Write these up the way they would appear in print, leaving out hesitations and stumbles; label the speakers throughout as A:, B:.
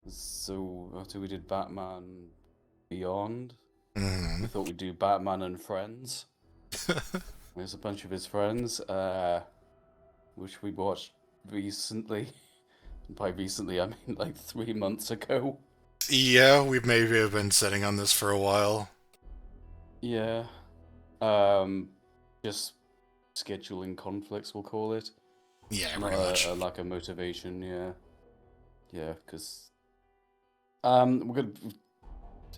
A: So after we did Batman Beyond, we
B: Mm.
A: thought we'd do Batman and Friends. There's a bunch of his friends, which we watched recently. By recently, I mean like 3 months ago.
B: Yeah, we maybe have been sitting on this for a while.
A: Yeah. Um, just scheduling conflicts, we'll call it.
B: Yeah,
A: Not
B: pretty much.
A: a lack of motivation, yeah. Yeah, because we're gonna.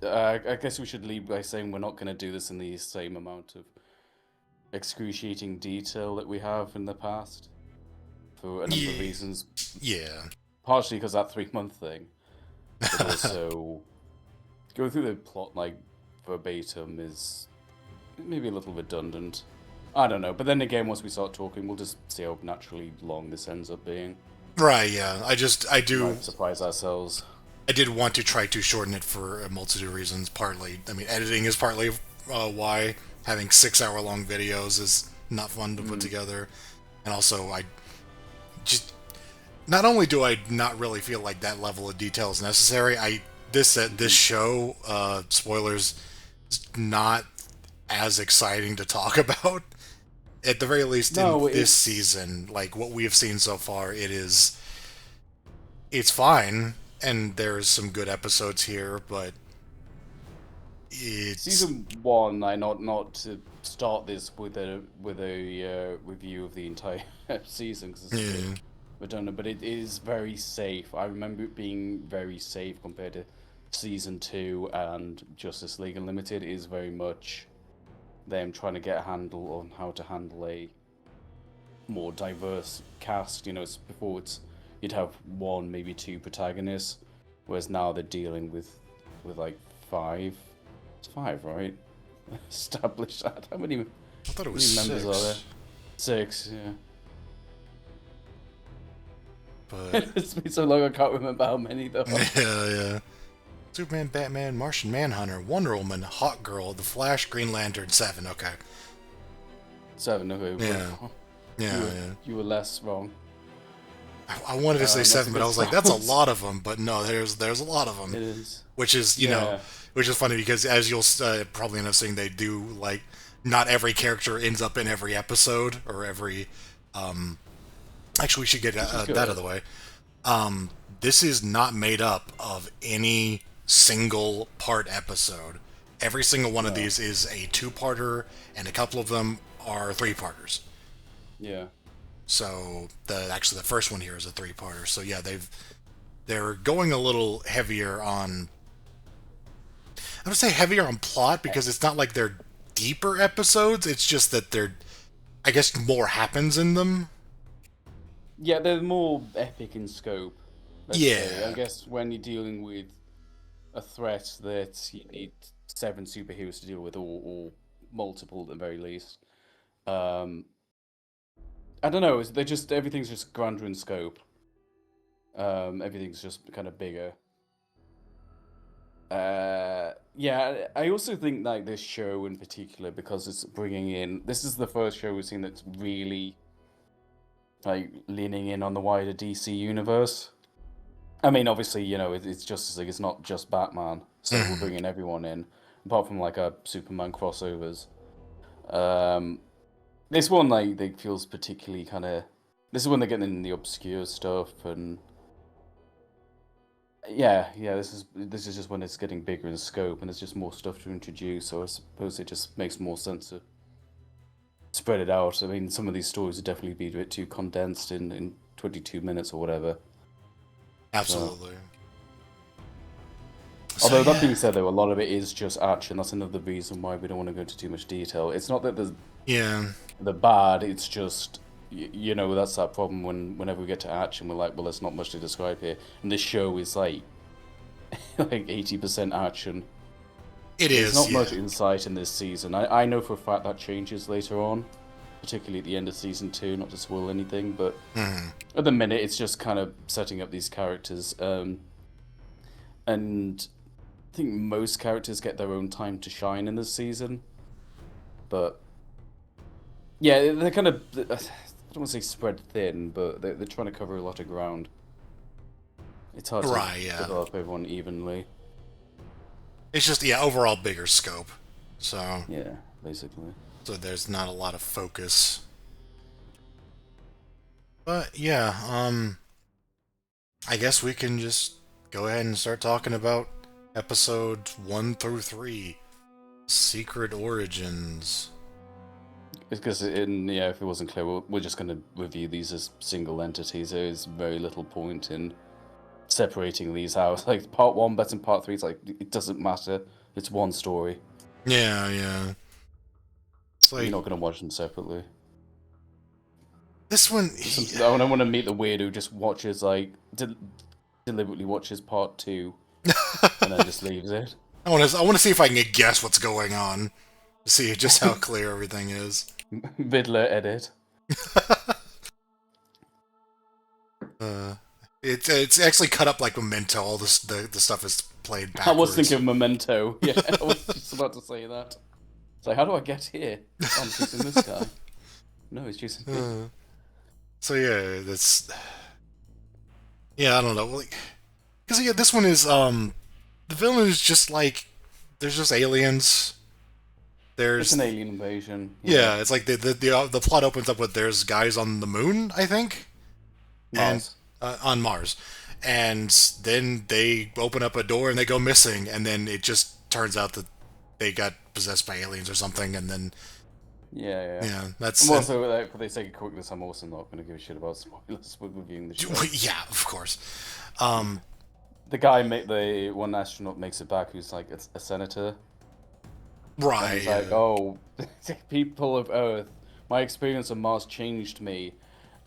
A: I guess we should lead by saying we're not gonna do this in the same amount of excruciating detail that we have in the past for a number of
B: Yeah,
A: reasons.
B: yeah.
A: Partially because that 3 month thing, but also going through the plot like verbatim is maybe a little redundant. I don't know, but then again, once we start talking, we'll just see how naturally long this ends up being.
B: Right, yeah.
A: Might surprise ourselves.
B: I did want to try to shorten it for a multitude of reasons. Partly, I mean, editing is partly why having 6 hour long videos is not fun to put
A: Mm.
B: together, and also I just not only do I not really feel like that level of detail is necessary. This
A: Mhm.
B: show, spoilers, is not as exciting to talk about. At the very least, in
A: No,
B: this
A: it's
B: season, like what we have seen so far, it's fine, and there's some good episodes here, but it's
A: season one. I not to start this with a review of the entire season because it's a bit
B: yeah,
A: redundant, but it is very safe. I remember it being very safe compared to season two and Justice League Unlimited. It is very much them trying to get a handle on how to handle a more diverse cast. Before you'd have one, maybe two protagonists, whereas now they're dealing with like five. It's five, right? Established that. How many
B: I thought it was
A: members are there?
B: 6,
A: Six. Yeah.
B: but
A: It's been so long I can't remember how many though.
B: yeah. Superman, Batman, Martian Manhunter, Wonder Woman, Hawk Girl, The Flash, Green Lantern, 7. Okay.
A: Seven. Okay, but
B: Yeah,
A: you
B: yeah,
A: were
B: yeah.
A: you were less wrong.
B: I wanted to say
A: That's a
B: 7, but I
A: good
B: was like, that's a
A: start.
B: lot of them. But no, there's a lot of them,
A: It is.
B: which is
A: Yeah.
B: which is funny because as you'll probably end up seeing, they do like not every character ends up in every episode or every. Actually, we should get
A: Which is
B: that out of
A: good.
B: the way. This is not made up of any single part episode. Every single one of
A: No.
B: these is a two-parter, and a couple of them are three-parters.
A: Yeah.
B: So the first one here is a three-parter. So yeah, they're going a little heavier on. I would say heavier on plot because it's not like they're deeper episodes. It's just that I guess more happens in them.
A: Yeah, they're more epic in scope, let's say. I
B: Yeah,
A: guess when you're dealing with a threat that you need seven superheroes to deal with, or multiple at the very least. Um, I don't know. They're just everything's just grander in scope. Everything's just kind of bigger. Yeah. I also think like this show in particular because it's bringing in. This is the first show we've seen that's really like leaning in on the wider DC universe. I mean, obviously, it's Justice League. It's not just Batman, so we're
B: Mhm.
A: bringing everyone in, apart from like a Superman crossovers. Um, this one like they feels particularly kind of. This is when they're getting in the obscure stuff, and yeah. This is just when it's getting bigger in scope, and there's just more stuff to introduce. So I suppose it just makes more sense to spread it out. I mean, some of these stories would definitely be a bit too condensed in 22 minutes or whatever. So.
B: Absolutely. So
A: Although that
B: yeah,
A: being said, though, a lot of it is just action. That's another reason why we don't want to go into too much detail. It's not that
B: yeah.
A: the bad. It's just that's that problem whenever we get to action, we're like, well, there's not much to describe here. And this show is like like 80% action.
B: It
A: There's
B: is.
A: not much
B: Yeah.
A: insight in this season. I know for a fact that changes later on, particularly at the end of season two. Not to spoil anything, but
B: Mhm.
A: at the minute, it's just kind of setting up these characters. And I think most characters get their own time to shine in this season, but yeah, they're kind of I don't want to say spread thin, but they're trying to cover a lot of ground It's hard to
B: Right, yeah.
A: develop everyone evenly.
B: It's just, yeah, overall bigger scope. So,
A: Yeah, basically.
B: so there's not a lot of focus. But, yeah, I guess we can just go ahead and start talking about episode 1 through 3. Secret Origins.
A: It's because, if it wasn't clear, we're just going to review these as single entities. There is very little point in separating these out. Like, part 1 better than part 3, it's like, it doesn't matter. It's one story.
B: Yeah, yeah. It's like,
A: You're not going to watch them separately.
B: this one...
A: I don't want to meet the weird who just watches, like, deliberately watches part 2, and then just leaves it.
B: I want to see if I can guess what's going on. To see just how clear everything is.
A: Vidler edit.
B: It's actually cut up like Memento. All this the stuff is played backwards.
A: I was thinking of Memento. Yeah, I was just about to say that. It's like, how do I get here? Oh, I'm choosing this guy. No, he's choosing me.
B: So yeah, that's... Yeah, I don't know. Like, because yeah, this one is the villain is just like, there's just aliens.
A: It's an alien invasion.
B: Yeah, it's like the plot opens up with there's guys on the moon, I think,
A: Mars.
B: And on Mars, and then they open up a door and they go missing, and then it just turns out that they got possessed by aliens or something, and then
A: Yeah.
B: that's
A: I'm also, like, for the sake of quickness, I'm also not going to give a shit about spoilers with reviewing the show.
B: yeah, of course.
A: The guy, the one astronaut makes it back who's like a senator.
B: Right.
A: And he's like, oh, people of Earth, my experience on Mars changed me.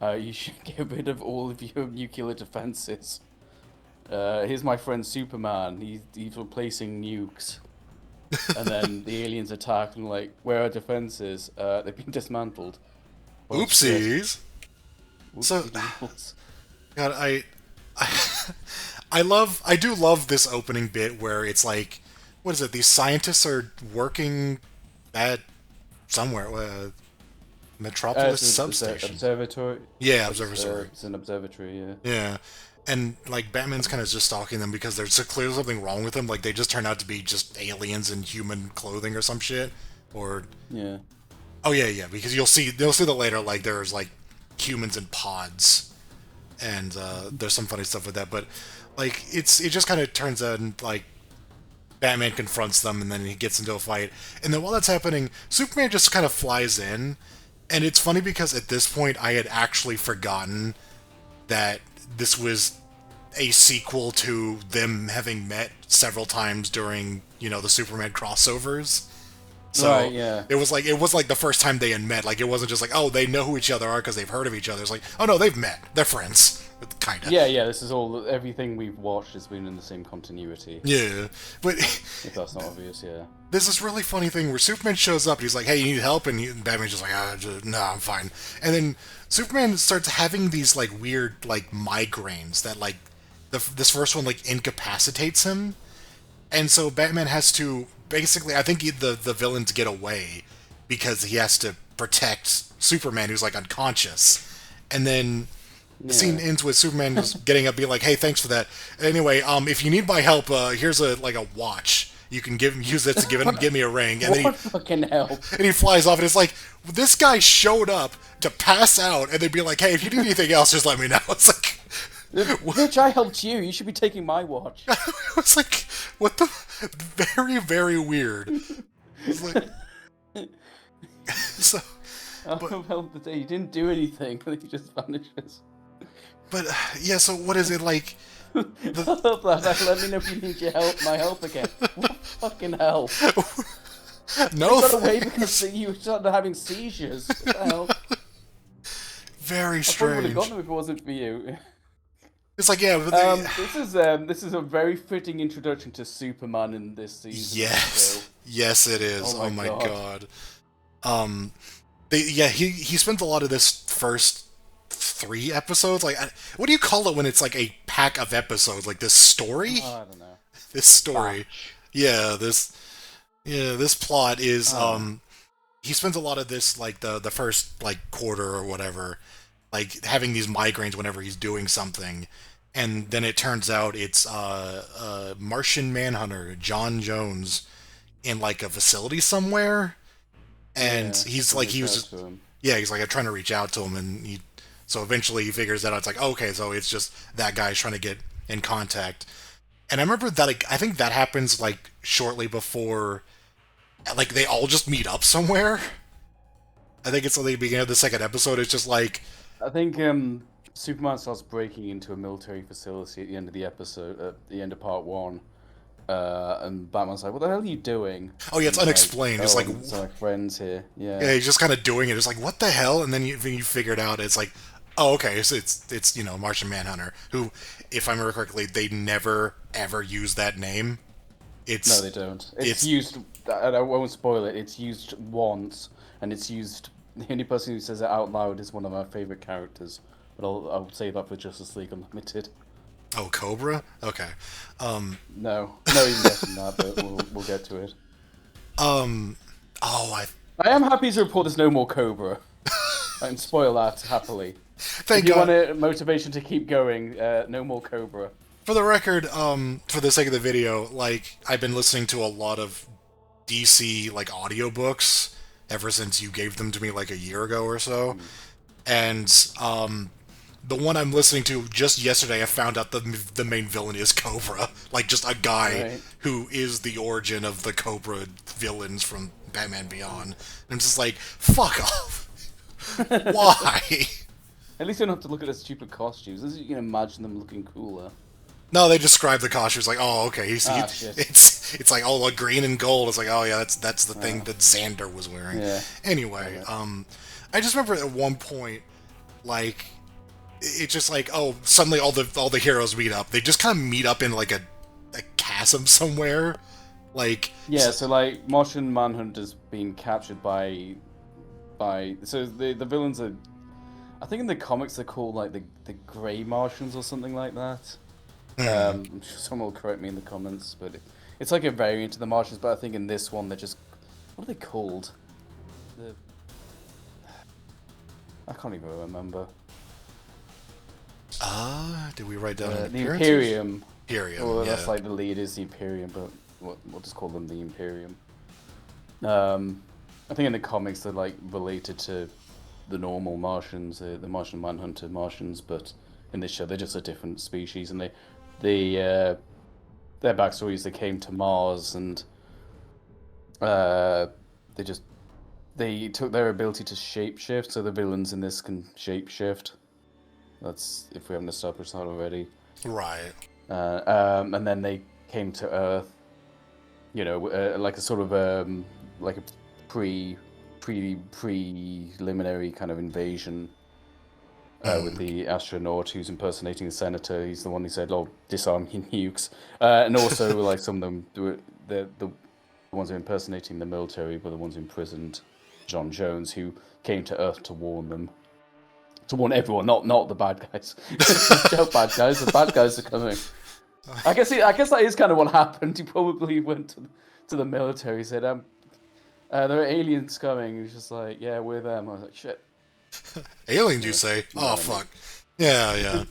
A: You should get rid of all of your nuclear defenses. Here's my friend Superman. He's replacing nukes. And then the aliens attack and like, where are defenses? They've been dismantled. Oh,
B: Oopsies. So,
A: Oopsies.
B: God, I do love this opening bit where it's like, what is it? These scientists are working at somewhere, Metropolis substation.
A: Observatory.
B: Yeah, observatory.
A: It's an observatory. Yeah.
B: Yeah, and like Batman's kind of just stalking them because there's clearly something wrong with them. Like they just turn out to be just aliens in human clothing or some shit. Or
A: Yeah.
B: oh yeah, because you'll see that later. Like there's like humans in pods, and there's some funny stuff with that. But like it just kind of turns out and like Batman confronts them, and then he gets into a fight. And then while that's happening, Superman just kind of flies in. And it's funny because at this point, I had actually forgotten that this was a sequel to them having met several times during, the Superman crossovers. So
A: right, yeah.
B: it was like the first time they had met. Like it wasn't just like, oh, they know who each other are because they've heard of each other. It's like, oh no, they've met. They're friends. Kind of.
A: Yeah. This is everything we've watched has been in the same continuity.
B: Yeah, but
A: if that's not obvious, yeah.
B: There's this really funny thing where Superman shows up. And he's like, "Hey, you need help?" And Batman's just like, "No, I'm fine." And then Superman starts having these like weird like migraines that like this first one like incapacitates him, and so Batman has to basically, I think the villains get away because he has to protect Superman who's like unconscious, and then. The scene ends with Superman just getting up, being like, "Hey, thanks for that. Anyway, if you need my help, here's a watch. You can use it to give me a ring." And
A: what fucking hell?
B: And he flies off, and it's like this guy showed up to pass out, and they'd be like, "Hey, if you need anything else, just let me know." It's like,
A: bitch, I helped you. You should be taking my watch.
B: It's like, what the? Very, very weird. It's like, so.
A: Help the day. You didn't do anything. He just vanishes.
B: But yeah, so what is it like?
A: Let me know if you need my help again. What fucking hell?
B: No,
A: you got away because you started having seizures. What the hell?
B: Very
A: strange. I probably would have gotten them if it wasn't for you.
B: It's like, yeah. But
A: this is a very fitting introduction to Superman in this season.
B: Yes, it is. Oh my god. He spent a lot of this first 3 episodes. Like, what do you call it when it's like a pack of episodes? Like this story?
A: I don't know.
B: This story. Yeah, this plot is he spends a lot of this like the first like quarter or whatever, like having these migraines whenever he's doing something, and then it turns out it's Martian Manhunter John Jones in like a facility somewhere, and
A: Yeah,
B: he's
A: trying to
B: like
A: reach
B: he was
A: out
B: just,
A: to him.
B: yeah, he's like trying to reach out to him, and he so eventually he figures that out. It's like, okay, so it's just that guy's trying to get in contact. And I remember that, like, I think that happens like shortly before, like they all just meet up somewhere. I think it's at the beginning of the second episode. It's just like,
A: I think Superman starts breaking into a military facility at the end of the episode, at the end of part one. And Batman's like, "What the hell are you doing?"
B: oh yeah,
A: And
B: it's
A: he's like,
B: unexplained. It's
A: "Oh,
B: like,
A: I'm some like friends here."
B: yeah,
A: Yeah.
B: he's just kind of doing it. It's like, what the hell? And then you figure it out. It's like, oh, okay, so it's Martian Manhunter, who, if I remember correctly, they never ever use that name.
A: No, they
B: It's
A: don't. It's
B: it's
A: used. I won't spoil it. It's used once, and it's used. The only person who says it out loud is one of my favorite characters. But I'll say that for Justice League Unlimited.
B: oh, Cobra. Okay.
A: No, no, even less than that. But we'll get to it.
B: Um. Oh,
A: I am happy to report there's no more Cobra. I can spoil that happily. If
B: thank
A: you want
B: God.
A: a motivation to keep going, no more Cobra.
B: For the record, for the sake of the video, like I've been listening to a lot of DC like audiobooks ever since you gave them to me like a year ago or so.
A: Hmm.
B: And the one I'm listening to just yesterday, I found out the main villain is Cobra, like just a guy
A: Right.
B: who is the origin of the Cobra villains from Batman Beyond. And I'm just like, fuck off. Why?
A: At least you don't have to look at their stupid costumes. At least you can imagine them looking cooler.
B: No, they describe the costumes like, oh, okay,
A: Shit.
B: it's like, oh, like green and gold. It's like, oh yeah, that's the thing
A: Oh.
B: that Xander was wearing.
A: Yeah.
B: Anyway,
A: Okay.
B: I just remember at one point, like, it's just like, oh, suddenly all the heroes meet up. They just kind of meet up in like a chasm somewhere, like,
A: Yeah, so like Martian Manhunter's been captured by so the villains are, I think in the comics they're called like the Grey Martians or something like that. I'm sure someone will correct me in the comments, but it's like a variant of the Martians. But I think in this one they're just, what are they called? The I can't even remember.
B: did we write down any
A: The
B: appearances?
A: Imperium.
B: Imperium,
A: Well,
B: yeah.
A: that's like the lead is the Imperium, but we'll just call them the Imperium. I think in the comics they're like related to the normal Martians, the Martian Manhunter Martians, but in this show they're just a different species, and their backstory is they came to Mars and they just they took their ability to shapeshift, so the villains in this can shapeshift. That's if we haven't established that already.
B: Right.
A: And then they came to Earth, like a sort of like a preliminary kind of invasion with the astronaut who's impersonating the senator. He's the one who said, "Oh, disarm your nukes," and also like some of them the ones who are impersonating the military were the ones who imprisoned John Jones, who came to Earth to warn them. To warn everyone, not the bad guys. Don't bad guys. The bad guys are coming. I guess that is kind of what happened. He probably went to the military, said, there are aliens coming." He's just like, "Yeah, we're them." I was like, "Shit."
B: Aliens, you say?
A: You know
B: Oh,
A: what I mean.
B: fuck. Yeah, yeah.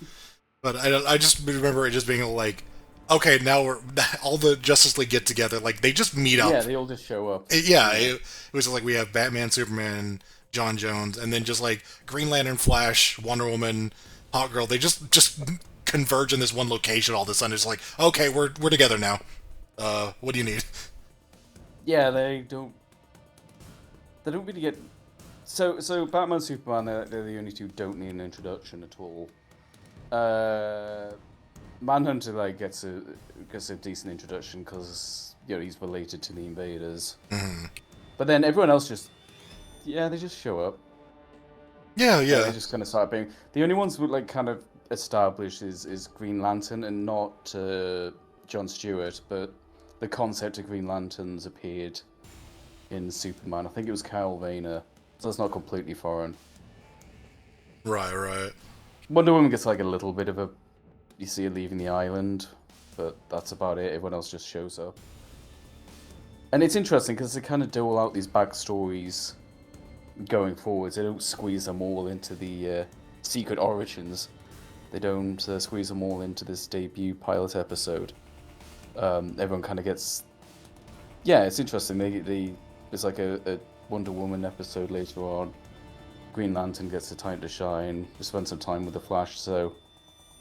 B: But I just remember it just being like, okay, now we're all the Justice League get together. Like they just meet up.
A: Yeah, they all just show up.
B: It was like we have Batman, Superman, John Jones, and then just like Green Lantern, Flash, Wonder Woman, Hawk Girl. They just converge in this one location all of a sudden. It's like, okay, we're together now. What do you need?
A: Yeah, they don't really get. So Batman, Superman, they're the only two who don't need an introduction at all. Manhunter like gets a decent introduction because he's related to the invaders. But then everyone else they just show up.
B: Yeah,
A: They
B: yeah.
A: just kind of start being the only ones who like kind of established is Green Lantern and not John Stewart, but the concept of Green Lanterns appeared in Superman. I think it was Kyle Rayner, so it's not completely foreign.
B: Right, right.
A: Wonder Woman gets like a little bit of a, you see her leaving the island, but that's about it. Everyone else just shows up. And it's interesting because they kind of dole out these backstories going forwards. They don't squeeze them all into the secret origins. they don't squeeze them all into this debut pilot episode. Everyone kind of gets. Yeah, it's interesting. There's like a Wonder Woman episode later on. Green Lantern gets a time to shine. We spend some time with the Flash, so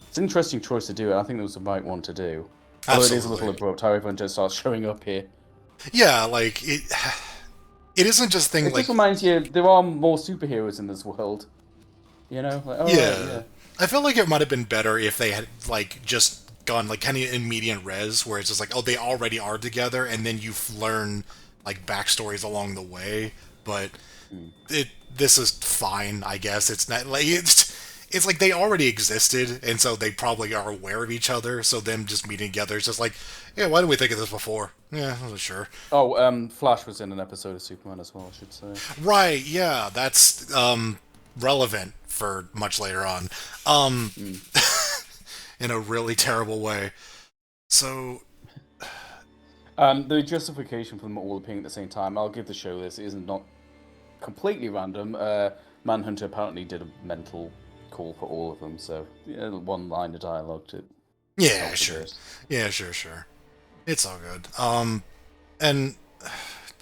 A: it's an interesting choice to do. And I think it was the right one to do. Although it is a little abrupt how everyone just starts showing up here.
B: Yeah, like it isn't just thing
A: It
B: like.
A: just reminds you there are more superheroes in this world. You know, like, oh,
B: Yeah.
A: right, yeah.
B: I feel like it might have been better if they had like just gone like kind of in median res, where it's just like, oh, they already are together, and then you learn like backstories along the way. But this is fine, I guess. It's not like it's like they already existed, and so they probably are aware of each other. So them just meeting together is just like, yeah, why didn't we think of this before? Yeah, I wasn't sure.
A: Oh, Flash was in an episode of Superman as well, I should say.
B: Right? Yeah, that's relevant for much later on, in a really terrible way. So,
A: the justification for them all appearing at the same time, I'll give the show this, it is not completely random. Manhunter apparently did a mental call for all of them, so yeah, one line of dialogue to.
B: yeah, sure. Yeah, sure. It's all good. And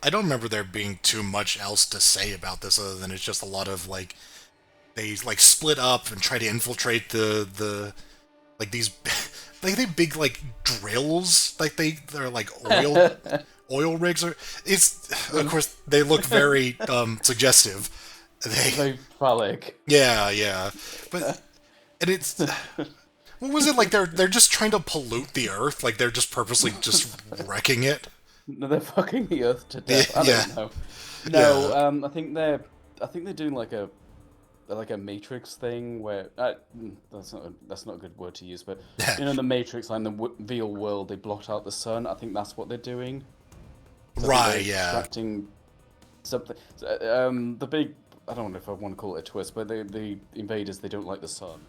B: I don't remember there being too much else to say about this other than it's just a lot of like they like split up and try to infiltrate the like these like they big like drills like they're like oil rigs or it's of course they look very suggestive.
A: Very phallic.
B: Yeah, but and it's what was it like they're just trying to pollute the earth, like they're just purposely just wrecking it.
A: No, they're fucking the earth to death. I
B: Yeah.
A: don't know. No,
B: Yeah.
A: I think they're doing like a Matrix thing where that's not a good word to use, but you know, the Matrix, like in the real world, they blot out the sun. I think that's what they're doing. So
B: Right,
A: they're
B: yeah.
A: extracting something. The big, I don't know if I want to call it a twist, but the invaders, they don't like the sun.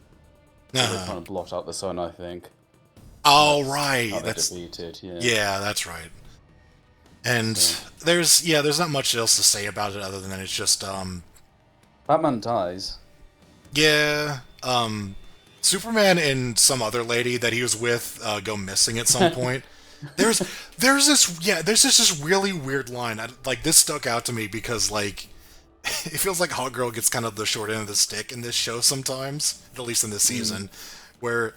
A: So they're trying to blot out the sun, I think.
B: Oh, right.
A: How they're
B: That's
A: defeated. Yeah.
B: yeah, that's right. And
A: So,
B: there's not much else to say about it other than it's just
A: Batman dies.
B: yeah, Superman and some other lady that he was with go missing at some point. There's this really weird line. Like this stuck out to me because like it feels like Hot Girl gets kind of the short end of the stick in this show sometimes, at least in this season, where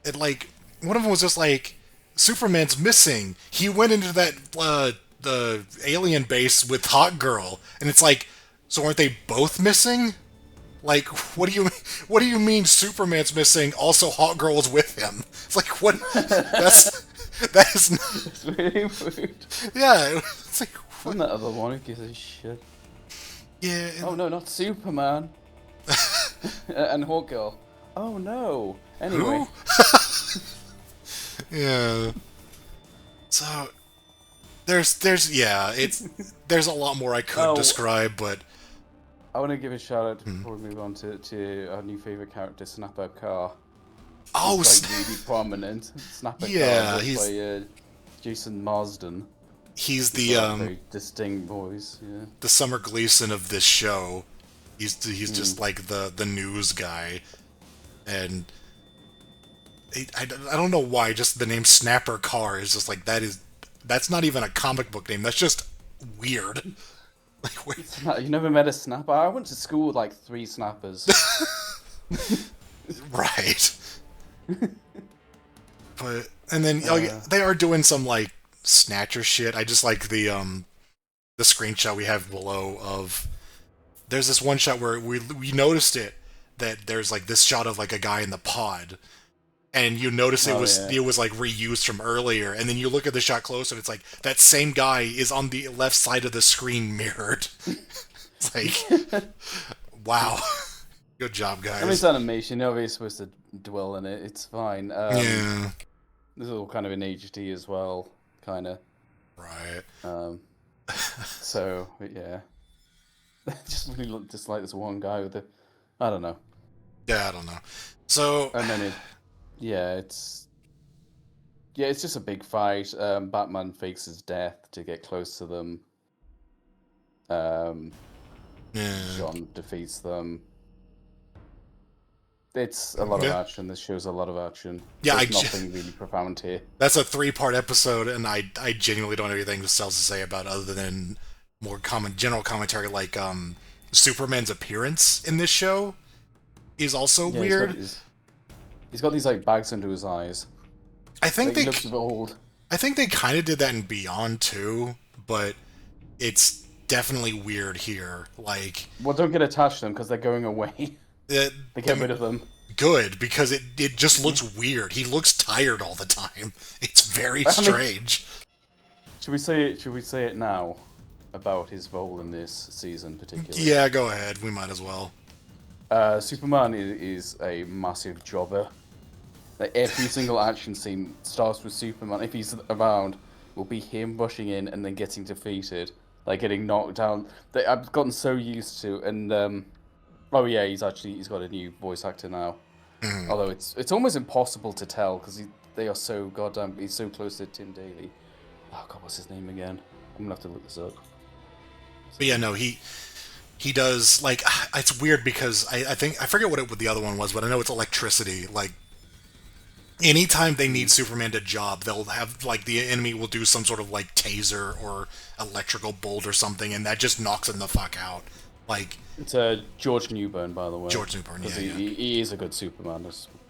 B: it like one of them was just like Superman's missing. He went into that the alien base with Hot Girl, and it's like, so aren't they both missing? Like, what do you mean Superman's missing? Also, Hot Girl is with him. It's like what? That is not,
A: It's really weird.
B: yeah. It's like
A: And that other one who gives a shit.
B: yeah.
A: Oh no, not Superman. And Hawkgirl. Oh no. Anyway.
B: Yeah. So there's yeah, there's a lot more I could describe, but
A: I want to give a shout out before we move on to our new favorite character, Snapper Carr.
B: oh,
A: He's like really prominent. Snapper
B: Yeah,
A: Carr,
B: he's-
A: by Jason Marsden.
B: he's
A: He's
B: the
A: got a very distinct voice. Yeah.
B: the Summer Gleason of this show. He's just like the news guy, and I don't know why. Just the name Snapper Carr is just like that's not even a comic book name. That's just weird. Like wait,
A: You never met a snapper? I went to school with like 3 snappers.
B: right. But and then oh, yeah, they are doing some like snatcher shit. I just like the screenshot we have below of there's this one shot where we noticed it that there's like this shot of like a guy in the pod, and you notice it was like reused from earlier, and then you look at the shot closer and it's like that same guy is on the left side of the screen mirrored. It's like wow. Good job, guys.
A: I mean, it's animation. Nobody's supposed to dwell in it. It's fine.
B: Yeah.
A: This is all kind of in HD as well, kind of.
B: Right.
A: So yeah, just really dislike this one guy with the, I don't know.
B: Yeah, I don't know. So
A: And then it's just a big fight. Batman fakes his death to get close to them.
B: yeah.
A: John defeats them. it's a lot of
B: Yeah,
A: action. This show's a lot of action.
B: yeah.
A: There's nothing really profound here.
B: That's a 3-part episode, and I genuinely don't have anything else to say about it other than more general commentary, like Superman's appearance in this show is also
A: Yeah,
B: weird.
A: he's got these like bags under his eyes.
B: I think
A: Like, he looks a bit old.
B: I think they kind of did that in Beyond too, but it's definitely weird here. Like,
A: Well, don't get attached to them because they're going away.
B: it,
A: They get rid of them.
B: good because it just looks weird. He looks tired all the time. It's very
A: I mean,
B: strange.
A: should we say it? Should we say it now about his role in this season, particularly?
B: Yeah, go ahead. We might as well.
A: Superman is a massive jobber. Like every single action scene starts with Superman. If he's around, will be him rushing in and then getting defeated, like getting knocked down. I've gotten so used to, and oh yeah, he's got a new voice actor now. Although it's almost impossible to tell because they are so goddamn. He's so close to Tim Daly. Oh god, what's his name again? I'm gonna have to look this up.
B: But yeah, no, he does, like, it's weird because I think I forget what the other one was, but I know it's electricity. Like, anytime they need Superman to job, they'll have, like, the enemy will do some sort of, like, taser or electrical bolt or something, and that just knocks him the fuck out. Like,
A: It's George Newbern, by the way.
B: George Newbern,
A: Because
B: yeah.
A: he is a good Superman.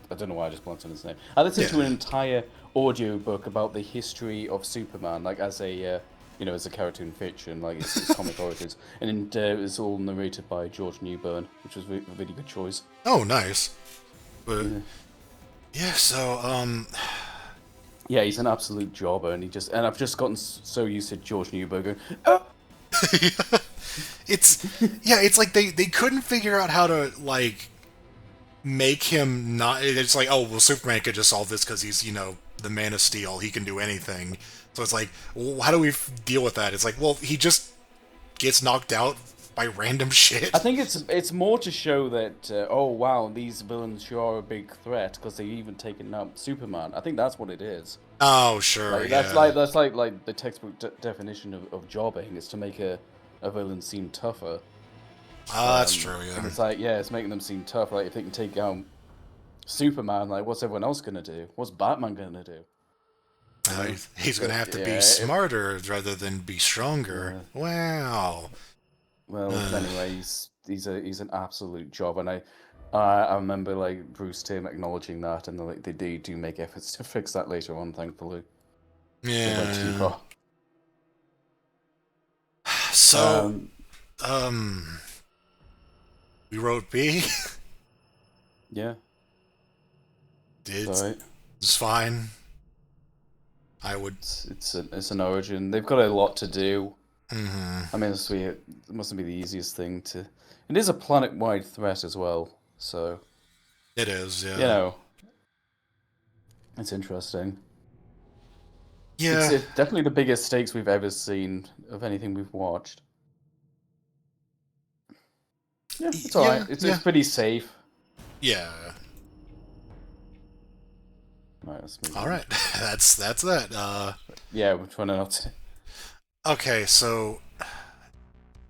A: I don't know why I just blanked on his name. I listened to
B: Yeah.
A: an entire audio book about the history of Superman, like as a as a character in fiction, like it's comic origins, and it was all narrated by George Newbern, which was a really good choice.
B: Oh, nice. But yeah, so
A: Yeah, he's an absolute jobber, and I've just gotten so used to George Newbern going, "Oh!"
B: it's like they couldn't figure out how to, like, make him not. It's like, oh well, Superman could just solve this because he's the Man of Steel. He can do anything. So it's like, well, how do we deal with that? It's like, well, he just gets knocked out by random shit.
A: I think it's more to show that oh wow, these villains sure are a big threat because they've even taken up Superman. I think that's what it is.
B: Oh sure,
A: Like,
B: yeah.
A: that's like the textbook definition of jobbing is to make a villain seem tougher.
B: That's true,
A: And
B: yeah.
A: it's like it's making them seem tough. Like if they can take down Superman, like what's everyone else gonna do? What's Batman gonna do?
B: He's gonna have to be smarter rather than be stronger. Wow.
A: Well, anyway, he's an absolute job, and I remember like Bruce Timm acknowledging that, and like they do make efforts to fix that later on, thankfully. They went too
B: Yeah.
A: far.
B: So, we wrote B.
A: Yeah,
B: It's,
A: alright.
B: it's fine. I would.
A: It's an origin. They've got a lot to do.
B: Mm-hmm.
A: I mean, it mustn't be the easiest thing to. It is a planet-wide threat as well, so
B: It is, yeah.
A: it's interesting.
B: Yeah.
A: It's definitely the biggest stakes we've ever seen of anything we've watched. Yeah, it's alright.
B: Yeah,
A: It's pretty safe.
B: Yeah.
A: Right, let's move
B: All
A: on.
B: right. That's that.
A: Yeah, we're trying not to.
B: Okay, so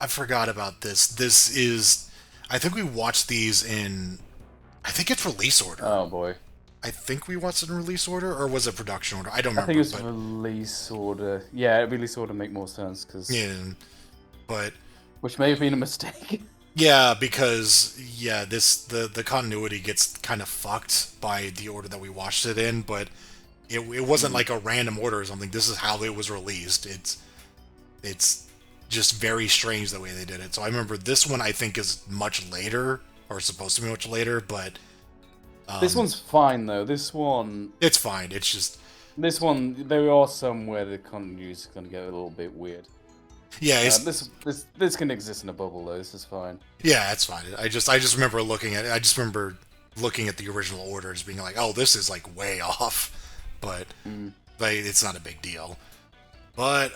B: I forgot about this. This is, I think we watched these in, I think it's release order.
A: Oh boy.
B: I think we watched it in release order, or was it production order? I don't
A: I
B: remember.
A: think it's
B: but,
A: release order. Yeah, release order make more sense because
B: yeah, but
A: which may have been a mistake.
B: yeah, because the continuity gets kind of fucked by the order that we watched it in, but it wasn't like a random order or something. This is how it was released. It's just very strange the way they did it. So I remember this one I think is much later, or supposed to be much later, but
A: This one's fine though. This one,
B: it's fine. It's just
A: there are some where the continuity is going to get a little bit weird.
B: yeah, it's
A: This can exist in a bubble though. This is fine.
B: yeah, it's fine. I just remember looking at it. I just remember looking at the original orders, being like, oh, this is like way off, but it's not a big deal. But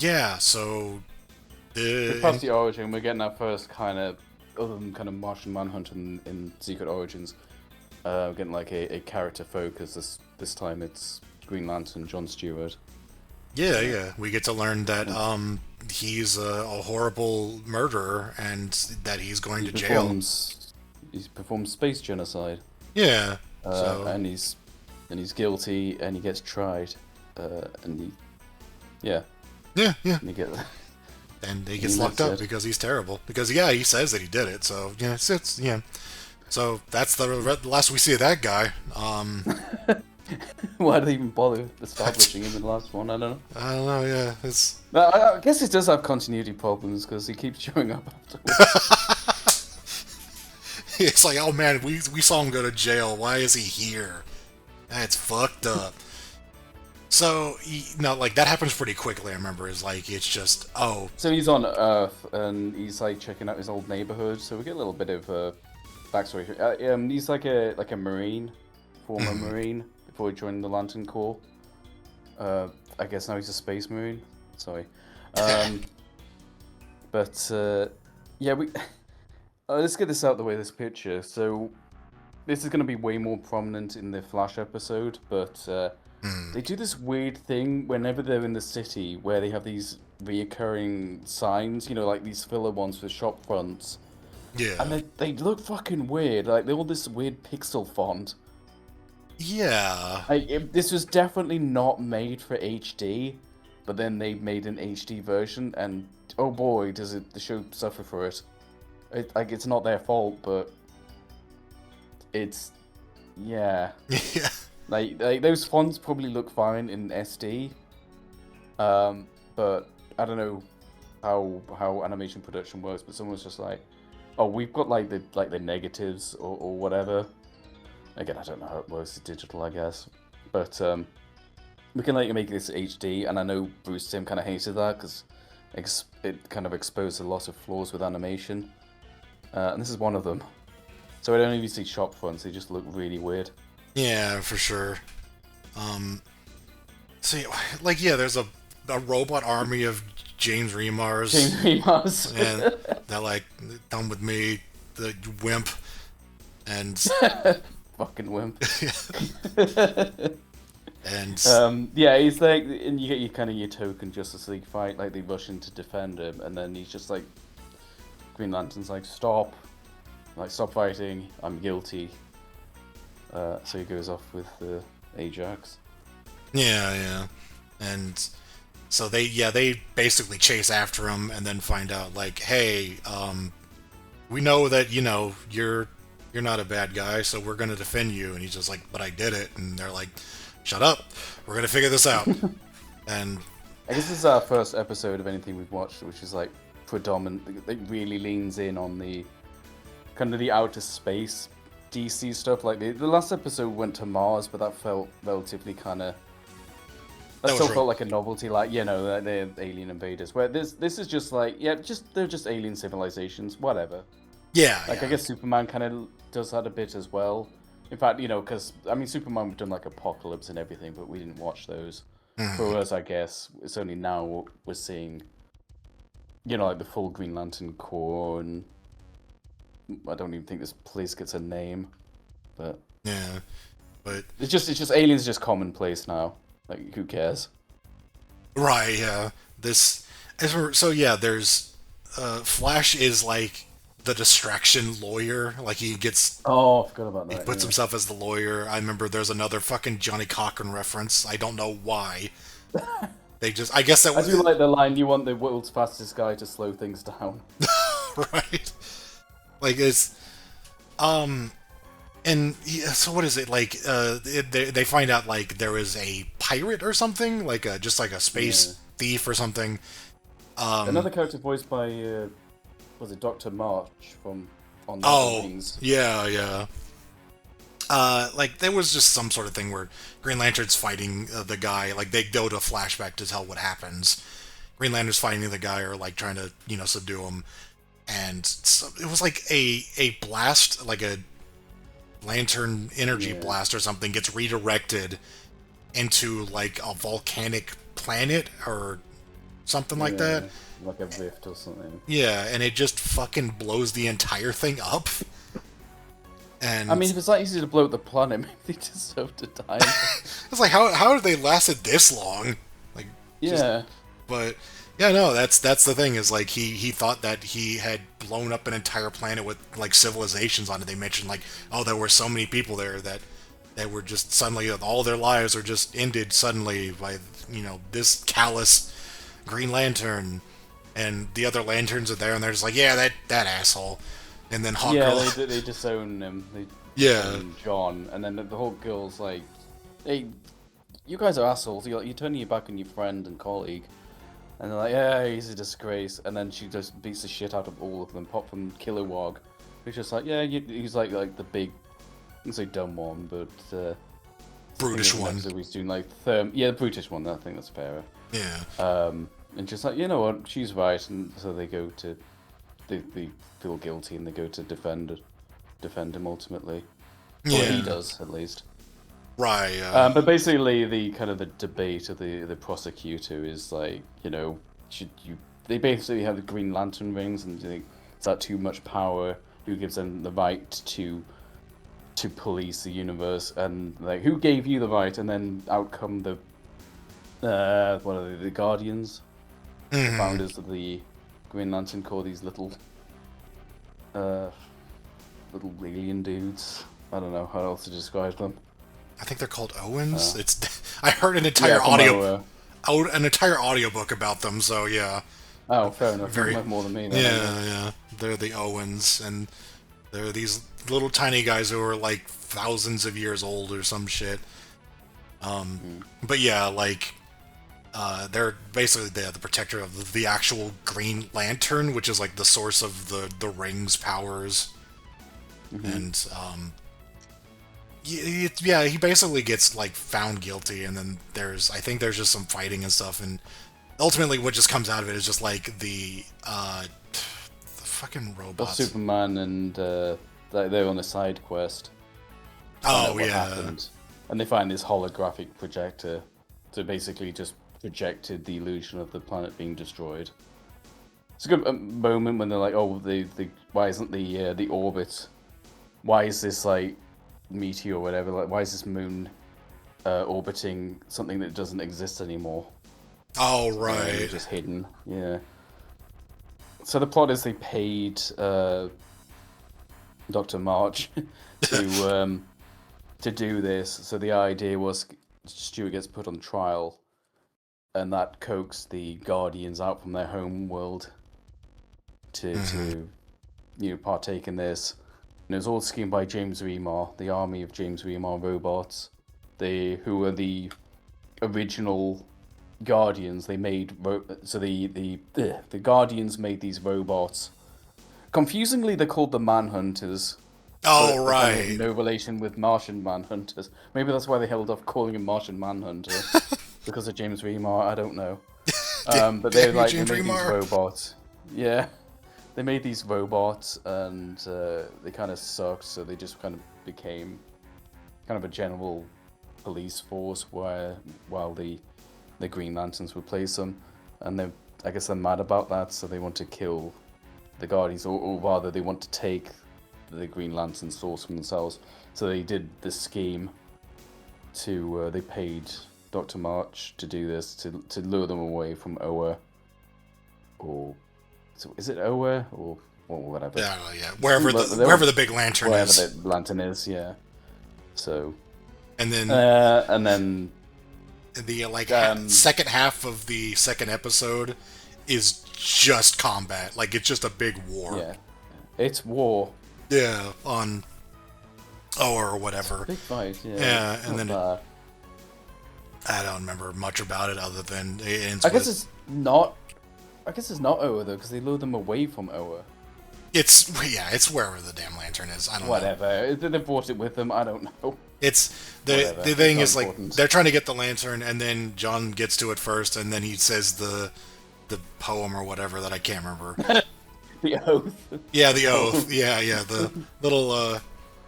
B: yeah, so
A: We're past the origin. We're getting our first kind of, other than kind of Martian Manhunt in Secret Origins, getting like a character focus. This time it's Green Lantern, John Stewart.
B: yeah, we get to learn that he's a horrible murderer and that he's going to jail.
A: he's performed space genocide.
B: Yeah.
A: And he's guilty, and he gets tried, and
B: yeah.
A: and he
B: And he gets locked up because he's terrible. Because he says that he did it. So yeah, it's So that's the last we see of that guy.
A: Why do they even bother establishing him in the last one? I don't know.
B: I don't know. Yeah, it's.
A: I guess it does have continuity problems because he keeps showing up afterwards.
B: It's like, oh man, we saw him go to jail. Why is he here? That's fucked up. So, like, that happens pretty quickly, I remember, is like, it's just, oh.
A: So he's on Earth, and he's, like, checking out his old neighborhood, so we get a little bit of backstory. He's like a Marine, former Marine, before he joined the Lantern Corps. I guess now he's a Space Marine. Sorry. Yeah, let's get this out of the way, this picture. So, this is going to be way more prominent in the Flash episode, but they do this weird thing whenever they're in the city where they have these reoccurring signs, like these filler ones for shop fronts.
B: Yeah.
A: And they look fucking weird. Like, they're all this weird pixel font.
B: Yeah.
A: This was definitely not made for HD, but then they made an HD version, and oh boy, does the show suffer for it. It's not their fault, but it's... Yeah.
B: Yeah.
A: Like those fonts probably look fine in SD, but I don't know how animation production works. But someone's just like, oh, we've got like the negatives or whatever. Again, I don't know how it works. It's digital, I guess. But we can make this HD, and I know Bruce Timm kind of hated that because it kind of exposed a lot of flaws with animation, and this is one of them. So I don't even see shop fronts; they just look really weird.
B: Yeah, for sure. So, like, yeah, there's a robot army of James Remars. And they're like, done with me, the wimp. And...
A: Fucking wimp.
B: And...
A: yeah, he's like, and you get your token Justice League fight, like, they rush in to defend him, and then he's just like, Green Lantern's like, stop fighting, I'm guilty. So he goes off with Ajax.
B: Yeah. And so they basically chase after him and then find out, like, hey, we know that, you're not a bad guy, so we're going to defend you. And he's just like, but I did it. And they're like, shut up. We're going to figure this out. And
A: I guess this is our first episode of anything we've watched, which is like predominant. It really leans in on the kind of the outer space DC stuff. Like the last episode went to Mars, but that felt relatively kind of. That still felt like a novelty, like they're alien invaders. Where this is just like they're just alien civilizations, whatever.
B: Yeah.
A: I guess Superman kind of does that a bit as well. In fact, because Superman we've done like Apocalypse and everything, but we didn't watch those. For us, I guess it's only now we're seeing, like the full Green Lantern Corps, and I don't even think this place gets a name, but
B: yeah, but
A: it's just aliens, just commonplace now. Like, who cares?
B: Right. Yeah. There's Flash is like the distraction lawyer. Like he gets.
A: Oh, I forgot about that.
B: He puts himself as the lawyer. I remember there's another fucking Johnny Cochran reference. I don't know why. I guess that was.
A: I do like the line, you want the world's fastest guy to slow things down.
B: Right. Like it's, and so what is it like? They find out like there is a pirate or something, like just like a space thief or something.
A: Another character voiced by was it Dr. March from On the Wings?
B: Yeah. Like there was just some sort of thing where Green Lantern's fighting the guy. Like they go to a flashback to tell what happens. Green Lantern's fighting the guy or like trying to subdue him, and so it was like a blast, like a lantern energy blast or something, gets redirected into like a volcanic planet or something like that.
A: Like a rift or something.
B: Yeah, and it just fucking blows the entire thing up. And
A: if it's that easy to blow up the planet, maybe they deserve to die.
B: It's like, how have they lasted this long? Like,
A: yeah.
B: But Yeah, no, that's the thing is like he thought that he had blown up an entire planet with like civilizations on it. They mentioned like, oh, there were so many people there that were just suddenly all their lives are just ended suddenly by this callous Green Lantern, and the other lanterns are there and they're just like, yeah, that asshole, and then
A: Yeah,
B: Hawkgirl,
A: they disown him. They
B: yeah,
A: disown John, and then the whole girl's like, "Hey, you guys are assholes. You're turning your back on your friend and colleague." And they're like, "Yeah, he's a disgrace." And then she just beats the shit out of all of them, apart from Kilowog, who's just like, "Yeah, he's like the big, I can say dumb one, but
B: brutish one,
A: he's doing like the brutish one. I think that's fairer."
B: yeah,
A: And just like, you know what, she's right, and so they feel guilty and they go to defend him ultimately. Well,
B: yeah,
A: he does at least.
B: right,
A: But basically, the kind of the debate of the prosecutor is like, should you? They basically have the Green Lantern rings, and they, is that too much power? Who gives them the right to police the universe? And like, who gave you the right? And then out come the what are they? The Guardians, the founders of the Green Lantern, call these uh, little alien dudes. I don't know how else to describe them.
B: I think they're called Owens. I heard an
A: Yeah,
B: entire
A: from
B: an entire audiobook about them, so yeah.
A: Oh, fair enough.
B: Very
A: You know more than me. Then, I guess.
B: yeah. They're the Owens, and they're these little tiny guys who are like thousands of years old or some shit. But yeah, like they're basically the protector of the actual Green Lantern, which is like the source of the ring's powers. And yeah, he basically gets like found guilty, and then I think there's just some fighting and stuff, and ultimately what just comes out of it is just like the fucking
A: Well,
B: robots.
A: Superman and they're on a side quest. To find
B: Oh
A: out what
B: yeah,
A: happened. And they find this holographic projector to basically just projected the illusion of the planet being destroyed. It's a good moment when they're like, "Oh, why isn't the orbit? Why is this like meteor or whatever? Like, why is this moon orbiting something that doesn't exist anymore?
B: oh
A: It's
B: right,
A: just hidden." Yeah. So the plot is they paid Dr. March to do this. So the idea was Stuart gets put on trial, and that coaxed the Guardians out from their home world to partake in this. And it was all schemed by James Remar, the army of James Remar robots, who were the original Guardians. They made the Guardians made these robots. Confusingly, they're called the Manhunters.
B: oh
A: But they kind of have
B: right.
A: no relation with Martian Manhunters. Maybe that's why they held off calling him Martian Manhunter because of James Remar. I don't know. But they
B: Damn you,
A: they
B: James
A: made these
B: Remar.
A: robots. Yeah, they made these robots, and they kind of sucked. So they just kind of became kind of a general police force while the Green Lanterns replace them, and I guess they're mad about that. So they want to kill the Guardians, or rather, they want to take the Green Lantern source from themselves. So they did this scheme to they paid Dr. March to do this to lure them away from Oa, or so is it Oa or whatever?
B: Yeah, yeah. Wherever the big lantern
A: Wherever
B: is,
A: the lantern is, yeah. So
B: and then
A: and then
B: the second half of the second episode is just combat. Like it's just a big war.
A: yeah, it's war.
B: Yeah, on or whatever.
A: Big fight, yeah.
B: Yeah, and then
A: bad.
B: I don't remember much about it other than it ends
A: I guess
B: with
A: it's not. I guess it's not Oa though, because they lure them away from Oa.
B: it's wherever the damn lantern is. I don't know.
A: Whatever. They brought it with them. I don't know.
B: It's
A: Whatever.
B: the thing
A: It's
B: is
A: not
B: like
A: important.
B: they're trying to get the lantern, and then John gets to it first, and then he says the poem or whatever that I can't remember.
A: The oath.
B: Yeah, the oath. Yeah, the little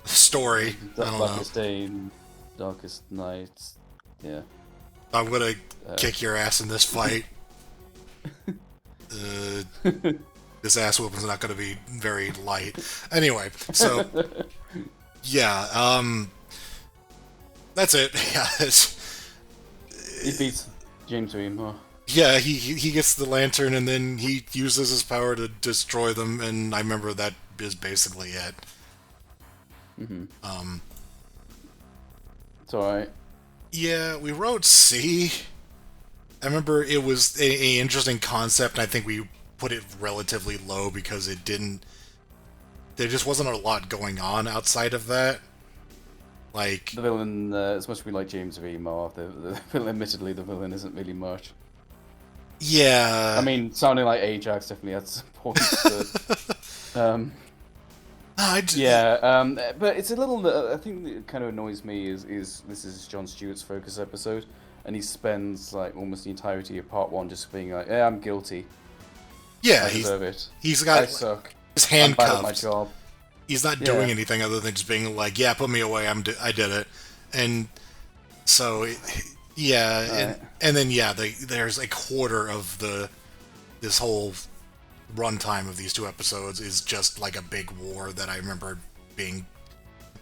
B: story. I don't know.
A: Blackest day, darkest nights. Yeah.
B: I'm gonna kick your ass in this fight. This ass whooping's not gonna be very light. Anyway, so yeah, that's it. Yeah,
A: He beats James Remar.
B: Yeah, he gets the lantern and then he uses his power to destroy them, and I remember that is basically it.
A: Mm-hmm.
B: Um,
A: It's alright.
B: yeah, we wrote C. I remember it was a interesting concept. I think we put it relatively low because it didn't. There just wasn't a lot going on outside of that. Like,
A: The villain, as much as we like James Remar, the villain, admittedly, the villain isn't really much. I
B: yeah,
A: mean, sounding like Ajax definitely had some points, but
B: I,
A: yeah, but it's a little. I think that kind of annoys me is this is Jon Stewart's focus episode, and he spends like almost the entirety of part one just being like, "Yeah, I'm guilty.
B: yeah,
A: I deserve it.
B: he's
A: I
B: got
A: suck.
B: his
A: I'm bad at my
B: handcuffed.
A: job."
B: He's not
A: Yeah,
B: doing anything other than just being like, "Yeah, put me away. I did it," and so yeah,
A: right.
B: and then yeah, there's a quarter of this whole runtime of these two episodes is just like a big war that I remember being.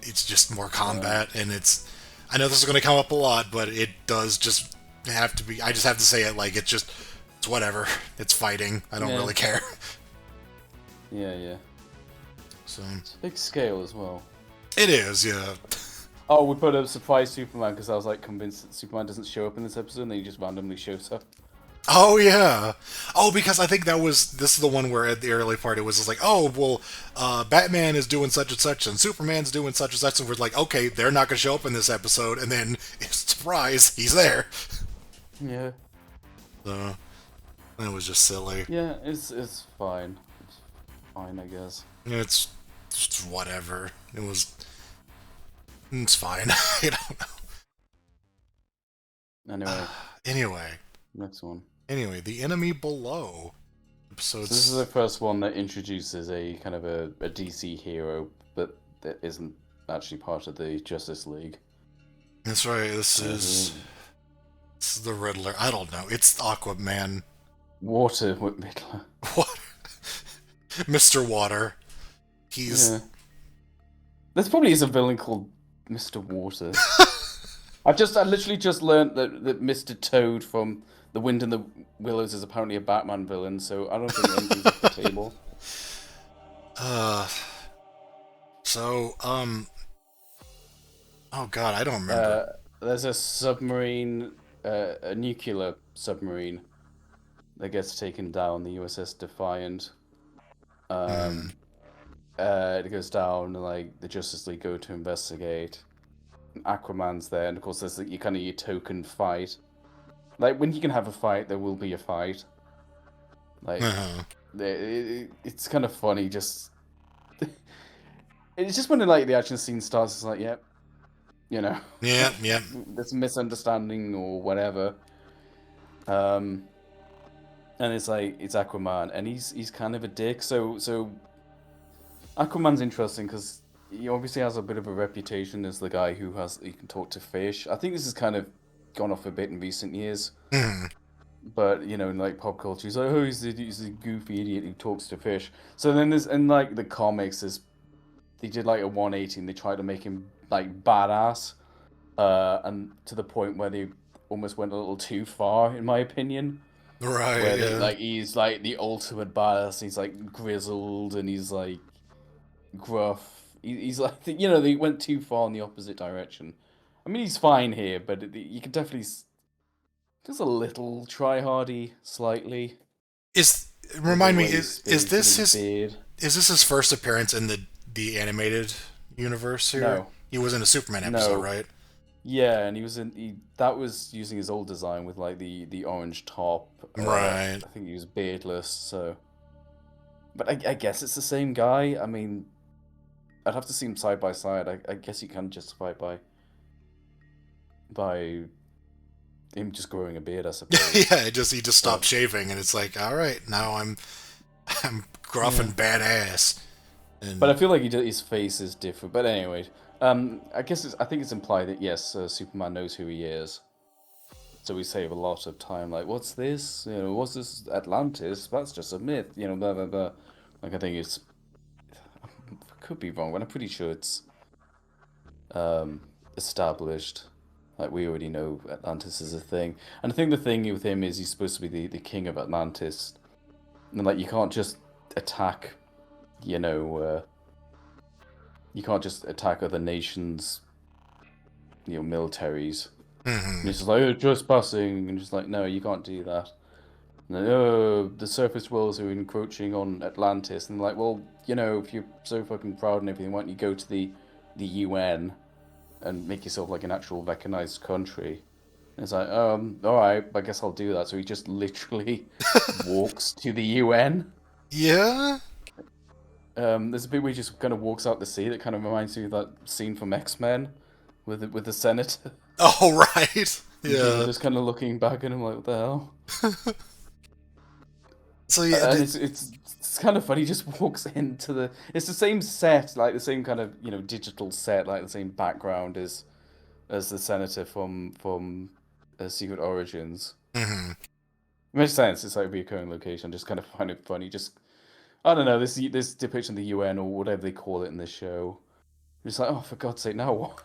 B: It's just more
A: Right.
B: combat, and it's. I know this is going to come up a lot, but it does just have to be. I just have to say it like it's whatever. It's fighting. I don't
A: Yeah,
B: really care.
A: yeah, yeah.
B: So
A: It's a big scale as well.
B: it is, yeah.
A: Oh, we put a surprise Superman because I was like convinced that Superman doesn't show up in this episode, and then he just randomly shows up.
B: Oh yeah. Oh, because I think this is the one where at the early part it was just like, oh well, Batman is doing such and such, and Superman's doing such and such, and we're like, okay, they're not gonna show up in this episode, and then surprise, he's there.
A: Yeah,
B: So it was just silly.
A: yeah, it's fine. It's fine, I guess.
B: It's just whatever. It's fine. I don't know.
A: Anyway,
B: Anyway,
A: next one.
B: the enemy below
A: So this is
B: episodes.
A: the first one that introduces a kind of a DC hero, but that isn't actually part of the Justice League.
B: That's right.
A: Uh,
B: This is the Riddler. I don't know. It's Aquaman.
A: Water Whitmidler.
B: What? Mr. Water. He's
A: Yeah. There's probably is a villain called Mr. Water. I literally just learned that Mr. Toad from The Wind in the Willows is apparently a Batman villain, so I don't think anything's off the table.
B: uh so oh god, I don't remember.
A: There's a submarine, a nuclear submarine that gets taken down, the USS Defiant.
B: Hmm.
A: Um, it goes down, and like the Justice League go to investigate. Aquaman's there, and of course there's your kind of your token fight. Like when you can have a fight, there will be a fight. Like
B: Uh-huh.
A: it's kind of funny. Just it's just when like the action scene starts, it's like, yep, you know,
B: Yeah, yeah.
A: there's a misunderstanding or whatever. Um, and it's like it's Aquaman, and he's kind of a dick. So Aquaman's interesting because he obviously has a bit of a reputation as the guy he can talk to fish. I think this has kind of gone off a bit in recent years,
B: Hmm.
A: but you know, in like pop culture, he's like, oh, he's a goofy idiot who talks to fish. So then there's in like the comics, they did like a 180 and they tried to make him like badass, and to the point where they almost went a little too far, in my opinion.
B: Right,
A: Where
B: yeah.
A: he's like the ultimate badass. He's like grizzled and he's like gruff. He's like you know they went too far in the opposite direction. I mean he's fine here, but you can definitely just a little try hardy, slightly
B: Is
A: with the
B: remind me,
A: way he speaks and his beard.
B: is this his first appearance in the animated universe here?
A: No,
B: He was in a Superman episode,
A: no,
B: right?
A: yeah, and that was using his old design with like the orange top.
B: Right.
A: I think he was beardless, so. But I guess it's the same guy. I mean, I'd have to see them side by side. I guess you can justify it by him just growing a beard, I suppose.
B: Yeah, he just stopped
A: But
B: shaving, and it's like, all right, now I'm gruff
A: yeah,
B: and badass,
A: but I
B: and
A: feel like his face is different. But anyway, I guess I think it's implied that yes, Superman knows who he is, so we save a lot of time. Like, what's this? You know, what's this Atlantis? That's just a myth. You know, blah blah blah. Like, I think it's could be wrong, but I'm pretty sure it's established. Like we already know Atlantis is a thing, and I think the thing with him is he's supposed to be the king of Atlantis, and like you can't just attack, you know, you can't just attack other nations, militaries. And
B: Hmm.
A: it's just like, oh, trespassing, and just like, no, you can't do that. And then, oh, the surface dwellers are encroaching on Atlantis, and like, well, if you're so fucking proud and everything, why don't you go to the UN and make yourself like an actual recognized country? And it's like, all right, I guess I'll do that. So he just literally walks to the UN.
B: Yeah.
A: There's a bit where he just kind of walks out the sea that kind of reminds me of that scene from X-Men with the senator.
B: Oh, right.
A: He's
B: Yeah.
A: just kind of looking back at him like, what the hell?
B: So yeah,
A: And it's kind of funny. He just walks into the. It's the same set, like the same kind of digital set, like the same background as the senator from Secret Origins.
B: hmm
A: It makes sense. It's like a recurring location. Just kind of find it funny. Just I don't know this depiction of the UN or whatever they call it in this show. It's like, oh, for God's sake, now what?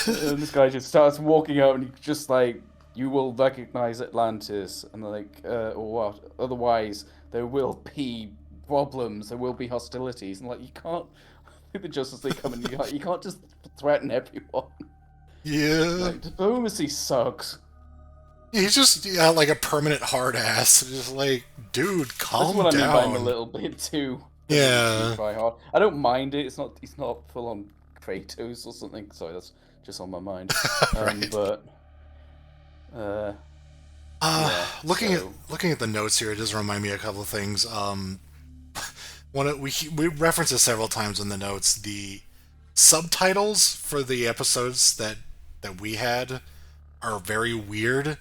A: And this guy just starts walking out, and he's just like, "You will recognize Atlantis," and they're like, "Or what? Otherwise, there will be problems. There will be hostilities." And like, you can't. The Justice League come in, you can't just threaten everyone.
B: yeah.
A: Like, diplomacy sucks.
B: He's just like a permanent hard ass. Just like, dude,
A: That's
B: calm
A: what I mean by him a
B: down.
A: little bit too. Too
B: Yeah.
A: try hard. I don't mind it. It's not. He's not full on Kratos or something. Sorry, that's just on my mind.
B: Right.
A: But yeah.
B: Looking at
A: So.
B: the notes here, it does remind me of a couple of things. We reference it several times in the notes. The subtitles for the episodes that we had are very weird,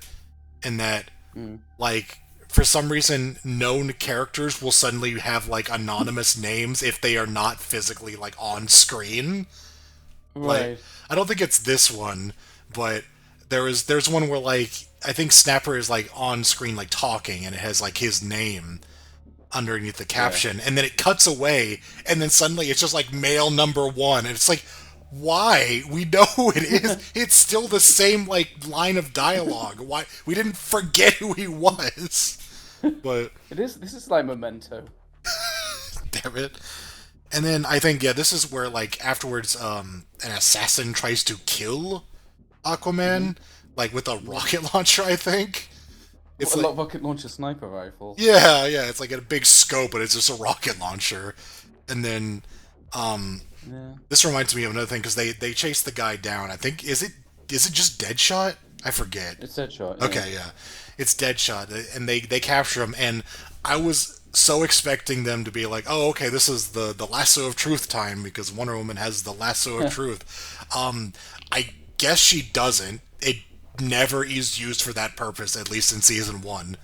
B: in that
A: Mm.
B: like for some reason known characters will suddenly have like anonymous names if they are not physically like on screen. Like,
A: Right.
B: I don't think it's this one, but there's one where like I think Snapper is like on screen like talking, and it has like his name underneath the
A: Yeah.
B: caption, and then it cuts away, and then suddenly it's just like male number one, and it's like, why? We know who it is. It's still the same like line of dialogue. Why we didn't forget who he was? But
A: It is. This is like Memento.
B: damn it. And then I think yeah, this is where like afterwards, an assassin tries to kill
A: Hmm.
B: Aquaman, like with a
A: Yeah.
B: rocket launcher. I think it's
A: A
B: like
A: lot of rocket launcher sniper rifle.
B: yeah, it's like a big scope, but it's just a rocket launcher. And then
A: Yeah.
B: this reminds me of another thing because they chase the guy down. I think is it just Deadshot? I forget.
A: It's Deadshot. Yeah.
B: Okay, yeah, it's Deadshot, and they capture him, and I was so expecting them to be like, oh, okay, this is the lasso of truth time because Wonder Woman has the lasso of truth. I guess she doesn't. It never is used for that purpose, at least in season one.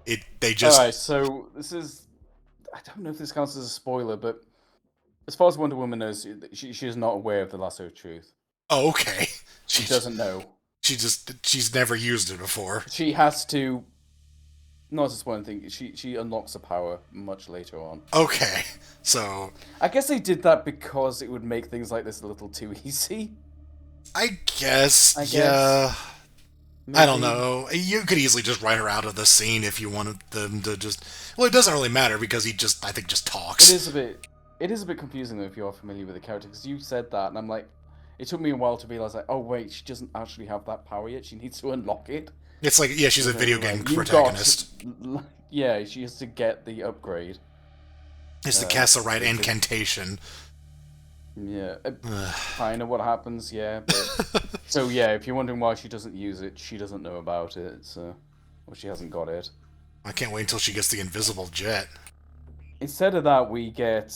B: They
A: All
B: just
A: right. So this is. I don't know if this counts as a spoiler, but as far as Wonder Woman knows, she is not aware of the lasso of truth.
B: oh, okay.
A: She doesn't know.
B: She's never used it before.
A: She has to. Not just one thing. She unlocks the power much later on.
B: Okay, so
A: I guess they did that because it would make things like this a little too easy.
B: I guess
A: I guess
B: yeah. I don't
A: maybe
B: know. You could easily just write her out of the scene if you wanted them to just. Well, it doesn't really matter because he just, I think, just
A: it
B: talks.
A: is a bit. It is a bit confusing though if you're familiar with the character because you said that and I'm like, it took me a while to realize like, oh wait, she doesn't actually have that power yet. She needs to unlock it.
B: It's like, yeah, she's a
A: So they
B: video
A: were
B: game
A: like, you got.
B: protagonist.
A: Yeah, she has to get the upgrade.
B: It's to cast the right
A: Which is
B: incantation.
A: yeah, kind of what happens. Yeah, but so yeah, if you're wondering why she doesn't use it, she doesn't know about it. So, or she hasn't got it.
B: I can't wait until she gets the invisible jet.
A: Instead of that, we get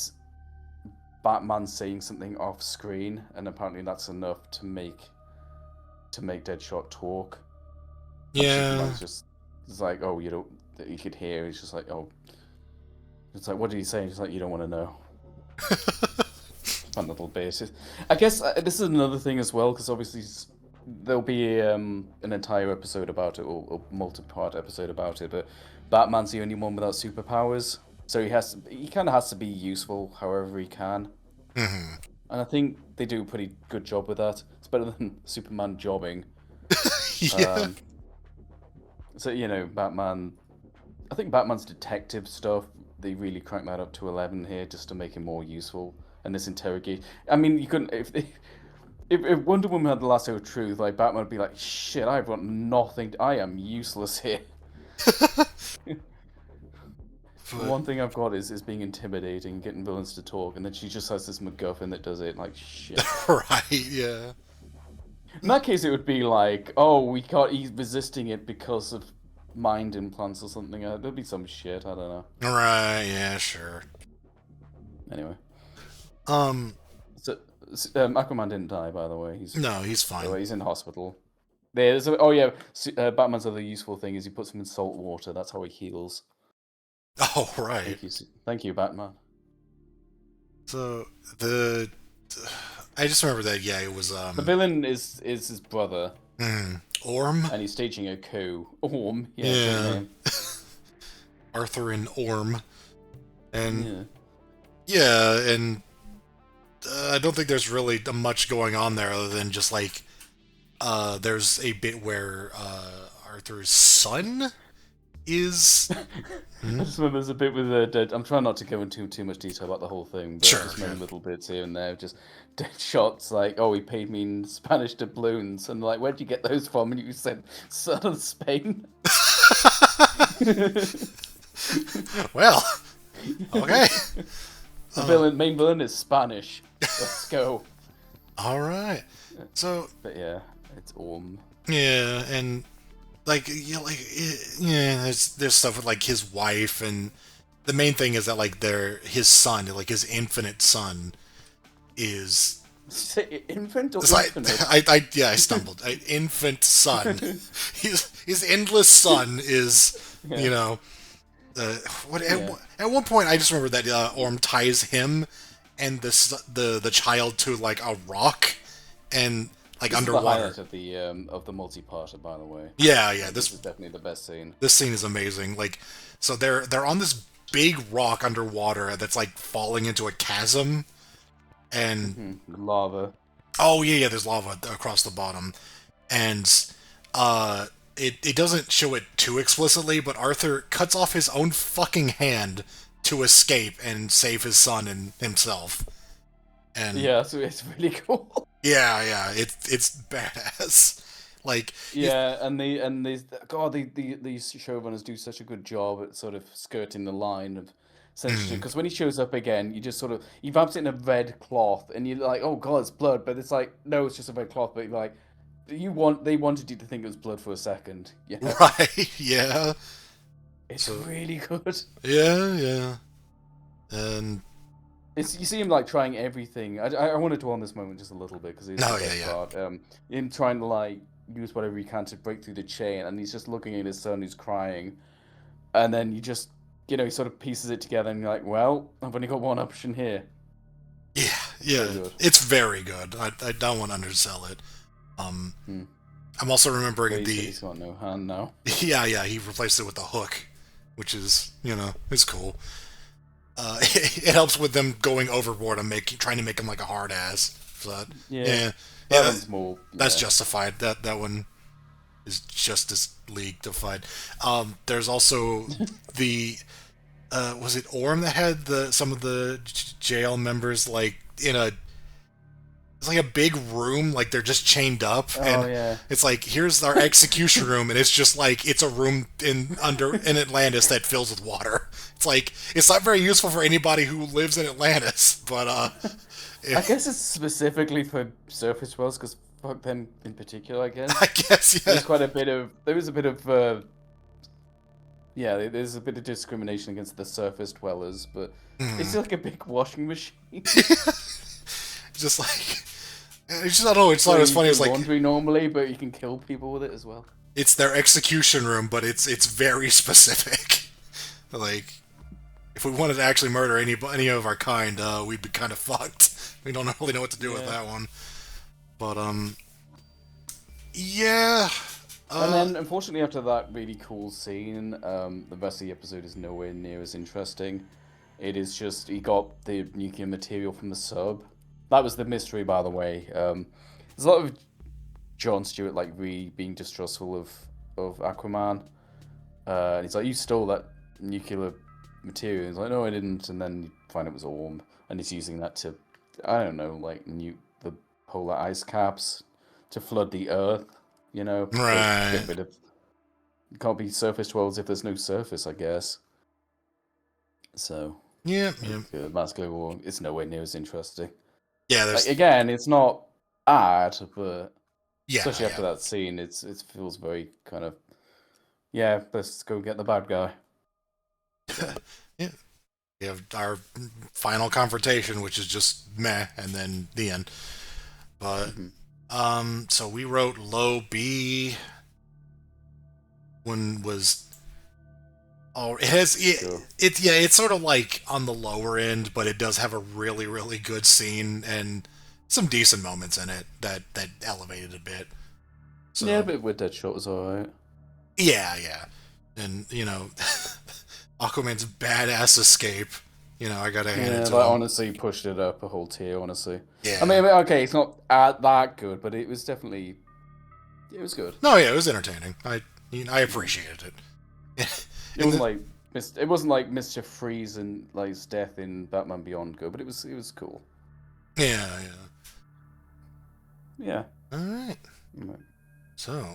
A: Batman saying something off screen, and apparently that's enough to make Deadshot talk.
B: Yeah.
A: Superman's just it's like, oh, you don't. You could hear. He's just like, oh, it's like, what did he say? He's like, you don't want to know. On a little basis. I guess this is another thing as well, because obviously there'll be an entire episode about it, or multi-part episode about it. But Batman's the only one without superpowers, so he kind of has to be useful however he can.
B: hmm
A: And I think they do a pretty good job with that. It's better than Superman jobbing.
B: Yeah.
A: So, Batman... I think Batman's detective stuff, they really cranked that up to 11 here just to make it more useful. And this interrogation... I mean, you couldn't... If Wonder Woman had the lasso of truth, like, Batman would be like, shit, I've got nothing... I am useless here. The
B: But,
A: one thing I've got is being intimidating, getting villains to talk, and then she just has this MacGuffin that does it, like, shit.
B: right, yeah.
A: In that case, it would be like, oh, we can't, he's resisting it because of mind implants or something. There'd be some shit, I don't know.
B: Right, yeah, sure.
A: Anyway.
B: Um,
A: So, Aquaman didn't die, by the way.
B: no, he's
A: By the
B: fine.
A: way, he's in hospital. Batman's other useful thing is he puts him in salt water. That's how he heals.
B: Oh, right.
A: Thank you, Batman.
B: So, I just remember that, yeah, it was,
A: The villain is his brother,
B: Orm?
A: and he's staging a coup. Orm, yeah.
B: Yeah.
A: Great name.
B: Arthur and Orm. And,
A: Yeah.
B: and I don't think there's really much going on there other than just, like, there's a bit where, Arthur's son is...
A: I just remember there's a bit with dead. I'm trying not to go into too much detail about the whole thing, but
B: Sure,
A: just
B: yeah.
A: many little bits here and there, just dead shots like, oh, he paid me in Spanish doubloons, and like, where'd you get those from? And you said, son of Spain.
B: Well, okay.
A: The main villain is Spanish. Let's go.
B: All right. So,
A: But yeah, it's Orm.
B: yeah, and like, there's stuff with like his wife, and the main thing is that like his son, like his infinite son, is
A: Say infant or
B: it's like
A: infinite?
B: I stumbled. Infant son, his endless son is what at one point I just remember that Orm ties him and the child to like a rock and like
A: This
B: underwater.
A: is the highlight of the multi-parter, by the way.
B: Yeah, yeah.
A: This is definitely the best scene.
B: This scene is amazing. Like, so they're on this big rock underwater that's like falling into a chasm, and
A: Lava.
B: oh yeah, there's lava across the bottom, and it doesn't show it too explicitly, but Arthur cuts off his own fucking hand to escape and save his son and himself. And
A: Yeah, so it's really cool.
B: yeah, it's badass. Like
A: Yeah, and these showrunners do such a good job at sort of skirting the line of censorship. Because when he shows up again, you just sort of he wraps it in a red cloth, and you're like, oh god, it's blood. But it's like, no, it's just a red cloth. But you're like, they wanted you to think it was blood for a second. Yeah,
B: right, yeah.
A: it's really good.
B: Yeah. And
A: You see him like trying everything. I want to dwell on this moment just a little bit because it's the best part. Him trying to like use whatever he can to break through the chain, and he's just looking at his son who's crying, and then you just he sort of pieces it together, and you're like, well, I've only got one option here.
B: Yeah, it's very good. I don't want to undersell it. I'm also remembering
A: He's got no hand now.
B: yeah, he replaced it with a hook, which is it's cool. It helps with them going overboard and trying to make him like a hard ass. So
A: That one's
B: that's justified. That one is Justice League defied. There's also the was it Orm that had some of the jail members like in it's like a big room, like they're just chained up, and it's like here's our execution room, and it's just like it's a room in Atlantis that fills with water. It's like it's not very useful for anybody who lives in Atlantis, but
A: I guess it's specifically for surface worlds because fuck them in particular. I guess. There's a bit of there's a bit of discrimination against the surface dwellers, but it's like a big washing machine.
B: Just like it's just I don't know. It's not as funny as like
A: laundry normally, but you can kill people with it as well.
B: It's their execution room, but it's very specific. Like, if we wanted to actually murder any of our kind, we'd be kind of fucked. We don't really know what to do with that one. But yeah.
A: And then, unfortunately, after that really cool scene, the rest of the episode is nowhere near as interesting. It is just he got the nuclear material from the sub. That was the mystery, by the way. there's a lot of Jon Stewart like being distrustful of Aquaman. And he's like, you stole that nuclear material. He's like, no, I didn't. And then you find it was Orm, and he's using that to, I don't know, like nuke the polar ice caps to flood the Earth. You know,
B: Right.
A: get rid of. It can't be surface dwellers if there's no surface, I guess. So
B: Yeah.
A: Mass Global War, it's nowhere near as interesting.
B: Yeah.
A: Like,
B: There's.
A: again, it's not bad, but
B: Yeah.
A: especially after that scene, it feels very kind of, yeah, let's go get the bad guy.
B: Yeah. We have our final confrontation, which is just meh, and then the end. But so we wrote low B. One was. Oh, it's sort of like on the lower end, but it does have a really, really good scene and some decent moments in it that elevated a bit. So,
A: Yeah, but with Deadshot was alright.
B: yeah, and Aquaman's badass escape. I gotta hand it to
A: that
B: him.
A: honestly pushed it up a whole tier. Honestly,
B: Yeah.
A: I mean, okay, it's not that good, but it was definitely, it was good.
B: No, yeah, it was entertaining. I appreciated it.
A: It wasn't like Mr. Freeze and like his death in Batman Beyond good, but it was cool.
B: Yeah.
A: Yeah.
B: All right. So,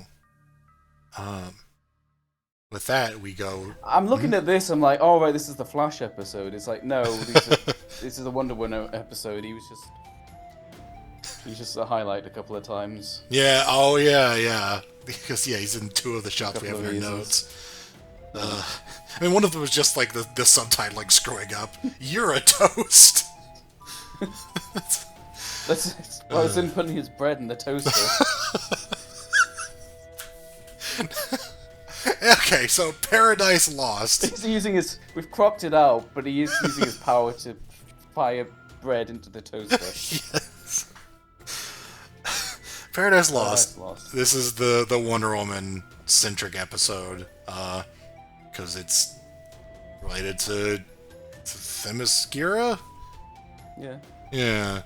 B: with that we go.
A: I'm looking at this. I'm like, oh right, this is the Flash episode. It's like, no, this is the Wonder Woman episode. He was just a highlight a couple of times.
B: Yeah. Oh yeah. Because he's in two of the shots we have in our
A: reasons.
B: notes. I mean, one of them was just like the subtitle like screwing up. You're a toast.
A: It's him putting his bread in the toaster.
B: Okay, so Paradise Lost.
A: We've cropped it out, but he is using his power to fire bread into the toaster.
B: Yes. Paradise Lost. This is the Wonder Woman centric episode, because it's related to Themyscira.
A: Yeah.
B: Yeah.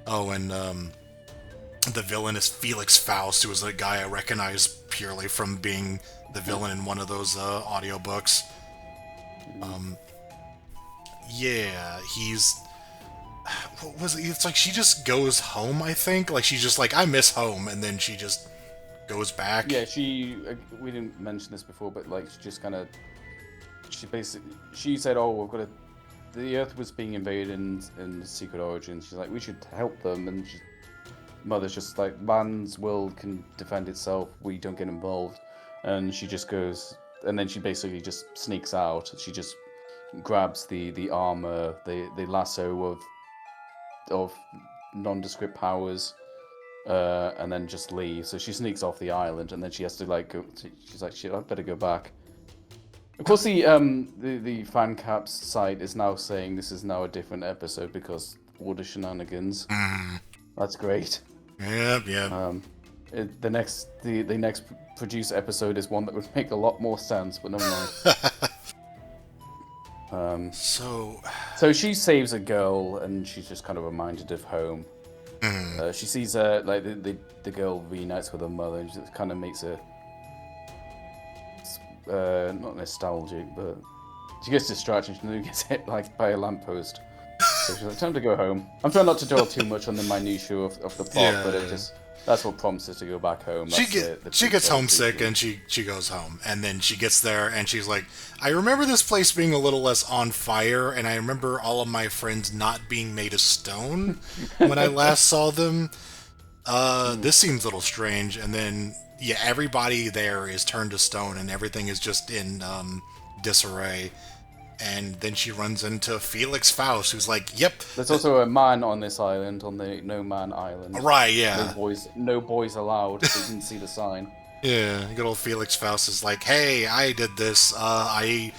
B: Oh, and the villain is Felix Faust, who was a guy I recognize purely from being the villain in one of those audiobooks. Yeah, he's... What was it? It's like she just goes home, I think? Like, she's just like, I miss home, and then she just goes back.
A: Yeah, we didn't mention this before, but like, she just kind of... She said, oh, the Earth was being invaded in Secret Origins. She's like, we should help them, and Mother's just like, man's world can defend itself, we don't get involved. And she just goes, and then she basically just sneaks out. She just grabs the armor, the lasso of nondescript powers, and then just leaves. So she sneaks off the island, and then she has to like go. She's like, shit, I better go back. Of course, the fan caps site is now saying this is now a different episode because order shenanigans. That's great.
B: Yep.
A: The next produced episode is one that would make a lot more sense, but never mind. So she saves a girl, and she's just kind of reminded of home. She sees like the girl reunites with her mother, and it kind of makes her not nostalgic, but she gets distracted and gets hit like by a lamppost. So she's like, time to go home. I'm trying not to dwell too much on the minutiae of the plot, but that's what prompts her to go back home.
B: She gets homesick and she goes home, and then she gets there and she's like, I remember this place being a little less on fire, and I remember all of my friends not being made of stone when I last saw them. This seems a little strange. And then everybody there is turned to stone and everything is just in disarray. And then she runs into Felix Faust, who's like, yep.
A: There's also a man on this island, on the No Man Island.
B: Right, yeah.
A: No boys allowed. You didn't see the sign.
B: Yeah, good old Felix Faust is like, hey, I did this. I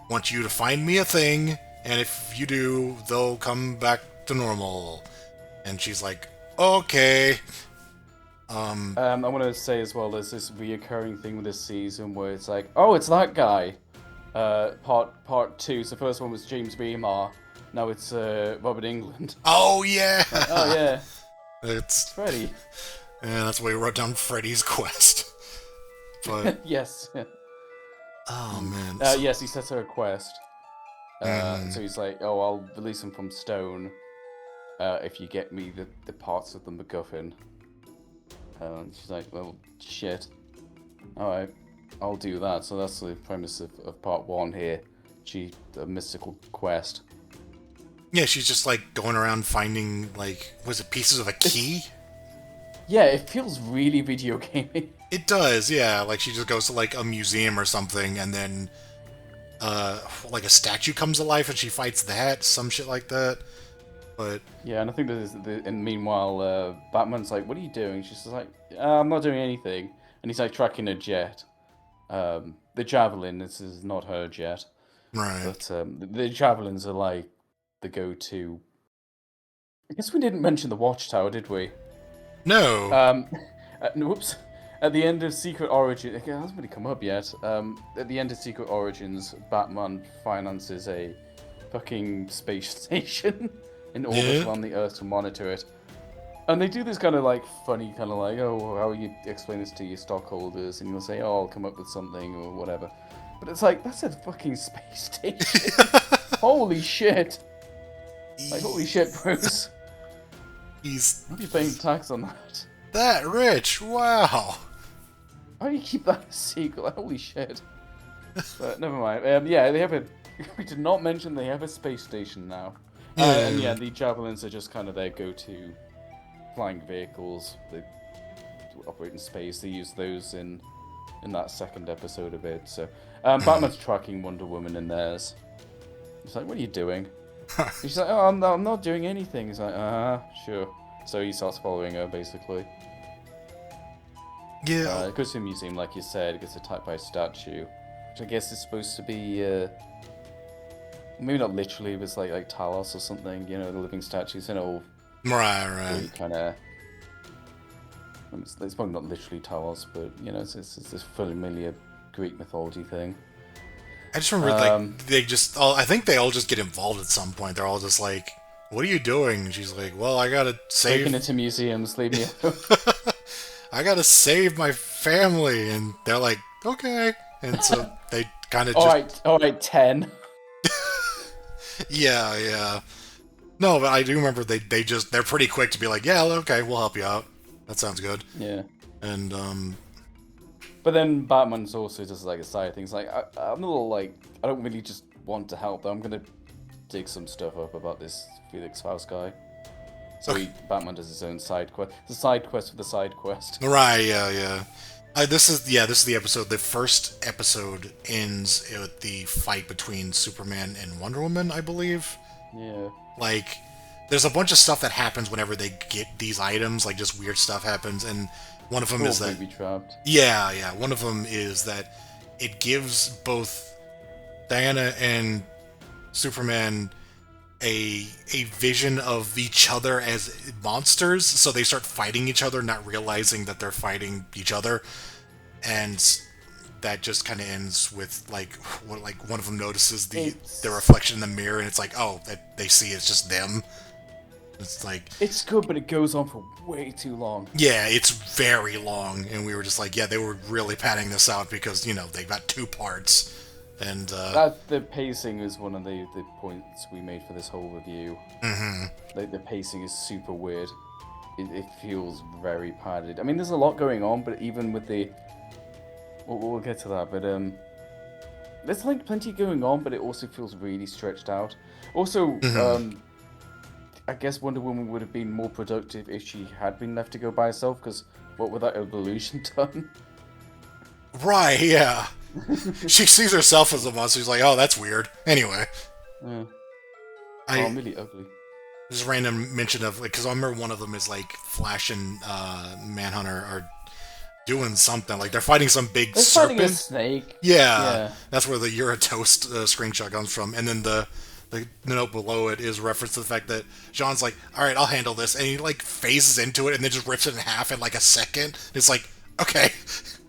B: want you to find me a thing, and if you do, they'll come back to normal. And she's like, okay.
A: I want to say as well, there's this reoccurring thing with this season where it's like, oh, it's that guy. Part 2. So the first one was James Remar. Now it's Robert Englund.
B: Oh yeah.
A: Oh yeah.
B: It's
A: Freddy.
B: Yeah, that's why we wrote down Freddy's quest. But
A: Yes.
B: oh man,
A: Yes, he sets her a quest. So he's like, "Oh, I'll release him from stone if you get me the parts of the MacGuffin." And she's like, "Well, shit. All right, I'll do that." So that's the premise of part 1 here. A mystical quest.
B: yeah, she's just like going around finding like, was it pieces of a key?
A: Yeah, it feels really video gaming.
B: It does, yeah. Like she just goes to like a museum or something, and then like a statue comes alive and she fights that, some shit like that. But
A: Yeah, and I think and meanwhile, Batman's like, "What are you doing?" She's just like, "I'm not doing anything," and he's like tracking a jet. The Javelin. This is not her jet,
B: right,
A: but the Javelins are like the go-to. I guess we didn't mention the Watchtower, did we?
B: no,
A: Whoops. At the end of Secret Origins, it hasn't really come up yet. At the end of Secret Origins, Batman finances a fucking space station in orbit
B: Yeah.
A: around the Earth to monitor it. And they do this kind of like funny, kind of like, "Oh, how you explain this to your stockholders?" And you'll say, "Oh, I'll come up with something or whatever." But it's like, that's a fucking space station. Holy shit! Like, holy shit, Bruce.
B: He's
A: How are you paying tax on that?
B: that rich. Wow.
A: How do you keep that a secret? Holy shit. But never mind. Yeah, they have a... We did not mention they have a space station now. And yeah, the Javelins are just kind of their go-to flying vehicles. They operate in space. They use those in that second episode of it. So Batman's tracking Wonder Woman in theirs. He's like, "What are you doing?" She's like, "Oh, I'm not doing anything." He's like, sure." So he starts following her, basically.
B: Yeah.
A: It goes to a museum, like you said. It gets attacked by a statue, which I guess is supposed to be, maybe not literally, but it's like Talos or something. You know, the living statues. You know,
B: Right.
A: kind of. It's probably not literally Talos, but you know, it's this familiar Greek mythology thing.
B: I just remember like they just all, I think they all just get involved at some point. They're all just like, "What are you doing?" And she's like, "Well, I gotta save.
A: Taken into museums, leave me alone.
B: I gotta save my family." And they're like, "Okay." And so they kind of
A: all right, 10.
B: yeah. No, but I do remember they're pretty quick to be like, "Yeah, okay, we'll help you out. That sounds good."
A: Yeah.
B: And
A: But then Batman's also just like a side thing. It's like, I'm a little like, I don't really just want to help, though. I'm gonna dig some stuff up about this Felix Faust guy. So Batman does his own side quest. It's a side quest for the side quest.
B: right, yeah. This is the episode. The first episode ends with the fight between Superman and Wonder Woman, I believe.
A: Yeah.
B: Like, there's a bunch of stuff that happens whenever they get these items. Like, just weird stuff happens, and one of them is that
A: trapped.
B: Yeah. One of them is that it gives both Diana and Superman a vision of each other as monsters, so they start fighting each other, not realizing that they're fighting each other, and that just kind of ends with like one of them notices the reflection in the mirror, and it's like, oh, that they see it's just them. It's like,
A: it's good, but it goes on for way too long.
B: Yeah, it's very long, and we were just like, yeah, they were really padding this out because, you know, they got 2 parts. And
A: the pacing is one of the points we made for this whole review.
B: Mm-hmm.
A: The pacing is super weird. It feels very padded. I mean, there's a lot going on, but even with the... We'll get to that, but there's like plenty going on, but it also feels really stretched out. Also, I guess Wonder Woman would have been more productive if she had been left to go by herself, because what would that evolution done?
B: Right, yeah. She sees herself as a monster. She's like, oh, that's weird. Anyway.
A: Yeah.
B: I'm
A: really ugly.
B: Just random mention of, like, because I remember one of them is like Flash and Manhunter are doing something. Like, they're fighting some big serpent.
A: Fighting a snake.
B: Yeah. That's where the You're a Toast screenshot comes from. And then the note below it is reference to the fact that Jean's like, alright, I'll handle this. And he, like, phases into it and then just rips it in half in, like, a second. It's like, okay.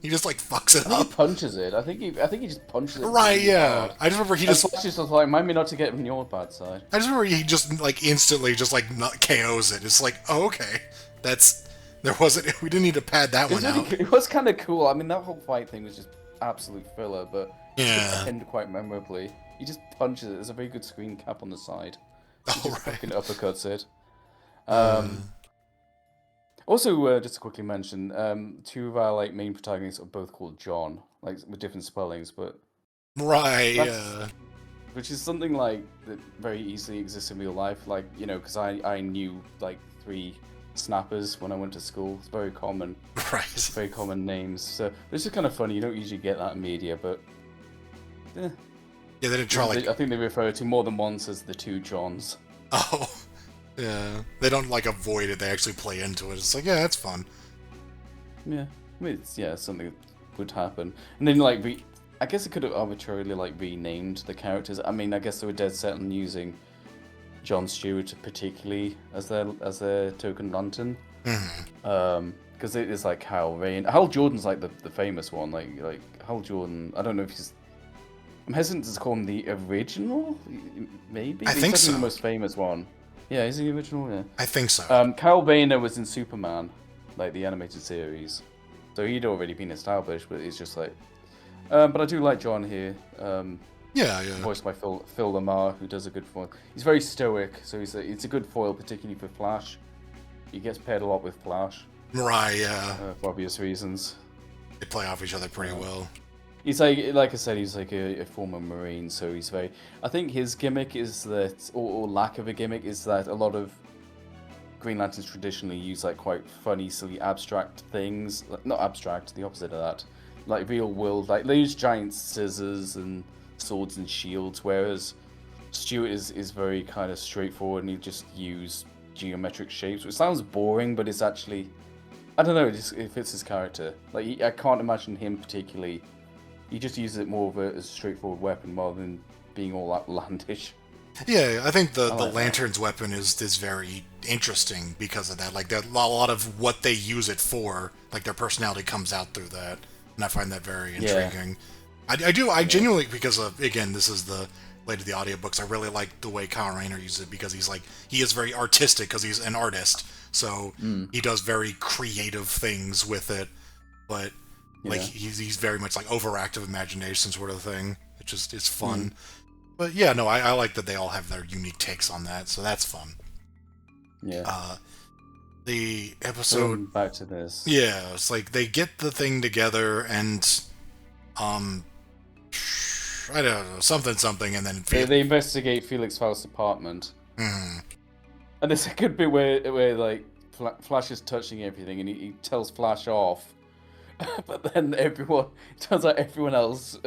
B: He just, like, fucks it up.
A: He punches it. I think he just punches it.
B: Right, yeah. I just remember he just...
A: Flash is just like, mind me not to get on your bad side.
B: I just remember he just, like, instantly just, like, KOs it. It's like, oh, okay. That's There wasn't. We didn't need to pad that one out.
A: It was kind of cool. I mean, that whole fight thing was just absolute filler, but
B: Yeah.
A: it ended quite memorably. He just punches it. There's a very good screen cap on the side. He just fucking uppercuts it. Also, just to quickly mention, two of our like main protagonists are both called John, like with different spellings, but
B: Right.
A: which is something like that very easily exists in real life. Like, you know, because I knew like 3 snappers when I went to school. It's very common.
B: Right.
A: Very common names. So it's just kind of funny. You don't usually get that in media, but
B: Yeah, they didn't try like.
A: I think they refer to more than once as the 2 Johns.
B: Oh. Yeah. They don't like avoid it. They actually play into it. It's like, yeah, that's fun.
A: Yeah, I mean, it's something that would happen. And then like I guess it could have arbitrarily like renamed the characters. I mean, I guess they were dead set on using Jon Stewart particularly as their token lantern. Because it is like Hal Rain. Hal Jordan's like the famous one. Like Hal Jordan. I don't know if he's. I'm hesitant to call him the original. Maybe.
B: I think
A: he's
B: so.
A: The most famous one. Yeah, is he the original? Yeah.
B: I think so.
A: Kyle Rayner was in Superman, like the animated series. So he'd already been established, but he's just like. But I do like John here.
B: Yeah.
A: Voiced by Phil Lamar, who does a good foil. He's very stoic, so it's a good foil, particularly for Flash. He gets paired a lot with Flash.
B: Right. Yeah.
A: For obvious reasons.
B: They play off each other pretty well.
A: He's like I said, he's like a former Marine, so he's very. I think his gimmick is that, or lack of a gimmick, is that a lot of Green Lanterns traditionally use like quite funny, silly, abstract things. Not abstract, the opposite of that. Like real world, like they use giant scissors and swords and shields, whereas Stewart is very kind of straightforward and he just use geometric shapes, which sounds boring, but it's actually, I don't know, it fits his character. Like I can't imagine him particularly. He just uses it more as a straightforward weapon rather than being all outlandish.
B: Yeah, I think the
A: like
B: Lantern's weapon is very interesting because of that. Like, a lot of what they use it for, like their personality comes out through that, and I find that very intriguing. Yeah. I genuinely, because of, again, this is the late of the audiobooks, I really like the way Kyle Rayner uses it because he is very artistic because he's an artist, so he does very creative things with it, but like he's very much like overactive imagination sort of thing. It's fun. But yeah, no, I like that they all have their unique takes on that, so that's fun.
A: Yeah.
B: The episode
A: back to this.
B: Yeah, it's like they get the thing together and I don't know, something, and then
A: they investigate Felix Faust's apartment.
B: Mm-hmm.
A: And there's a good bit where like Flash is touching everything, and he tells Flash off, but then turns out everyone else,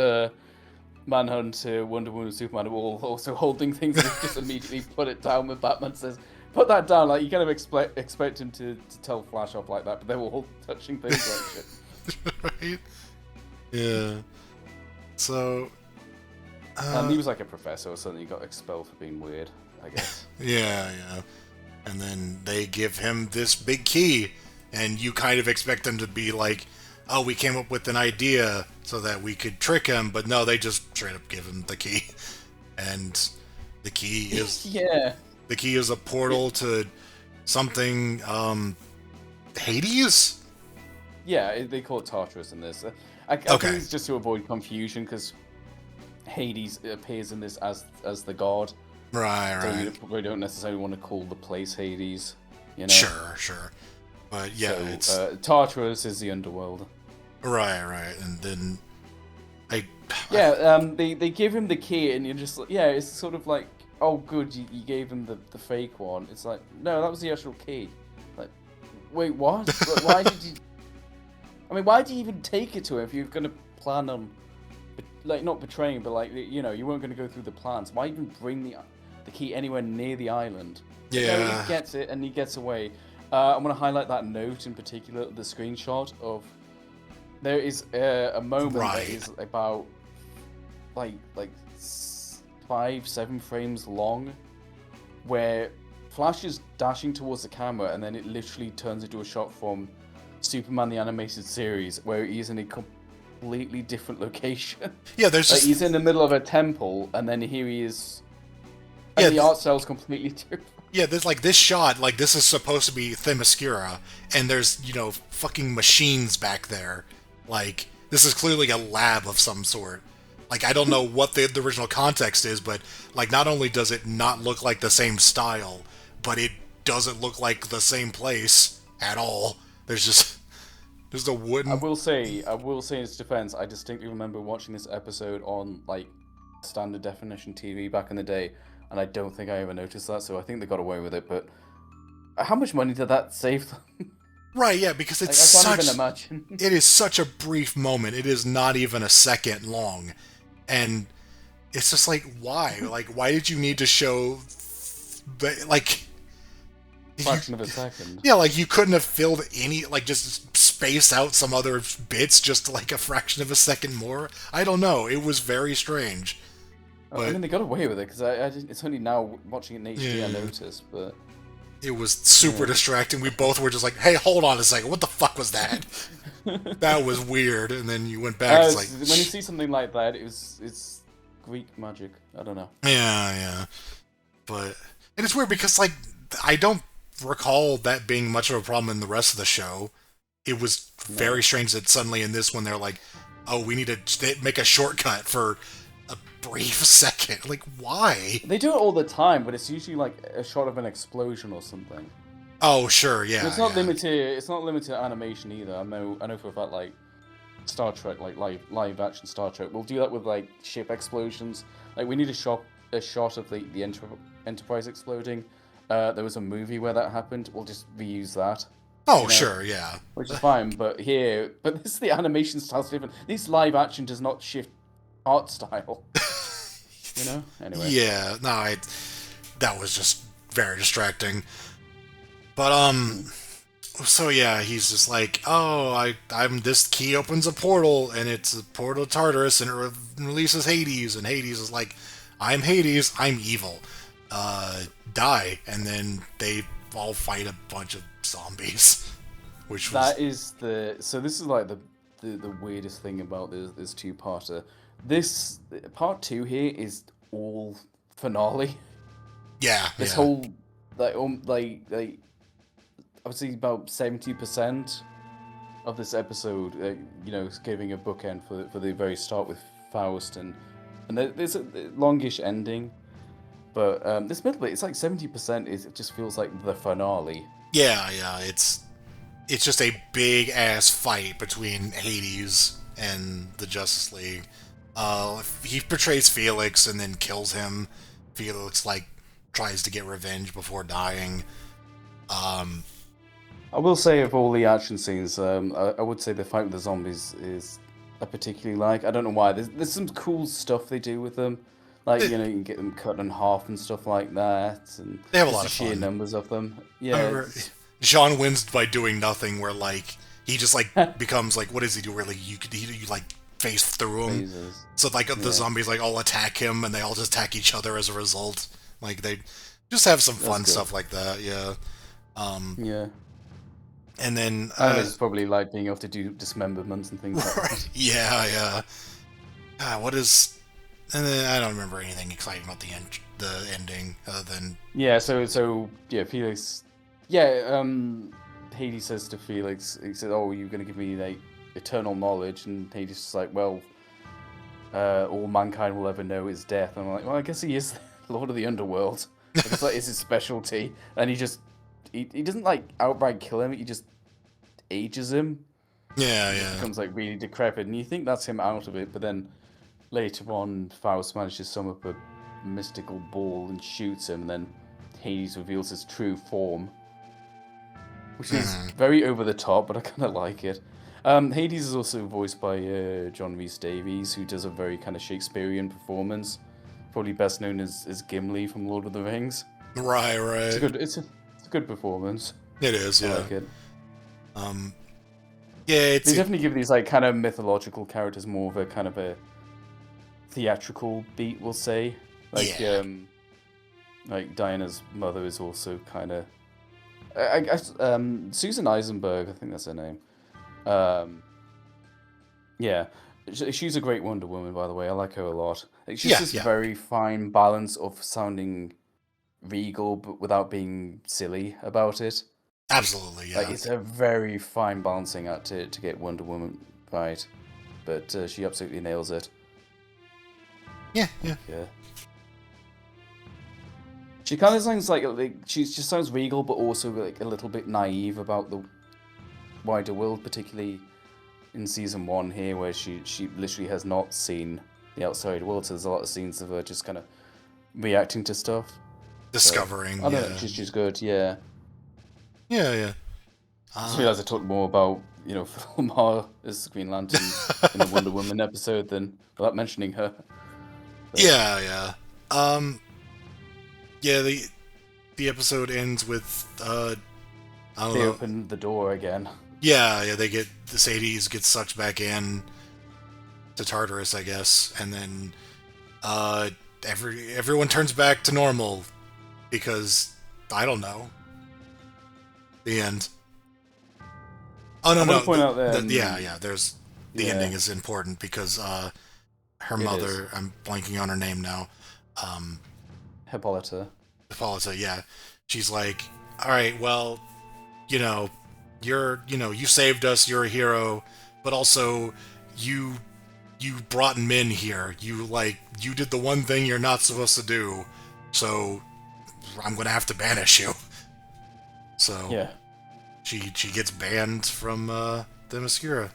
A: Manhunter, Wonder Woman, and Superman are all also holding things, and just immediately put it down when Batman says, "Put that down." Like you kind of expect him to tell Flash off like that, but they're all touching things like shit.
B: Right? Yeah. So.
A: And he was like a professor or something. He got expelled for being weird, I guess.
B: Yeah. And then they give him this big key, and you kind of expect them to be like, "Oh, we came up with an idea so that we could trick him," but no, they just straight up give him the key, and the key is the key is a portal to something, Hades.
A: Yeah, they call it Tartarus in this. I think it's just to avoid confusion because Hades appears in this as the god.
B: Right.
A: So we don't necessarily want to call the place Hades, you know?
B: Sure. But yeah,
A: so,
B: it's
A: Tartarus is the underworld.
B: Right. And then
A: they give him the key, and you're just like, it's sort of like, oh, good, you gave him the fake one. It's like, no, that was the actual key. Like, wait, what? Why did you? I mean, why did you even take it to him if you're gonna plan on, like, not betraying, but like, you know, you weren't gonna go through the plans? Why even bring the key anywhere near the island?
B: Yeah.
A: No, he gets it and he gets away. I'm gonna highlight that note in particular, the screenshot of. There is a moment that is about like 5-7 frames long, where Flash is dashing towards the camera, and then it literally turns into a shot from Superman the Animated Series, where he's in a completely different location.
B: Yeah, there's
A: he's in the middle of a temple, and then here he is. And the art style's completely different.
B: Yeah, this shot, like this is supposed to be Themyscira, and there's fucking machines back there. Like this is clearly a lab of some sort. Like I don't know what the original context is, but like not only does it not look like the same style, but it doesn't look like the same place at all. There's a wooden.
A: I will say in its defense, I distinctly remember watching this episode on like standard definition TV back in the day, and I don't think I ever noticed that. So I think they got away with it. But how much money did that save them?
B: Right, yeah, because
A: Like,
B: it's
A: I can't
B: such
A: even imagine.
B: it is such a brief moment. It is not even a second long, and it's just like why? Like why did you need to show like
A: Fraction of a second.
B: yeah, like you couldn't have filled any, like just space out some other bits just like a fraction of a second more. I don't know. It was very strange.
A: I
B: But
A: mean, they got away with it because it's only now watching it in HD
B: Yeah.
A: I noticed. But
B: it was super distracting. We both were just like, "Hey, hold on a second. What the fuck was that?" That was weird. And then you went back. It's like,
A: when you see something like that, it's Greek magic. I don't know.
B: yeah. But and it's weird because like I don't recall that being much of a problem in the rest of the show. It was very strange that suddenly in this one they're like, "Oh, we need to make a shortcut for a brief second." Like, why?
A: They do it all the time, but it's usually like a shot of an explosion or something.
B: Oh, sure, yeah.
A: It's not
B: yeah.
A: limited. It's not limited to animation either. I know for a fact, like Star Trek, like live action Star Trek, we'll do that with like ship explosions. Like we need a shot of the Enterprise exploding. There was a movie where that happened. We'll just reuse that.
B: Oh, sure, yeah.
A: Which is fine, but this the animation style's different. This live action does not shift art style. Anyway.
B: Yeah, no, that was just very distracting. But so yeah, he's just like, "Oh, I'm this key opens a portal, and it's a portal to Tartarus, and it releases Hades." And Hades is like, "I'm Hades, I'm evil. Die." And then they all fight a bunch of zombies, which was
A: so this is like the weirdest thing about this two-parter. This part 2 here is all finale.
B: yeah,
A: This
B: yeah.
A: whole like I would say about 70% of this episode, is giving a bookend for the very start with Faust, and there's a longish ending, but this middle bit, it's like 70% it just feels like the finale.
B: Yeah, it's just a big ass fight between Hades and the Justice League. He betrays Felix and then kills him. Felix tries to get revenge before dying.
A: I will say of all the action scenes, I would say the fight with the zombies is I particularly like. I don't know why. There's some cool stuff they do with them. Like, you can get them cut in half and stuff like that. And
B: They have a
A: just
B: lot
A: the
B: of
A: sheer
B: fun.
A: numbers of them. Yeah.
B: Remember, Sean wins by doing nothing, where he just becomes what does he do? Where you phase through him.
A: Phases.
B: So the zombies all attack him, and they all just attack each other as a result. They just have some fun
A: good.
B: stuff like that. Yeah.
A: Yeah.
B: And then
A: It's probably like being able to do dismemberments and things like that.
B: yeah. What is? And then I don't remember anything exciting about the ending other than
A: Yeah, so yeah, Felix. Yeah, Hades says to Felix, he says, "Oh, you're gonna give me eternal knowledge," and Hades is like, "Well, all mankind will ever know is death." And I'm like, "Well, I guess he is the Lord of the Underworld. It's like it's his specialty." And he doesn't outright kill him. He just ages him.
B: yeah.
A: He becomes really decrepit, and you think that's him out of it, but then later on, Faust manages to summon up a mystical ball and shoots him, and then Hades reveals his true form, which is very over the top, but I kind of like it. Hades is also voiced by John Rhys-Davies, who does a very kind of Shakespearean performance, probably best known as Gimli from Lord of the Rings.
B: Right.
A: It's a good performance.
B: It is. Yeah.
A: I like it.
B: Yeah.
A: They definitely give these kind of mythological characters more of a kind of a theatrical beat, we'll say. Like Diana's mother is also kind of, I guess, Susan Eisenberg, I think that's her name. Yeah, she's a great Wonder Woman, by the way. I like her a lot. She's this very fine balance of sounding regal, but without being silly about it.
B: Absolutely, yeah.
A: Like, it's a very fine balancing act to get Wonder Woman right, but she absolutely nails it.
B: Yeah.
A: Yeah. She kind of sounds like she just sounds regal, but also like a little bit naive about the wider world, particularly in season 1 here, where she literally has not seen the outside world. So there's a lot of scenes of her just kind of reacting to stuff,
B: Discovering.
A: I don't know. She's good. Yeah.
B: Yeah.
A: I just realized I talked more about Lamar as Green Lantern in the Wonder Woman episode than without mentioning her. But...
B: Yeah. Yeah. The episode ends with I don't know.
A: They open the door again.
B: Yeah. They get the Sadie's gets sucked back in to Tartarus, I guess, and then everyone turns back to normal because I don't know. The end. Oh no!
A: I want to point out there.
B: There's the ending is important because her mother. I'm blanking on her name now.
A: Hippolyta.
B: Hippolyta, yeah. She's like, all right, well, you saved us. You're a hero, but also you brought men here. You did the one thing you're not supposed to do. So I'm gonna have to banish you. So
A: yeah.
B: She gets banned from the Themyscira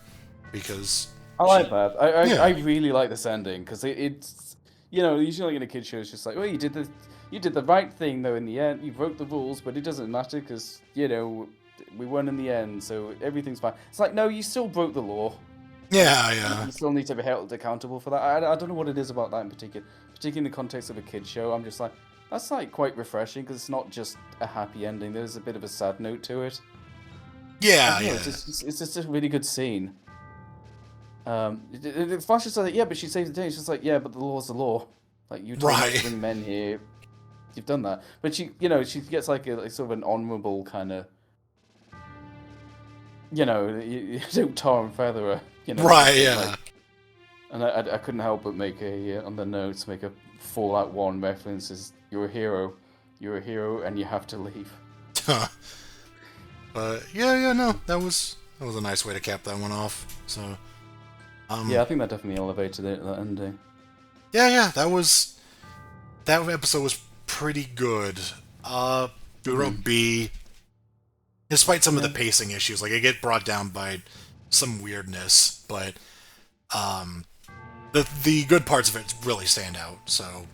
B: because
A: I like that. I really like this ending because it's usually in a kid show it's just like, well, you did the right thing though in the end. You broke the rules, but it doesn't matter because we won in the end, so everything's fine. It's like, no, you still broke the law.
B: Yeah.
A: You still need to be held accountable for that. I don't know what it is about that in particular, particularly in the context of a kid show. I'm just like, that's like quite refreshing because it's not just a happy ending. There's a bit of a sad note to it.
B: Yeah.
A: It's just a really good scene. Flash is like, yeah, but she saves the day. It's just like, yeah, but the law's the law. Like, you told me to bring men here. You've done that. But she gets like a sort of an honourable kind of, you don't tar and feather her.
B: Right, yeah.
A: Like, and I couldn't help but make on the notes, make a Fallout 1 reference as, you're a hero, and you have to leave.
B: But no, that was a nice way to cap that one off. So,
A: yeah, I think that definitely elevated it, that ending.
B: Yeah, that episode was pretty good. We wrote B, despite some of the pacing issues. Like, it get brought down by some weirdness, but the good parts of it really stand out. So,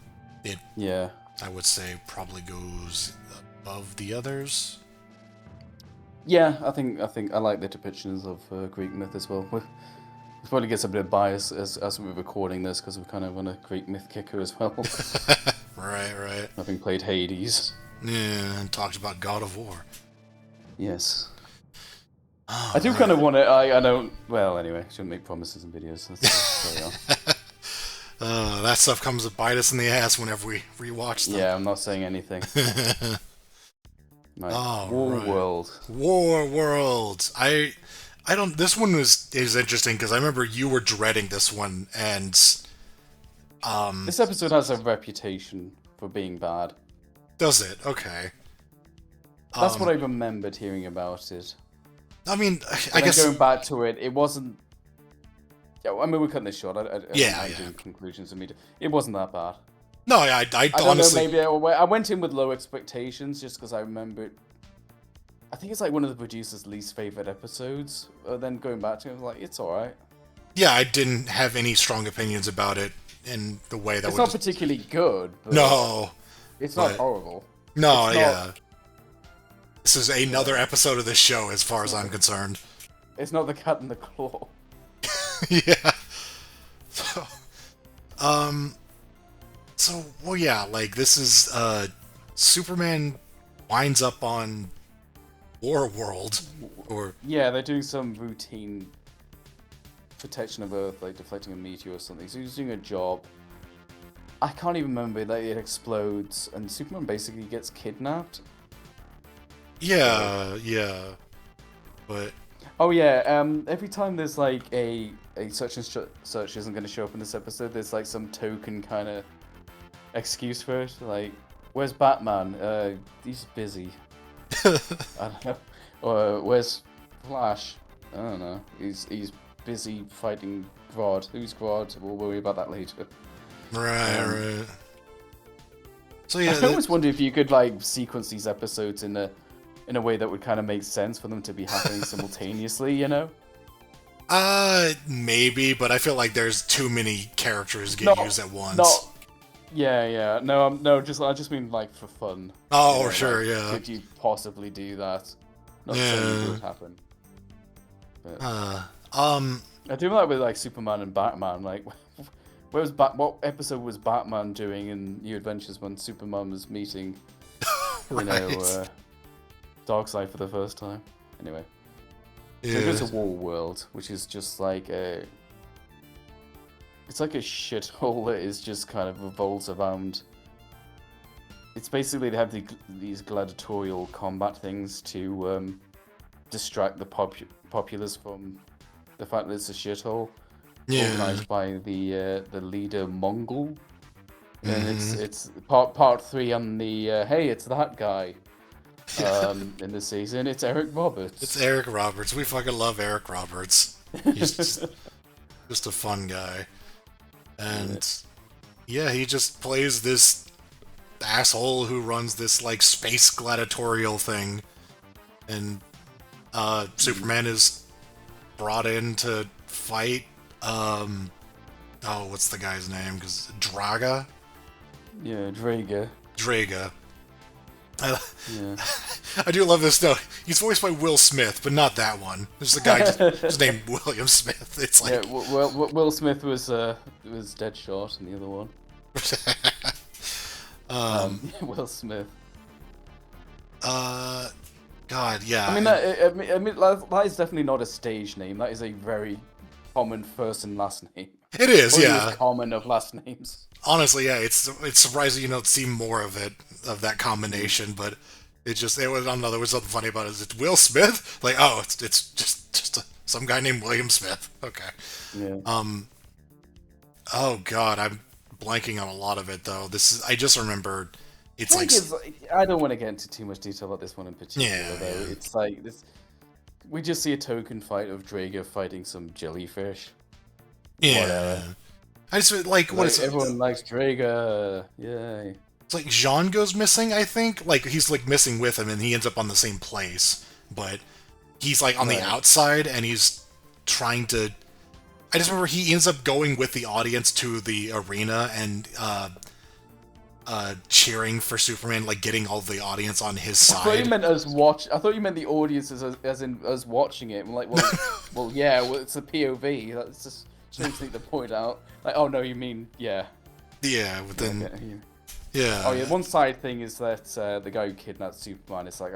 B: I would say probably goes above the others.
A: Yeah, I think I like the depictions of Greek myth as well. We probably gets a bit of bias as we're recording this because we're kind of on a Greek myth kicker as well.
B: Right.
A: Having played Hades.
B: Yeah, and talked about God of War.
A: Yes. I do kind of want to. I don't. Well, anyway, shouldn't make promises in videos. Let's carry on.
B: That stuff comes to bite us in the ass whenever we rewatch them.
A: Yeah, I'm not saying anything.
B: War World. I don't. This one is interesting because I remember you were dreading this one, and
A: this episode has a reputation for being bad.
B: Does it? Okay.
A: That's what I remembered hearing about it.
B: I mean, I guess
A: going back to it, it wasn't. Yeah, I mean, we're cutting this short. I'm doing conclusions immediately. It wasn't that bad.
B: No, I honestly...
A: don't know, maybe I went in with low expectations just because I remember... I think it's like one of the producer's least favourite episodes. Then going back to it, I was like, it's alright.
B: Yeah, I didn't have any strong opinions about it in the way that
A: it's not particularly good. But
B: no.
A: It's not horrible.
B: No, yeah. This is another episode of this show as far as I'm concerned.
A: It's not the cat and the claw.
B: Yeah. So, well, yeah, like, this is, Superman winds up on War World, or...
A: Yeah, they're doing some routine protection of Earth, like deflecting a meteor or something, so he's doing a job. I can't even remember that it explodes, and Superman basically gets kidnapped.
B: Yeah, but...
A: Oh yeah, every time there's like a such and such isn't going to show up in this episode, there's like some token kind of excuse for it, like Where's Batman? He's busy. I don't know. Or where's Flash? I don't know. He's busy fighting Grodd. Who's Grodd? We'll worry about that later.
B: Right. So yeah,
A: I always wonder if you could like sequence these episodes in a way that would kind of make sense for them to be happening simultaneously. You know?
B: Maybe, but I feel like there's too many characters get used at once.
A: Yeah. No, I just mean like for fun.
B: Oh,
A: You know,
B: sure,
A: like,
B: yeah.
A: Could you possibly do that? Not saying it would happen. But I do like with like Superman and Batman. Like, what episode was Batman doing in New Adventures when Superman was meeting,
B: right.
A: Darkseid for the first time? Anyway,
B: Yeah.
A: so it goes to War World, which is just like it's like a shithole that is just kind of revolves around. It's basically they have these gladiatorial combat things to distract the populace from the fact that it's a shithole.
B: Yeah.
A: Organized by the leader Mongol, and it's part 3 on the hey, it's that guy. In this season, it's Eric Roberts.
B: It's Eric Roberts. We fucking love Eric Roberts. He's just a fun guy. And yeah, he just plays this asshole who runs this like space gladiatorial thing. And Superman is brought in to fight what's the guy's name? Because Draga?
A: Yeah, Draga. Yeah.
B: I do love this though. He's voiced by Will Smith, but not that one. There's a guy just named William Smith. It's like
A: Will Smith was Deadshot in the other one. Will Smith.
B: God, yeah.
A: I mean, that is definitely not a stage name. That is a very common first and last name.
B: It is,
A: Or
B: yeah.
A: most common of last names.
B: Honestly, yeah. It's surprising you don't see more of it, of that combination, but I don't know. There was something funny about it. Is it Will Smith? Like, oh, it's just some guy named William Smith. Okay.
A: Yeah.
B: Oh God, I'm blanking on a lot of it though. I just remembered. It's like
A: I don't want to get into too much detail about this one in particular.
B: Yeah,
A: though.
B: yeah.
A: It's like this. We just see a token fight of Draga fighting some jellyfish.
B: yeah.
A: Whatever.
B: I just like what is it?
A: Everyone likes Draga. Yay.
B: It's like Jean goes missing. I think like he's like missing with him, and he ends up on the same place, but he's like on the outside, and he's trying to. I just remember he ends up going with the audience to the arena and cheering for Superman, like getting all the audience on his side.
A: I thought you meant us watch. I thought you meant the audience as in us watching it. I'm like, well, it's a POV. That's just something to point out. Like, oh no, you mean yeah.
B: Yeah, but then
A: Okay.
B: yeah.
A: Oh yeah, one side thing is that the guy who kidnapped Superman is like,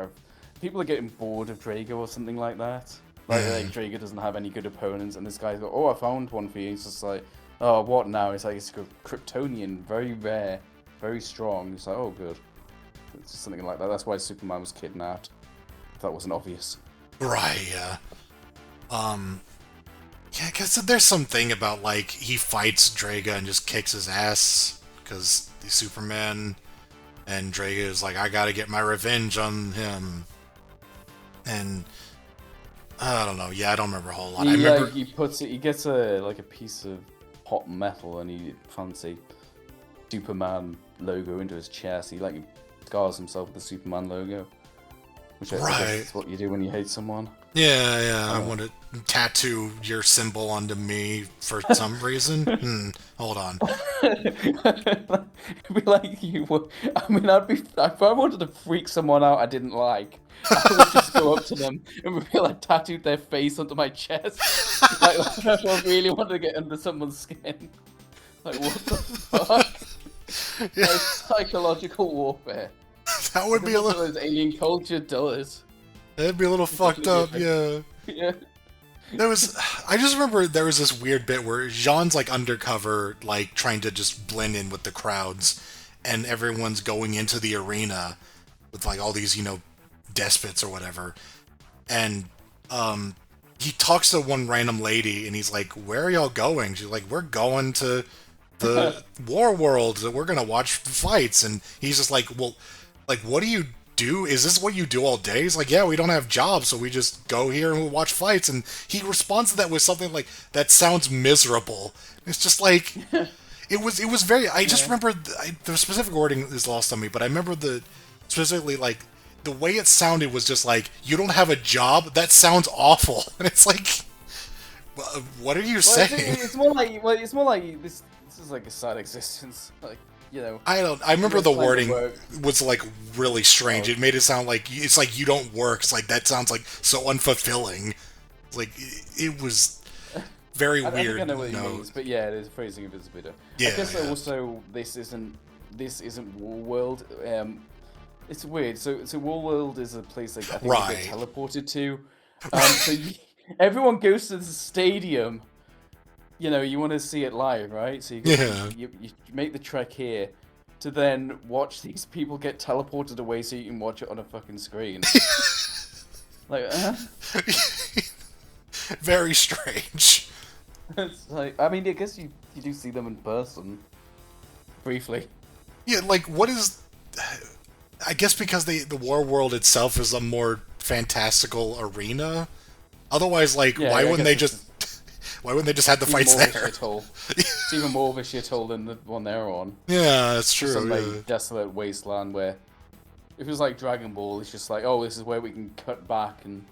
A: people are getting bored of Drago or something like that. Like Drago doesn't have any good opponents, and this guy's like, oh, I found one for you. He's just like, oh, what now? It's like, it's Kryptonian, very rare, very strong. It's like, oh, good. It's just something like that. That's why Superman was kidnapped. If that wasn't obvious.
B: Right, yeah. Yeah, because there's something about, like, he fights Draga and just kicks his ass, because he's Superman, and Draga is like, I gotta get my revenge on him. And, I don't know, yeah, I don't remember a whole lot. I remember...
A: he gets a piece of hot metal, and he plants a Superman logo into his chest. He, scars himself with the Superman logo. Which I guess is what you do when you hate someone.
B: Yeah, I want to tattoo your symbol onto me for some reason. Hold on.
A: It'd be like you were. I mean, if I wanted to freak someone out I didn't like, I would just go up to them and be like, tattooed their face onto my chest. Like I really wanted to get under someone's skin. Like, what the fuck?
B: Yeah.
A: Like, psychological warfare.
B: That would be a little...
A: As alien culture does.
B: That'd be a little fucked up, yeah.
A: Yeah.
B: I just remember there was this weird bit where Jean's like undercover, like trying to just blend in with the crowds, and everyone's going into the arena with like all these, despots or whatever. And he talks to one random lady and he's like, where are y'all going? She's like, we're going to the war world, that we're gonna watch fights, and he's just like, well, like, what do you do? Is this what you do all day? He's like, yeah, we don't have jobs, so we just go here and we watch fights. And he responds to that with something like, that sounds miserable. It's just like, it was very. I just remember the specific wording is lost on me, but I remember specifically like the way it sounded was just like, you don't have a job. That sounds awful. And it's like, what are you saying?
A: It's more like, this. This is like a sad existence. Like, you know.
B: I remember the wording was like really strange. It made it sound like it's like you don't work. It's like that sounds like so unfulfilling. Like it was very weird.
A: I think I know what he means, but yeah, the phrasing of it is a bit.
B: Yeah,
A: I guess also this isn't Warworld. It's weird. So Warworld is a place like I think you get teleported to. Everyone goes to the stadium. You know, you want to see it live, right? So you make the trek here to then watch these people get teleported away so you can watch it on a fucking screen. Like,
B: very strange.
A: It's like, I mean, I guess you do see them in person, briefly.
B: Yeah, like, what is... I guess because the war world itself is a more fantastical arena. Otherwise, like, why wouldn't they just have the fights there?
A: It's even more of a shithole than the one they're on.
B: Yeah, that's true.
A: Some like desolate wasteland where, if it was like Dragon Ball, it's just like, oh, this is where we can cut back and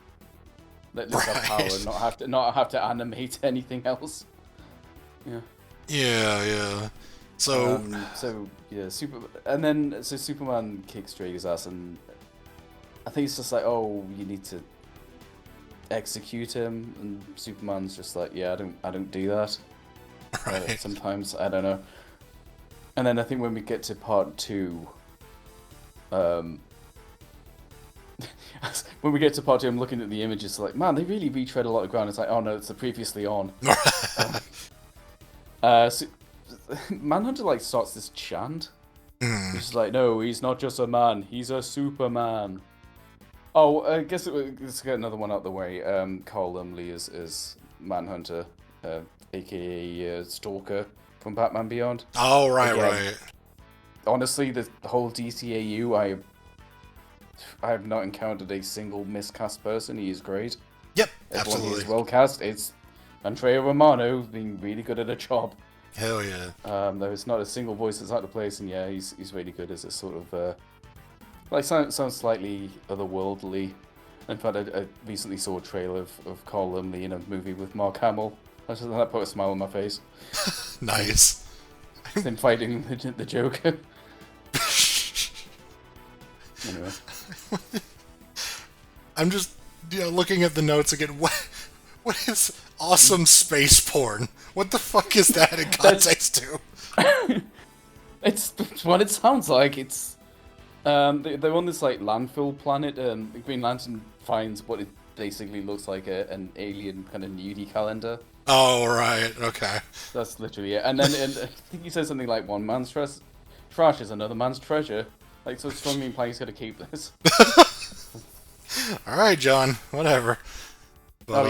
A: let this have power and not have to animate anything else. Yeah.
B: Yeah. So
A: Superman kicks Drake's ass, and I think it's just like, oh, you need to execute him, and Superman's just like, yeah, I don't do that.
B: Right.
A: Sometimes I don't know. And then I think when we get to part 2, when we get to part 2, I'm looking at the images like, man, they really retread a lot of ground. It's like, oh no, it's the previously on. So Manhunter like starts this chant. He's like, no, he's not just a man, he's a Superman. Oh, I guess let's get another one out the way. Carl Lumley is Manhunter, aka Stalker from Batman Beyond.
B: Oh, right.
A: Honestly, the whole DCAU, I have not encountered a single miscast person. He is great.
B: Yep,
A: Everyone
B: absolutely.
A: is well cast. It's Andrea Romano being really good at a job.
B: Hell yeah.
A: There's not a single voice that's out of place, and yeah, he's really good as a sort of like sounds slightly otherworldly. In fact, I recently saw a trailer of Carl Lumley in a movie with Mark Hamill. That put a smile on my face.
B: Nice.
A: Him fighting the Joker. Anyway.
B: I'm just looking at the notes again. What is awesome space porn? What the fuck is that in context to?
A: It's what it sounds like. It's they're on this like landfill planet, and Green Lantern finds what it basically looks like an alien kind of nudie calendar.
B: Oh, right. Okay.
A: That's literally it. And then I think he says something like, one man's trash is another man's treasure. Like, so strongly implying he's going to keep this.
B: Alright, John. Whatever. But,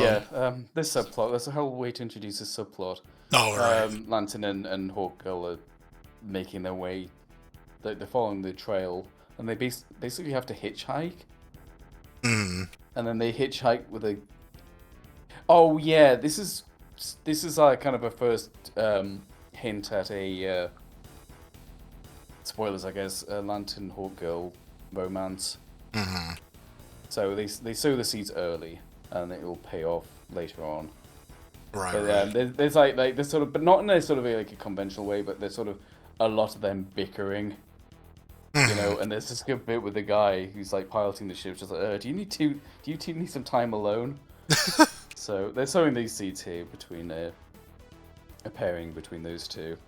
A: this subplot. There's a whole way to introduce this subplot.
B: Oh, right.
A: Lantern and Hawkgirl are making their way. They're following the trail, and they basically have to hitchhike.
B: Mm.
A: And then they hitchhike with a... Oh, yeah, this is kind of a first hint at a... spoilers, I guess. Lantern Hawkgirl romance.
B: Mm-hmm.
A: So they sow the seeds early, and it will pay off later on.
B: Right.
A: But, there's like there's sort of, but not in a sort of like a conventional way, but there's sort of a lot of them bickering. You know, and there's this good bit with the guy who's like piloting the ship, just like, do you two need some time alone? So they're sowing these seeds here between a pairing between those two.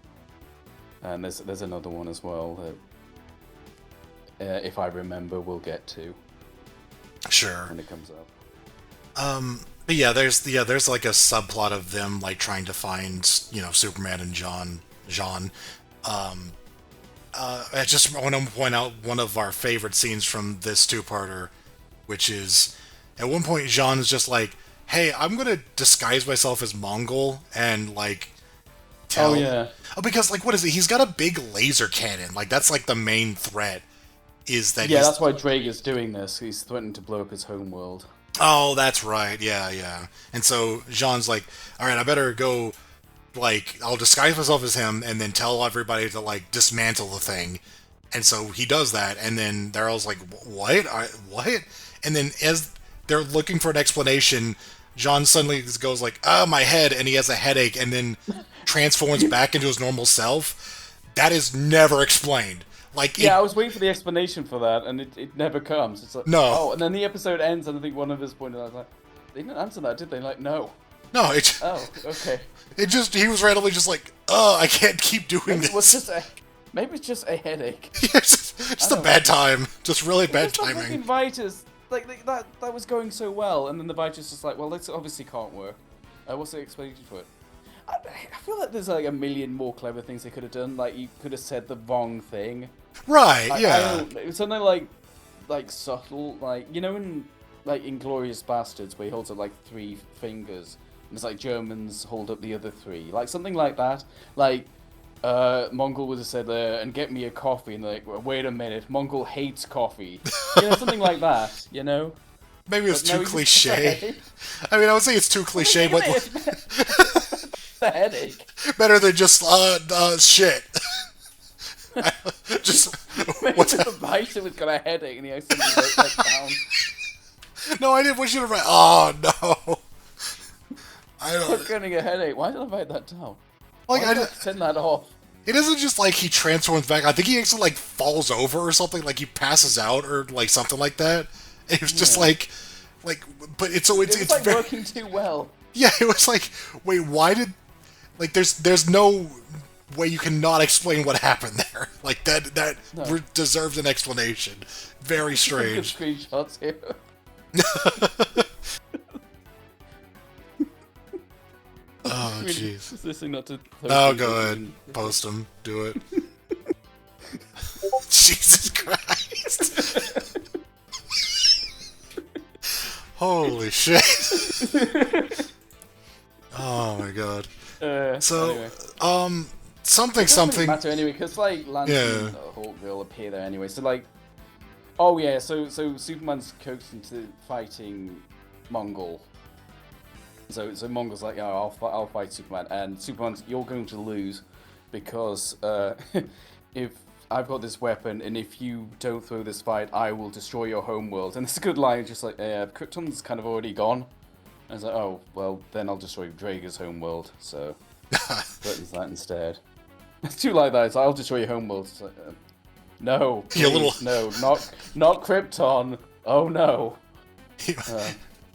A: And there's another one as well that, if I remember, we'll get to.
B: Sure.
A: When it comes up.
B: But yeah, there's like a subplot of them like trying to find, Superman and Jean. I just want to point out one of our favorite scenes from this two-parter, which is at one point Jean's just like, "Hey, I'm gonna disguise myself as Mongol and like tell.
A: Oh yeah.
B: Oh, because like what is it? He's got a big laser cannon. Like that's like the main threat. Is that
A: Yeah,
B: he's...
A: that's why Drake is doing this. He's threatening to blow up his home world.
B: Oh, that's right. Yeah, yeah. And so Jean's like, all right, I better go. Like, I'll disguise myself as him and then tell everybody to like dismantle the thing. And so he does that, and then they're all like, what? What? And then as they're looking for an explanation, John suddenly goes like, oh, my head, and he has a headache, and then transforms back into his normal self. That is never explained. Like,
A: Yeah, I was waiting for the explanation for that, and it never comes. It's like,
B: No.
A: Oh, and then the episode ends, and I think one of us pointed out, like, they didn't answer that, did they? Like, no.
B: No, it
A: Oh, okay.
B: he was randomly just like, oh, I can't keep doing
A: Maybe
B: this.
A: maybe it's just a headache.
B: Just a bad time. Just really bad
A: Just the
B: timing.
A: fucking Vitus, like that was going so well, and then the Vitus just like, well, this obviously can't work. What's the explanation for it? I feel like there's like a million more clever things they could have done. Like you could have said the wrong thing.
B: Right, yeah.
A: I don't, something like subtle, like you know in like Inglorious Bastards where he holds up like 3 fingers, and it's like Germans hold up the other 3, like something like that. Like Mongol would have said, and get me a coffee, and like, well, wait a minute, Mongol hates coffee. You know, something like that. You know.
B: Maybe it's
A: But
B: too
A: no, he's
B: cliche. I mean, I would say it's too cliche, but
A: the headache.
B: better than just shit. Just
A: Maybe
B: what's
A: the Vitus was got a headache, and he accidentally wrote that down.
B: No, I didn't. What should have write? Oh no. I
A: I'm
B: don't.
A: getting a headache. Why did I write that down?
B: Like
A: Why did I send that off?
B: It isn't just like he transforms back. I think he actually like falls over or something. Like he passes out or like something like that. It was just like, but it's
A: It's like
B: very,
A: working too well.
B: yeah. It was like, wait, why did like there's no way you cannot explain what happened there. Like that
A: No.
B: deserves an explanation. Very
A: Good
B: strange.
A: screenshots here.
B: Oh jeez.
A: Just listening not to.
B: Oh, go ahead. Post them. Do it. Jesus Christ. Holy shit. Oh my god. So,
A: anyway.
B: something.
A: It doesn't really matter anyway, because like Lance and Hulk will appear there anyway. So like, oh yeah, so Superman's coaxed into fighting Mongol. So Mongol's like, yeah, I'll fight Superman, and Superman's, you're going to lose because if I've got this weapon, and if you don't throw this fight, I will destroy your homeworld. And it's a good line, just like, Krypton's kind of already gone. And it's like, oh, well, then I'll destroy Drager's homeworld. So threatens that instead. It's too like that. It's like, I'll destroy your homeworld. It's like, no, please, no, not Krypton. Oh no.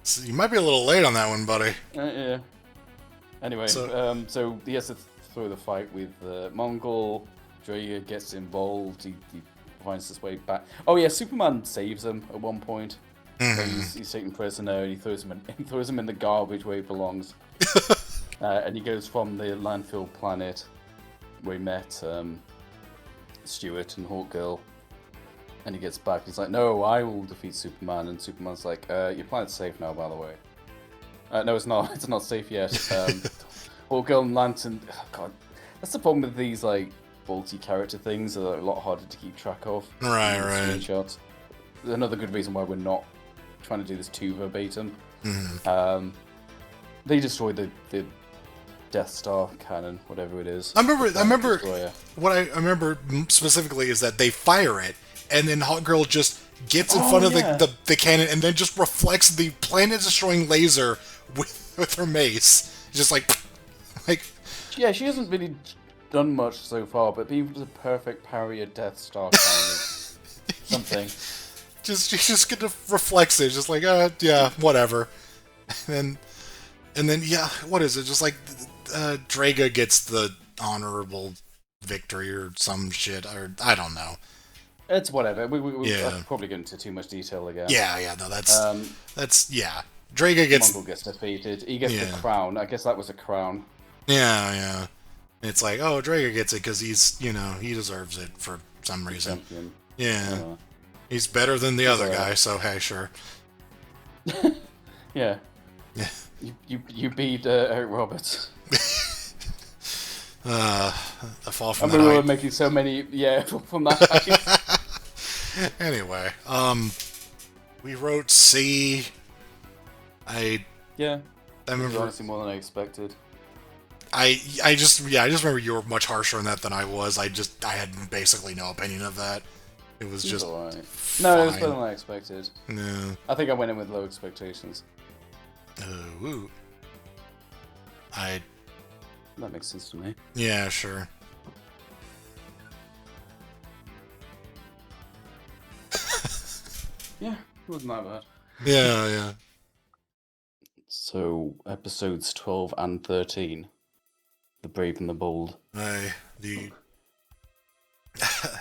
B: So you might be a little late on that one, buddy.
A: Yeah. Anyway, so he has to throw the fight with Mongol. Drager gets involved. He finds his way back. Oh yeah, Superman saves him at one point.
B: Mm-hmm.
A: So he's taken prisoner, and he throws him in the garbage where he belongs. And he goes from the landfill planet where he met Stewart and Hawkgirl. And he gets back. He's like, "No, I will defeat Superman." And Superman's like, "Your planet's safe now, by the way." No, it's not. It's not safe yet. Hawkgirl and Lantern. Oh, God, that's the problem with these like multi-character things. They're a lot harder to keep track of.
B: Right.
A: Screenshots. Another good reason why we're not trying to do this too verbatim.
B: Mm-hmm.
A: They destroyed the Death Star cannon, whatever it is.
B: I remember
A: Destroyer.
B: what I remember specifically is that they fire it, and then Hawkgirl just gets in front of the cannon and then just reflects the planet-destroying laser with her mace. Just like.
A: Yeah, she hasn't really done much so far, but being the perfect parry of Death Star cannon, something.
B: She just kind of reflects it, just like, yeah, whatever. And then yeah, what is it? Just like Draga gets the honorable victory or some shit, or I don't know.
A: It's whatever. We'll probably get into too much detail again.
B: Yeah. No, that's yeah. Draga gets.
A: Mongol gets defeated. He gets the crown. I guess that was a crown.
B: Yeah. It's like, oh, Draga gets it because he's, he deserves it for some reason.
A: Champion.
B: Yeah. He's better than the other guy, so hey, sure.
A: Yeah. You beat Eric Roberts.
B: A fall
A: I
B: from
A: remember we were
B: that
A: making so many, yeah, from that height.
B: height. Anyway, we wrote C. I
A: Yeah,
B: I
A: this is
B: remember.
A: honestly more than I expected.
B: I just I just remember you were much harsher on that than I was. I had basically no opinion of that. It was
A: It's
B: just
A: alright.
B: fine.
A: No, it was better than I expected.
B: No.
A: I think I went in with low expectations.
B: Woo. I
A: That makes sense to me.
B: yeah, sure.
A: Yeah, it wasn't that bad.
B: Yeah, yeah.
A: So, episodes 12 and 13. The Brave and the Bold.
B: The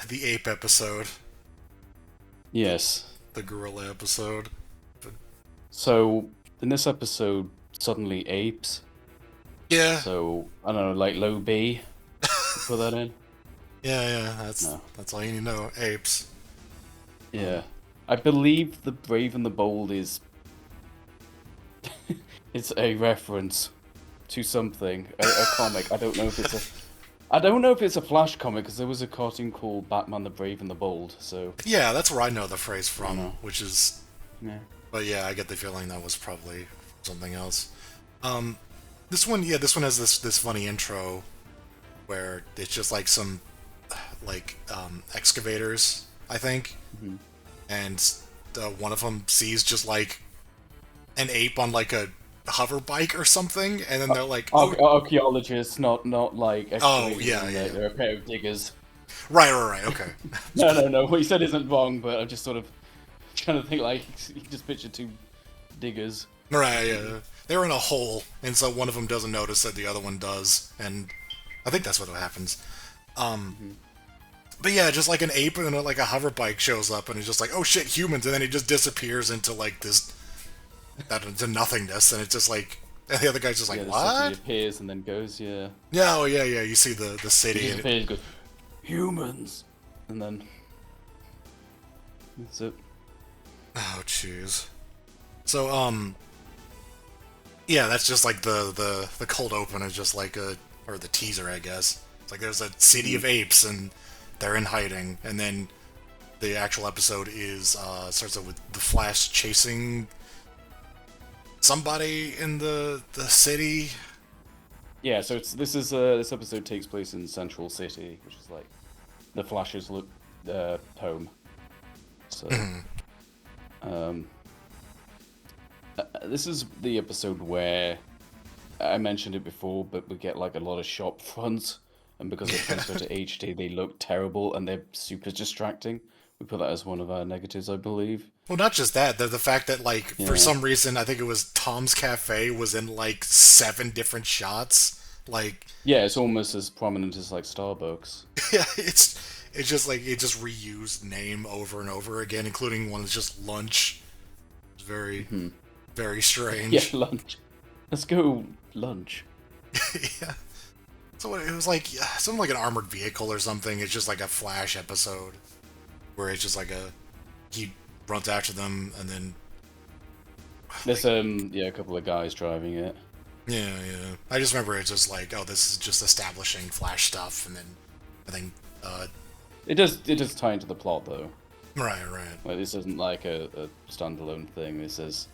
B: the ape episode,
A: Yes.
B: the gorilla episode.
A: So, in this episode, suddenly apes.
B: Yeah,
A: So, I don't know, like low B. Put that in.
B: yeah.
A: No.
B: That's all you need to know. Apes.
A: Yeah. I believe The Brave and the Bold is... it's a reference to something. A comic. I don't know if it's a... I don't know if it's a Flash comic, because there was a cartoon called Batman the Brave and the Bold, so...
B: Yeah, that's where I know the phrase from,
A: know.
B: which is.
A: Yeah.
B: But yeah, I get the feeling that was probably something else. This one has this funny intro where it's just like some excavators, I think, and one of them sees just like an ape on like a hover bike or something, and then they're like,
A: Archaeologists, not like excavators.
B: yeah.
A: They're a pair of diggers.
B: right, okay.
A: No. What you said isn't wrong, but I'm just sort of trying to think like you can just picture two diggers.
B: Right, yeah. They're in a hole, and so one of them doesn't notice that the other one does, and I think that's what happens. But yeah, just like an ape and like a hover bike shows up, and it's just like, oh shit, humans, and then it just disappears into like this, into nothingness, and it's just like, and the other guy's just like,
A: Yeah, the
B: what?
A: city appears and then goes. Yeah.
B: Yeah, oh yeah. You see the city.
A: He
B: And
A: disappears, goes humans, and then that's it.
B: oh jeez. So yeah, that's just like the cold open is just like or the teaser, I guess. It's like there's a city of apes and they're in hiding, and then the actual episode is starts out with the Flash chasing somebody in the city.
A: Yeah. So this episode takes place in Central City, which is like the Flash's home. So this is the episode where I mentioned it before, but we get like a lot of shop fronts, and because they transfer to HD, they look terrible and they're super distracting. We put that as one of our negatives, I believe.
B: Well, not just that, the fact that like for
A: Yeah.
B: some reason I think it was Tom's Cafe was in like 7 different shots. Like
A: Yeah, it's almost as prominent as like Starbucks.
B: yeah, it's just like it just reused name over and over again, including one that's just lunch. It's very very strange.
A: Yeah, lunch. Let's go lunch.
B: Yeah. So it was like something like an armored vehicle or something. It's just like a Flash episode where it's just like he runs after them and then
A: There's a couple of guys driving it.
B: yeah. I just remember it's just like, oh, this is just establishing Flash stuff, and then I think
A: It does tie into the plot though.
B: right.
A: Like this isn't like a standalone thing. This is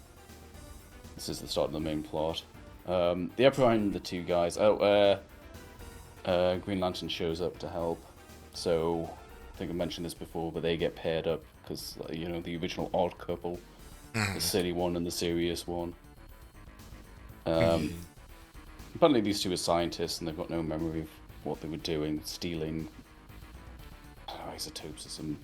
A: the start of the main plot. The Emperor and the two guys. Green Lantern shows up to help. So I think I mentioned this before, but they get paired up because the original odd couple, the silly one and the serious one. Apparently these two are scientists and they've got no memory of what they were doing, stealing isotopes or some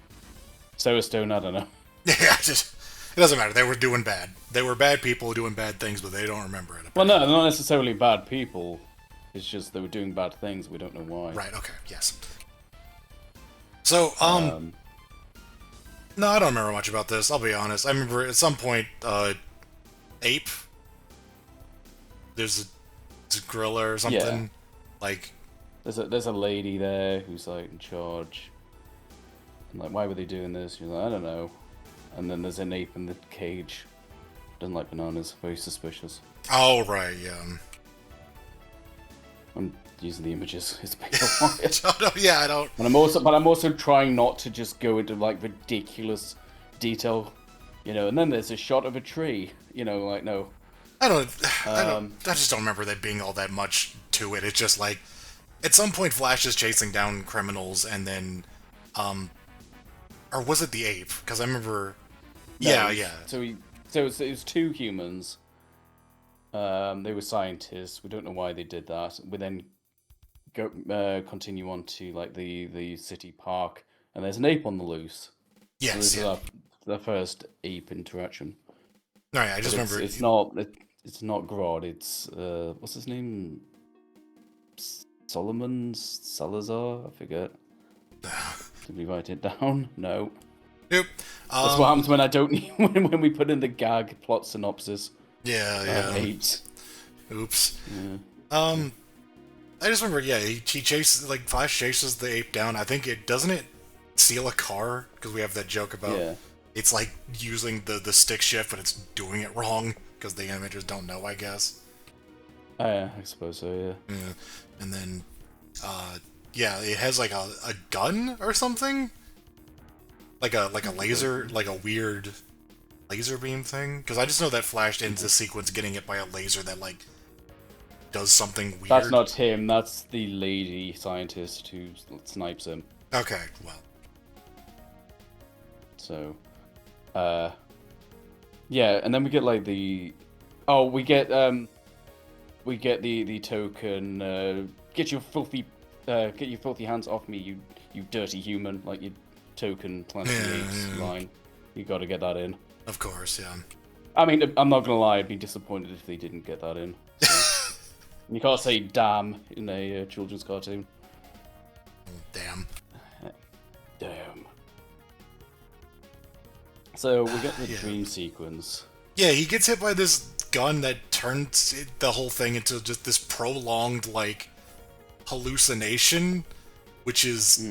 A: Solar Stone. I don't know.
B: Yeah, it doesn't matter. They were doing bad. They were bad people doing bad things, but they don't remember it.
A: Well, no, they're not necessarily bad people. It's just they were doing bad things. We don't know why.
B: Right. Okay. Yes. So, no, I don't remember much about this. I'll be honest. I remember at some point, ape. There's a gorilla or something.
A: Yeah.
B: Like,
A: There's a lady there who's like in charge. And like, why were they doing this? You're like, I don't know. And then there's an ape in the cage. Doesn't like bananas. Very suspicious.
B: oh right, yeah.
A: And using the images. It's been a while.
B: No, yeah, I don't.
A: And I'm also trying not to just go into like ridiculous detail, And then there's a shot of a tree, like no.
B: I just don't remember there being all that much to it. It's just like, at some point, Flash is chasing down criminals, and then, or was it the ape? Because I remember.
A: No,
B: yeah.
A: So it was two humans. They were scientists. We don't know why they did that. We then continue on to like the city park, and there's an ape on the loose.
B: Yes,
A: so this is the first ape interaction.
B: All right, I just remember
A: it's not Grodd. It's what's his name? Solomon Salazar. I forget. Did we write it down? No.
B: Nope.
A: That's what happens when I don't when we put in the gag plot synopsis.
B: Yeah.
A: Apes.
B: Oops.
A: Yeah.
B: I just remember, he chases, like, Flash chases the ape down. I think doesn't it steal a car? Because we have that joke about it's like using the stick shift, but it's doing it wrong because the animators don't know, I guess.
A: I suppose so, yeah.
B: Yeah. And then, it has like a gun or something? Like a laser, like a weird laser beam thing? Because I just know that Flash ends the sequence getting hit by a laser that, like, does something weird.
A: That's not him, that's the lady scientist who snipes him.
B: Okay, well.
A: So, and then we get, like, we get the token, get your filthy hands off me, you dirty human, like, you token Planet of the Apes line. You gotta get that in.
B: Of course, yeah.
A: I mean, I'm not gonna lie, I'd be disappointed if they didn't get that in. So. You can't say damn in a children's cartoon.
B: Damn.
A: Damn. So we get the dream sequence.
B: Yeah, he gets hit by this gun that turns the whole thing into just this prolonged, like, hallucination, which is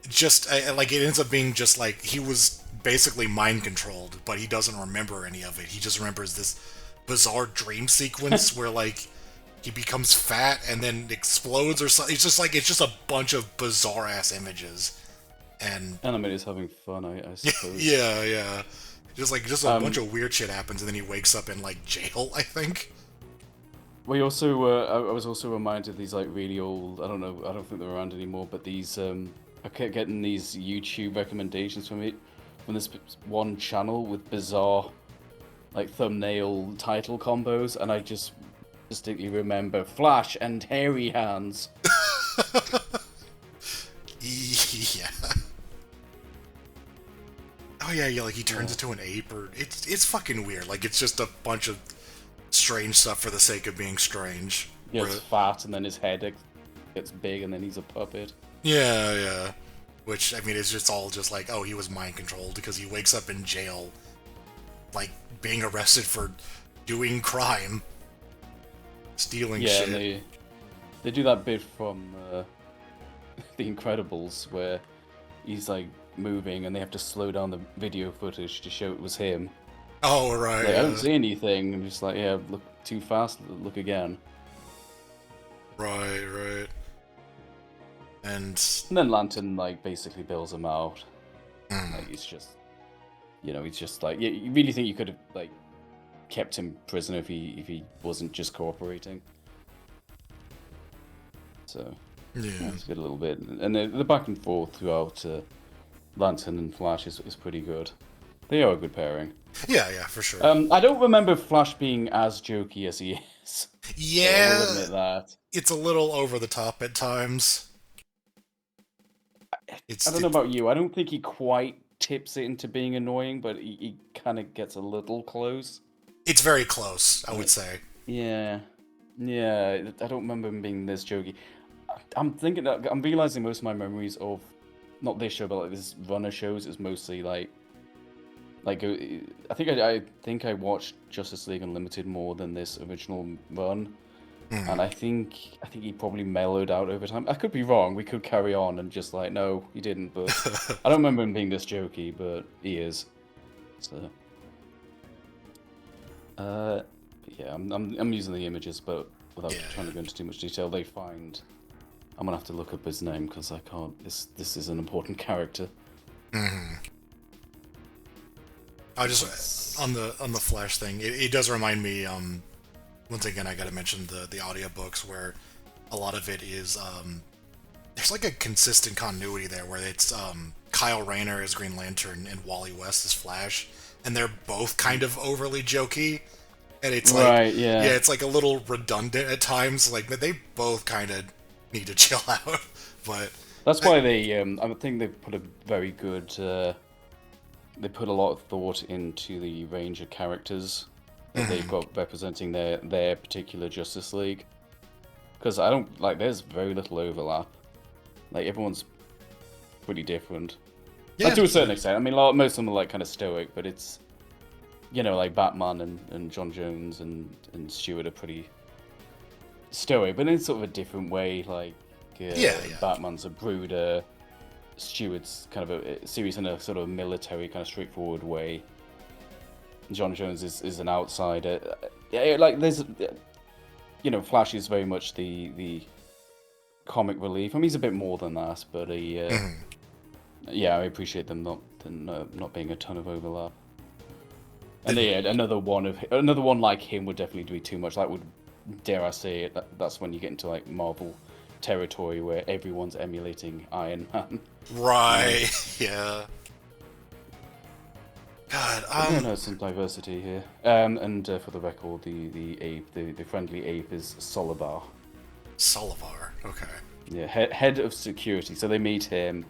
B: just, like, it ends up being just, like, he was basically mind-controlled, but he doesn't remember any of it. He just remembers this bizarre dream sequence where, like, he becomes fat and then explodes or something. It's just a bunch of bizarre-ass images. And
A: Animator's having fun, I suppose.
B: Yeah. Just a bunch of weird shit happens, and then he wakes up in, like, jail, I think.
A: We also, I was also reminded of these, like, really old, I don't think they're around anymore, but these, I kept getting these YouTube recommendations from this one channel with bizarre, like, thumbnail title combos, and I just distinctly remember Flash and Hairy Hands.
B: Yeah. Oh yeah, like he turns into an ape, or it's fucking weird. Like, it's just a bunch of strange stuff for the sake of being strange.
A: He gets fat, and then his head gets big, and then he's a puppet.
B: Yeah. Which, I mean, it's just all just like, oh, he was mind-controlled because he wakes up in jail, like, being arrested for doing crime. Stealing shit.
A: Yeah, and they do that bit from The Incredibles, where he's, like, moving, and they have to slow down the video footage to show it was him.
B: Oh, right.
A: Like, I don't see anything. I'm just like, yeah, look too fast, look again.
B: Right. And
A: then Lantern, like, basically bails him out. Like, it's just, he's just like, you really think you could have, like, kept him prisoner if he wasn't just cooperating. So, it's good a little bit. And the back and forth throughout Lantern and Flash is pretty good. They are a good pairing.
B: Yeah, for sure.
A: I don't remember Flash being as jokey as he is.
B: Yeah,
A: so I will admit that.
B: It's a little over the top at times.
A: I don't know about you. I don't think he quite tips it into being annoying, but he kind of gets a little close.
B: It's very close, I would say.
A: Yeah. I don't remember him being this jokey. I'm realizing most of my memories of not this show, but like this runner shows is mostly like I think I watched Justice League Unlimited more than this original run, and I think he probably mellowed out over time. I could be wrong. We could carry on and just like, no, he didn't. But I don't remember him being this jokey, but he is. So, yeah, I'm using the images, but without
B: Yeah.
A: trying to go into too much detail, they find. I'm gonna have to look up his name because I can't. This is an important character.
B: Mm-hmm. I just on the Flash thing, it does remind me. Once again, I gotta mention the audiobooks where a lot of it is there's like a consistent continuity there where it's Kyle Rayner as Green Lantern and Wally West as Flash, and they're both kind of overly jokey, and it's like
A: Right, yeah.
B: it's like a little redundant at times. Like they both kind of need to chill out, but
A: That's why they. I think they put a very good. They put a lot of thought into the range of characters that they've got representing their particular Justice League. Because I don't like. There's very little overlap. Like everyone's pretty different.
B: yeah,
A: Like, to a certain extent. I mean, most of them are like kind of stoic, but it's like Batman and John Jones and Stewart are pretty stoic, but in sort of a different way. Like Batman's a brooder. Stewart's kind of a serious in a sort of military kind of straightforward way. John Jones is an outsider. Like there's, Flash is very much the comic relief. I mean, he's a bit more than that, but I appreciate them not being a ton of overlap. And another one like him would definitely be too much. That would, dare I say it, that's when you get into like Marvel territory where everyone's emulating Iron Man.
B: right, yeah. God,
A: no, some diversity here. And for the record, the ape, the friendly ape is Solivar.
B: Solivar, okay.
A: Yeah, head of security. So they meet him.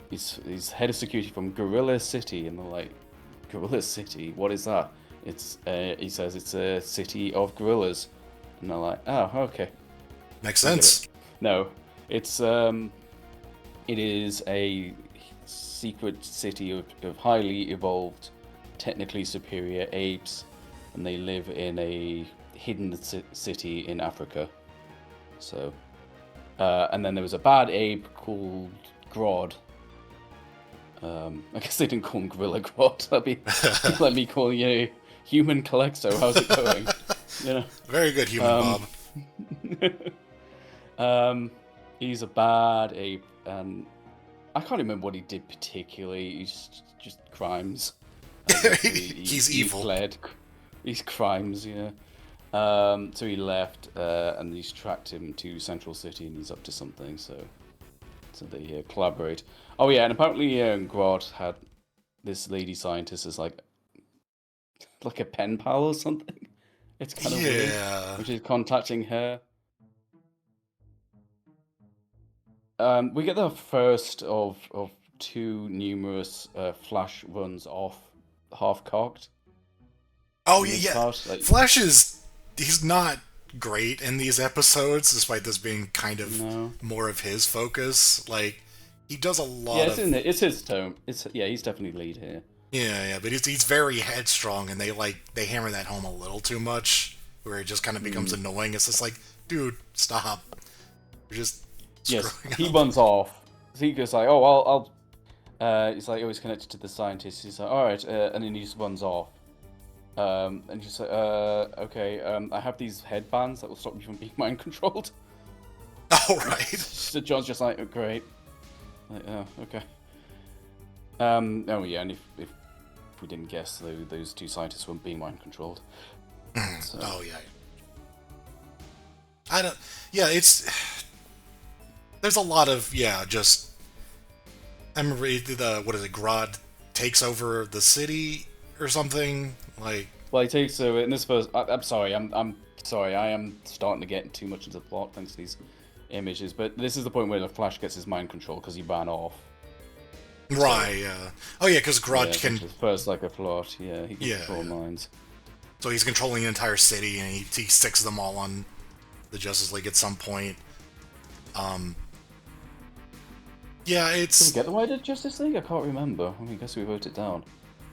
A: He's head of security from Gorilla City, and they're like, Gorilla City? What is that? He says it's a city of gorillas, and they're like, oh, okay.
B: Makes sense.
A: No, it is a secret city of highly evolved, technically superior apes, and they live in a hidden city in Africa. So, and then there was a bad ape called Grodd. I guess they didn't call him Gorilla Grodd. That'd be let me call you Human Calypso. How's it going?
B: Very good, Human
A: Bob. He's a bad ape, and I can't remember what he did particularly. He's just crimes.
B: He's evil.
A: He's crimes, yeah. So he left, and he's tracked him to Central City, and he's up to something. So they collaborate. Oh yeah, and apparently Grodd had this lady scientist as like a pen pal or something. It's kind of weird, which is contacting her. We get the first of two numerous Flash runs off half-cocked.
B: Oh, yeah. Flash he's not great in these episodes, despite this being kind of more of his focus. Like, he does a lot of...
A: Yeah, it's his tone. He's definitely lead here.
B: Yeah, but he's very headstrong, and they hammer that home a little too much, where it just kind of becomes annoying. It's just like, dude, stop. You're just...
A: Yes, he runs off. So he goes like, oh, I'll... he's like, oh, he's connected to the scientist. He's like, alright, and then he just runs off. And he's just like, okay, I have these headbands that will stop me from being mind controlled.
B: Oh, right.
A: So John's just like, oh, great. Like, oh, okay. Oh yeah, and if we didn't guess, those two scientists weren't being mind controlled. So.
B: Oh yeah. I don't. Yeah, it's. There's a lot of just. I remember what is it? Grodd takes over the city or something like.
A: Well, he takes over in this first. I'm sorry. I'm sorry. I am starting to get too much into the plot thanks to these images. But this is the point where the Flash gets his mind control because he ran off.
B: Right. Yeah. Oh yeah, because Grodd can.
A: First, like a plot. Yeah. He can control minds.
B: So he's controlling the entire city, and he sticks them all on the Justice League at some point. Yeah, it's...
A: Did we get the wider Justice League? I can't remember. I guess we wrote it down.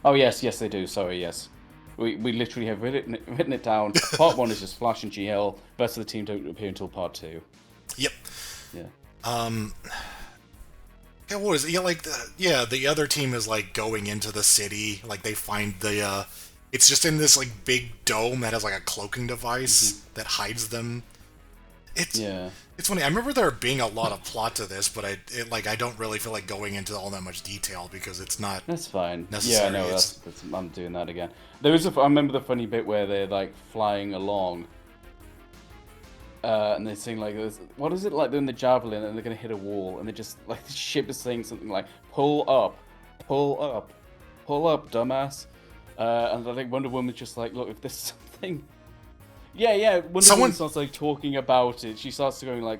A: Oh, yes, they do. Sorry, yes. We literally have written it down. Part 1 is just Flash and GL. The rest of the team don't appear until Part 2.
B: Yep.
A: Yeah.
B: Yeah, what is it? Yeah, like, the other team is, like, going into the city. Like, they find the it's just in this like big dome that has like a cloaking device that hides them. It's funny. I remember there being a lot of plot to this, but I don't really feel like going into all that much detail because it's not.
A: That's fine.
B: Necessary.
A: Yeah, no, that's I'm doing that again. There was I remember the funny bit where they're like flying along, and they're saying like, what is it like? They're in the javelin and they're gonna hit a wall, and they just like the ship is saying something like, "Pull up, pull up, pull up, dumbass." And I think Wonder Woman's just like, look, if there's something. Yeah. Wonder Woman starts like talking about it. She starts going like,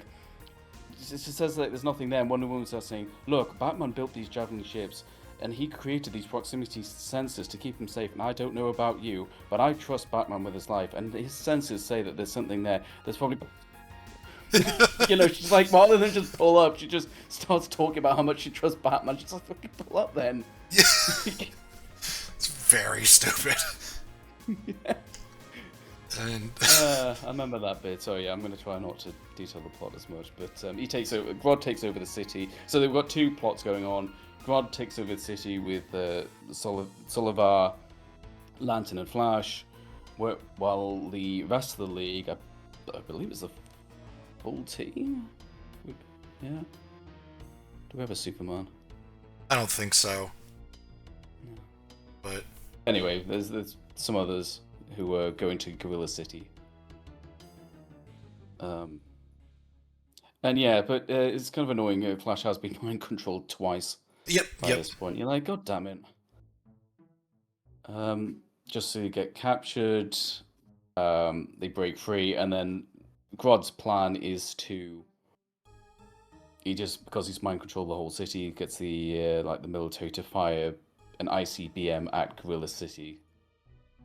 A: she says like there's nothing there. And Wonder Woman starts saying, look, Batman built these javelin ships, and he created these proximity sensors to keep him safe. And I don't know about you, but I trust Batman with his life, and his sensors say that there's something there. There's probably, she's like, rather than just pull up, she just starts talking about how much she trusts Batman. She's like, fucking pull up then.
B: It's very stupid.
A: Yeah.
B: And
A: I remember that bit. So yeah, I'm going to try not to detail the plot as much. But Grodd takes over the city. So they've got two plots going on. Grodd takes over the city with Solivar, Lantern, and Flash, while the rest of the League, I believe it's a full team. Yeah. Do we have a Superman?
B: I don't think so.
A: No.
B: But
A: anyway, there's some others who are going to Gorilla City. And yeah, but it's kind of annoying. Flash has been mind controlled twice.
B: Yep.
A: By this point, you're like, God damn it. Just to get captured, they break free, and then Grodd's plan is to. Because he's mind controlled the whole city, gets the military to fire an ICBM at Gorilla City.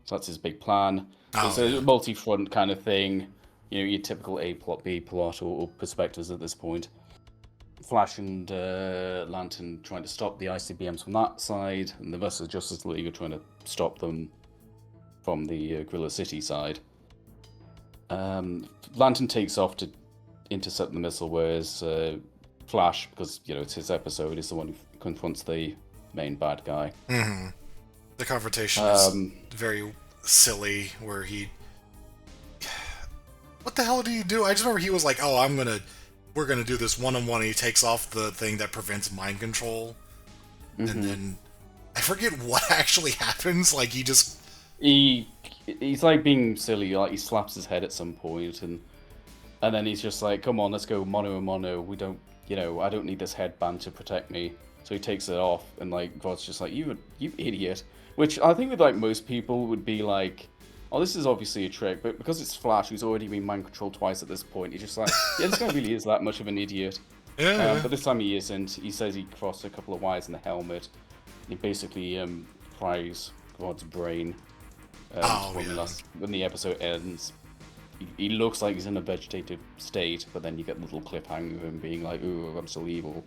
A: So that's his big plan. It's a multi-front kind of thing. Your typical A plot, B plot, or perspectives at this point. Flash and Lantern trying to stop the ICBMs from that side, and the rest of the Justice League are trying to stop them from the Gorilla City side. Lantern takes off to intercept the missile, whereas Flash, because it's his episode, is the one who confronts the main bad guy.
B: Mm-hmm. The confrontation is very silly, where he... What the hell did he do? I just remember he was like, oh, we're gonna do this one-on-one, and he takes off the thing that prevents mind control. Mm-hmm. And then, I forget what actually happens, like he just...
A: He's like being silly, like he slaps his head at some point, and then he's just like, come on, let's go mono a mono, we don't, I don't need this headband to protect me. So he takes it off, and like Grodd's just like, you idiot. Which I think with like most people would be like, oh, this is obviously a trick, but because it's Flash, who's already been mind controlled twice at this point, he's just like, yeah, this guy really is that much of an idiot.
B: Yeah.
A: But this time he isn't. He says he crossed a couple of wires in the helmet. He basically fries Grodd's brain. When the episode ends, he looks like he's in a vegetative state, but then you get a little cliffhanger of him being like, ooh, I'm still evil.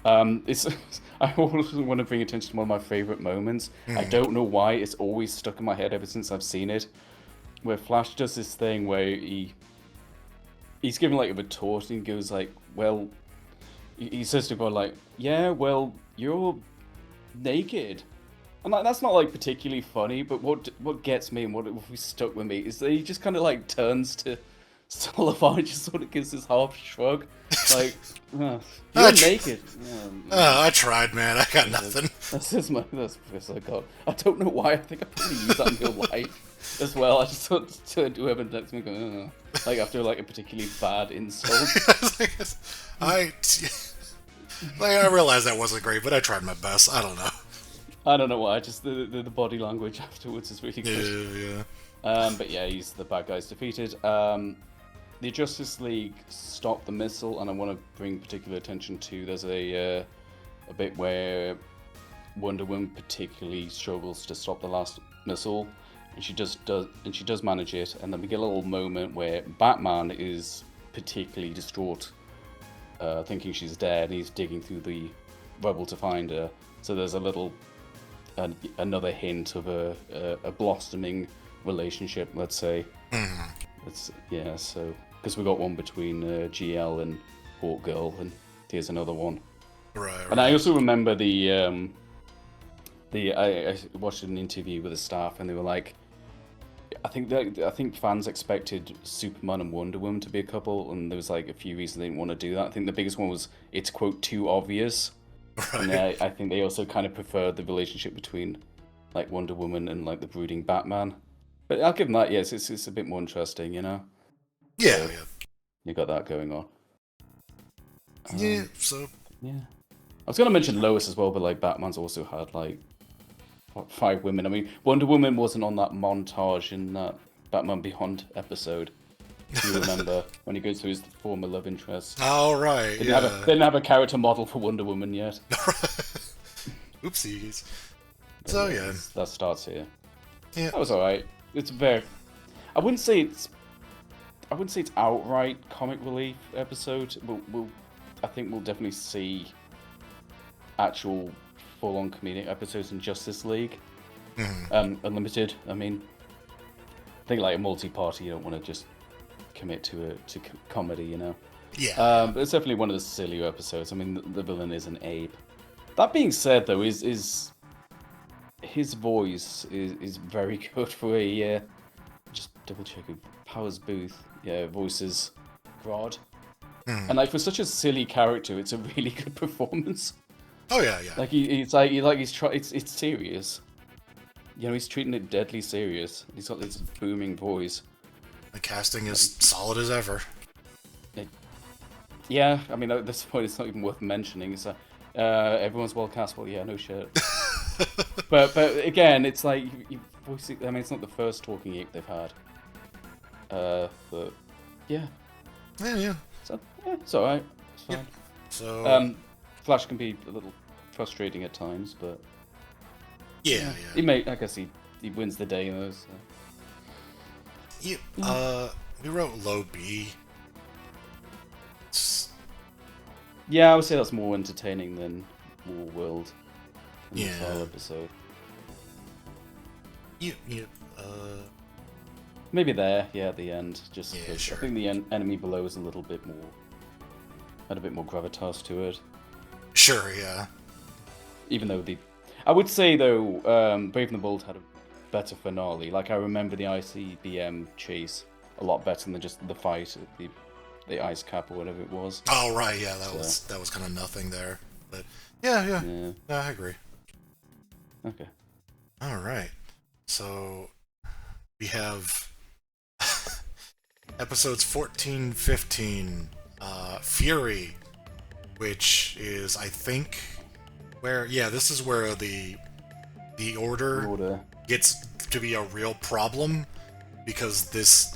A: I also want to bring attention to one of my favorite moments. I don't know why, it's always stuck in my head ever since I've seen it, where Flash does this thing where he's given like a retort, and he goes like, well, he says to God like, yeah, well, you're naked. And like, that's not like particularly funny, but what gets me and what stuck with me is that he just kind of like turns to Solivar and just sort of gives this half shrug, like, you're naked.
B: I tried, man. I got nothing.
A: That's Professor God. I don't know why. I think I probably use that in real life as well. I just sort of turn to whoever next to me and go, like after like a particularly bad insult.
B: I realized that wasn't great, but I tried my best. I don't know.
A: I don't know why. Just the body language afterwards is really good.
B: Yeah.
A: But yeah, the bad guy's defeated. The Justice League stopped the missile, and I want to bring particular attention to. There's a bit where Wonder Woman particularly struggles to stop the last missile, and she does manage it. And then we get a little moment where Batman is particularly distraught, thinking she's dead, and he's digging through the rubble to find her. So there's another hint of a blossoming relationship, let's say. So because we got one between GL and Hawkgirl, and here's another one.
B: Right.
A: And I also remember the I watched an interview with the staff, and they were like, I think fans expected Superman and Wonder Woman to be a couple, and there was like a few reasons they didn't want to do that. I think the biggest one was it's quote too obvious, and I think they also kind of preferred the relationship between like Wonder Woman and like the brooding Batman. But I'll give them that. Yes, it's a bit more interesting, you know.
B: Yeah,
A: So, you got that going on.
B: Yeah, so
A: yeah. I was gonna mention Lois as well, but like Batman's also had like what, 5 women. I mean, Wonder Woman wasn't on that montage in that Batman Beyond episode. If you remember when he goes to his former love interest.
B: all right,
A: Didn't have a character model for Wonder Woman yet.
B: Oopsies.
A: But
B: So yeah,
A: that starts here.
B: yeah,
A: That was alright. It's very. I wouldn't say it's outright comic relief episode. I think we'll definitely see actual full-on comedic episodes in Justice League. Unlimited. I mean, I think like a multi-party, you don't want to just commit to comedy, you know.
B: yeah.
A: But it's definitely one of the sillier episodes. I mean, the villain is an Abe. That being said, though, is his voice is very good for a just double checking Powers Booth. Yeah, voices Grodd. And like for such a silly character, it's a really good performance.
B: Oh yeah.
A: Like he's it's serious. You know, he's treating it deadly serious. He's got this booming voice.
B: The casting is solid as ever.
A: Yeah, I mean at this point it's not even worth mentioning. It's everyone's well cast. Well, yeah, no shit. but again, it's like you voice it. I mean, it's not the first talking ape they've had. But yeah.
B: Yeah.
A: So yeah, it's alright. It's fine.
B: Yep. So
A: Flash can be a little frustrating at times, but
B: yeah.
A: I guess he wins the day though. So.
B: Yeah. We wrote low B.
A: Yeah, I would say that's more entertaining than War World. In the
B: Yeah.
A: final episode.
B: Yeah.
A: Maybe there, yeah, at the end. Just
B: Yeah,
A: 'cause
B: sure.
A: I think the enemy below is a little bit more, had a bit more gravitas to it.
B: Sure. Yeah.
A: Even though I would say though, Brave and the Bold had a better finale. Like I remember the ICBM chase a lot better than just the fight at the ice cap or whatever it was.
B: Oh right. Yeah. That was kind of nothing there. But yeah. I agree.
A: Okay.
B: All right. So we have episodes 14, 15, Fury, which is, I think, this is where the Order gets to be a real problem, because the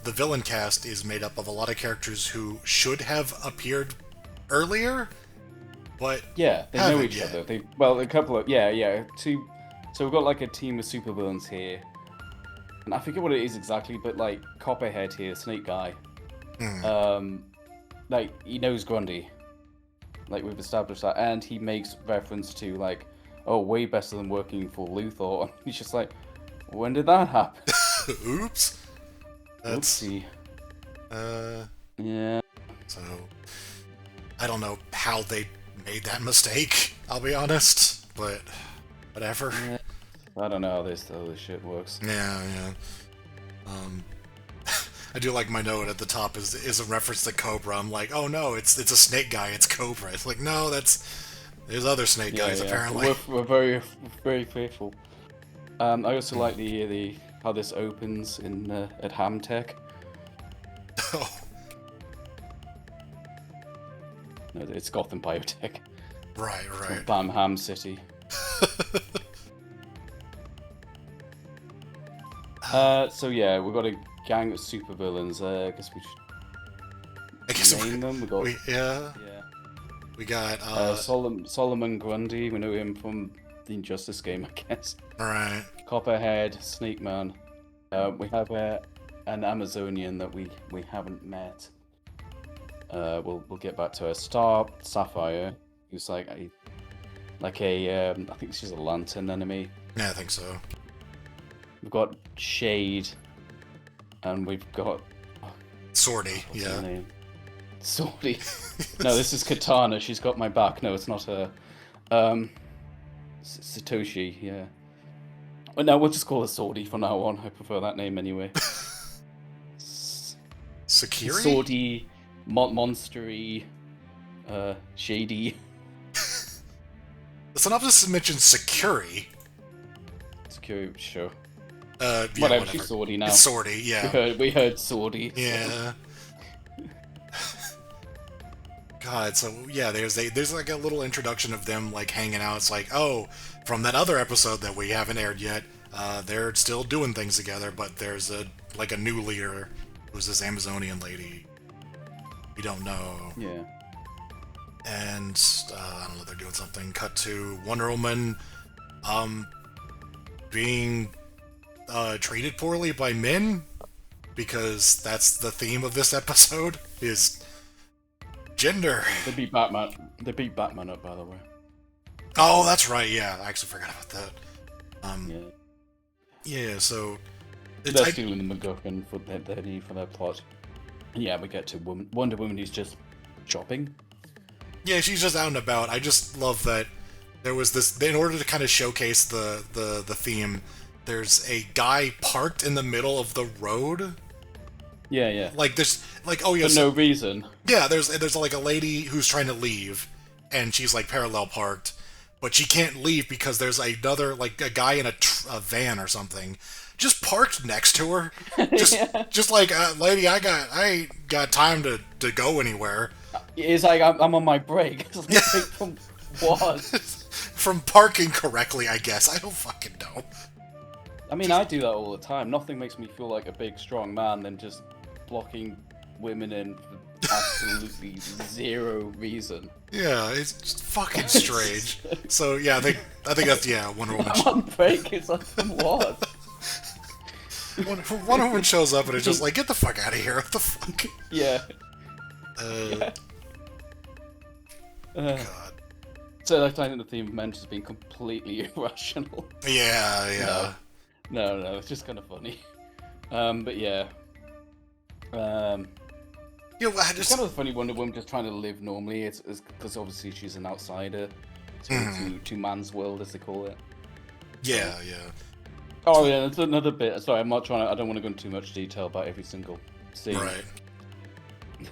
B: villain cast is made up of a lot of characters who should have appeared earlier, but
A: Yeah, they know
B: haven't
A: each
B: yet.
A: other. A couple of two. So we've got like a team of supervillains here, and I forget what it is exactly, but like Copperhead here, Snake Guy, like he knows Grundy, like we've established that, and he makes reference to like, oh, way better than working for Luthor. And he's just like, when did that happen?
B: Oops. That's
A: Oopsie. Yeah.
B: So I don't know how they made that mistake, I'll be honest, but whatever.
A: Yeah. I don't know how this shit works.
B: Yeah. I do like my note at the top is a reference to Cobra. I'm like, oh no, it's a snake guy, it's Cobra. It's like, no, there's other snake guys apparently.
A: We're very, very faithful. I also like the how this opens in at Hamtech.
B: Oh.
A: No, it's Gotham Biotech.
B: Right.
A: Bam Ham City. So yeah, we've got a gang of supervillains. I guess we should name them.
B: We got
A: Solomon Grundy. We know him from the Injustice game, I guess.
B: Right.
A: Copperhead, Snake Man. We have an Amazonian that we haven't met. We'll get back to her. Sapphire, who's like a I think she's a lantern enemy.
B: Yeah, I think so.
A: We've got Shade, and we've got
B: Swordy.
A: what's
B: Yeah.
A: her name? Swordy. No, this is Katana. She's got my back. No, it's not her. Satoshi, yeah. But no, we'll just call her Swordy from now on. I prefer that name anyway.
B: Sakiri?
A: Swordy, monstery, shady.
B: The synopsis mentions Sakuri.
A: Sakuri, sure.
B: Yeah,
A: whatever, she's Swordy now.
B: It's Swordy, yeah.
A: We heard Swordy.
B: Yeah. God, so yeah, there's like a little introduction of them like hanging out. It's like, oh, from that other episode that we haven't aired yet, they're still doing things together, but there's a new leader who's this Amazonian lady. We don't know.
A: Yeah.
B: And I don't know, they're doing something. Cut to Wonder Woman being treated poorly by men, because that's the theme of this episode, is gender.
A: They beat Batman. They beat Batman up, by the way.
B: Oh, that's right, yeah. I actually forgot about that.
A: Yeah.
B: Yeah, so...
A: They're stealing the MacGuffin for their plot. Yeah, we get to Wonder Woman who's just shopping.
B: Yeah, she's just out and about. I just love that there was this... In order to kind of showcase the theme, there's a guy parked in the middle of the road.
A: Yeah, yeah.
B: Like, there's... Like, oh, yeah,
A: For no reason.
B: Yeah, there's like a lady who's trying to leave, and she's like parallel parked, but she can't leave because there's another, like, a guy in a van or something just parked next to her. Just like, lady, I ain't got time to go anywhere.
A: It's like I'm on my break. It's like, from what?
B: From parking correctly, I guess. I don't fucking know.
A: I mean, I do that all the time. Nothing makes me feel like a big, strong man than just blocking women in for absolutely zero reason.
B: Yeah, it's just fucking strange. So yeah, I think that's Wonder Woman.
A: I'm on break. It's like, from what?
B: Wonder Woman shows up and it's just like, get the fuck out of here! What the fuck?
A: Yeah.
B: God.
A: So like, I think the theme of men just being completely irrational.
B: Yeah.
A: No, it's just kind of funny. But yeah. It's kind of a funny Wonder Woman just trying to live normally. It's because obviously she's an outsider to man's world, as they call it.
B: Yeah.
A: Oh yeah, that's another bit. Sorry, I don't want to go into too much detail about every single scene.
B: Right.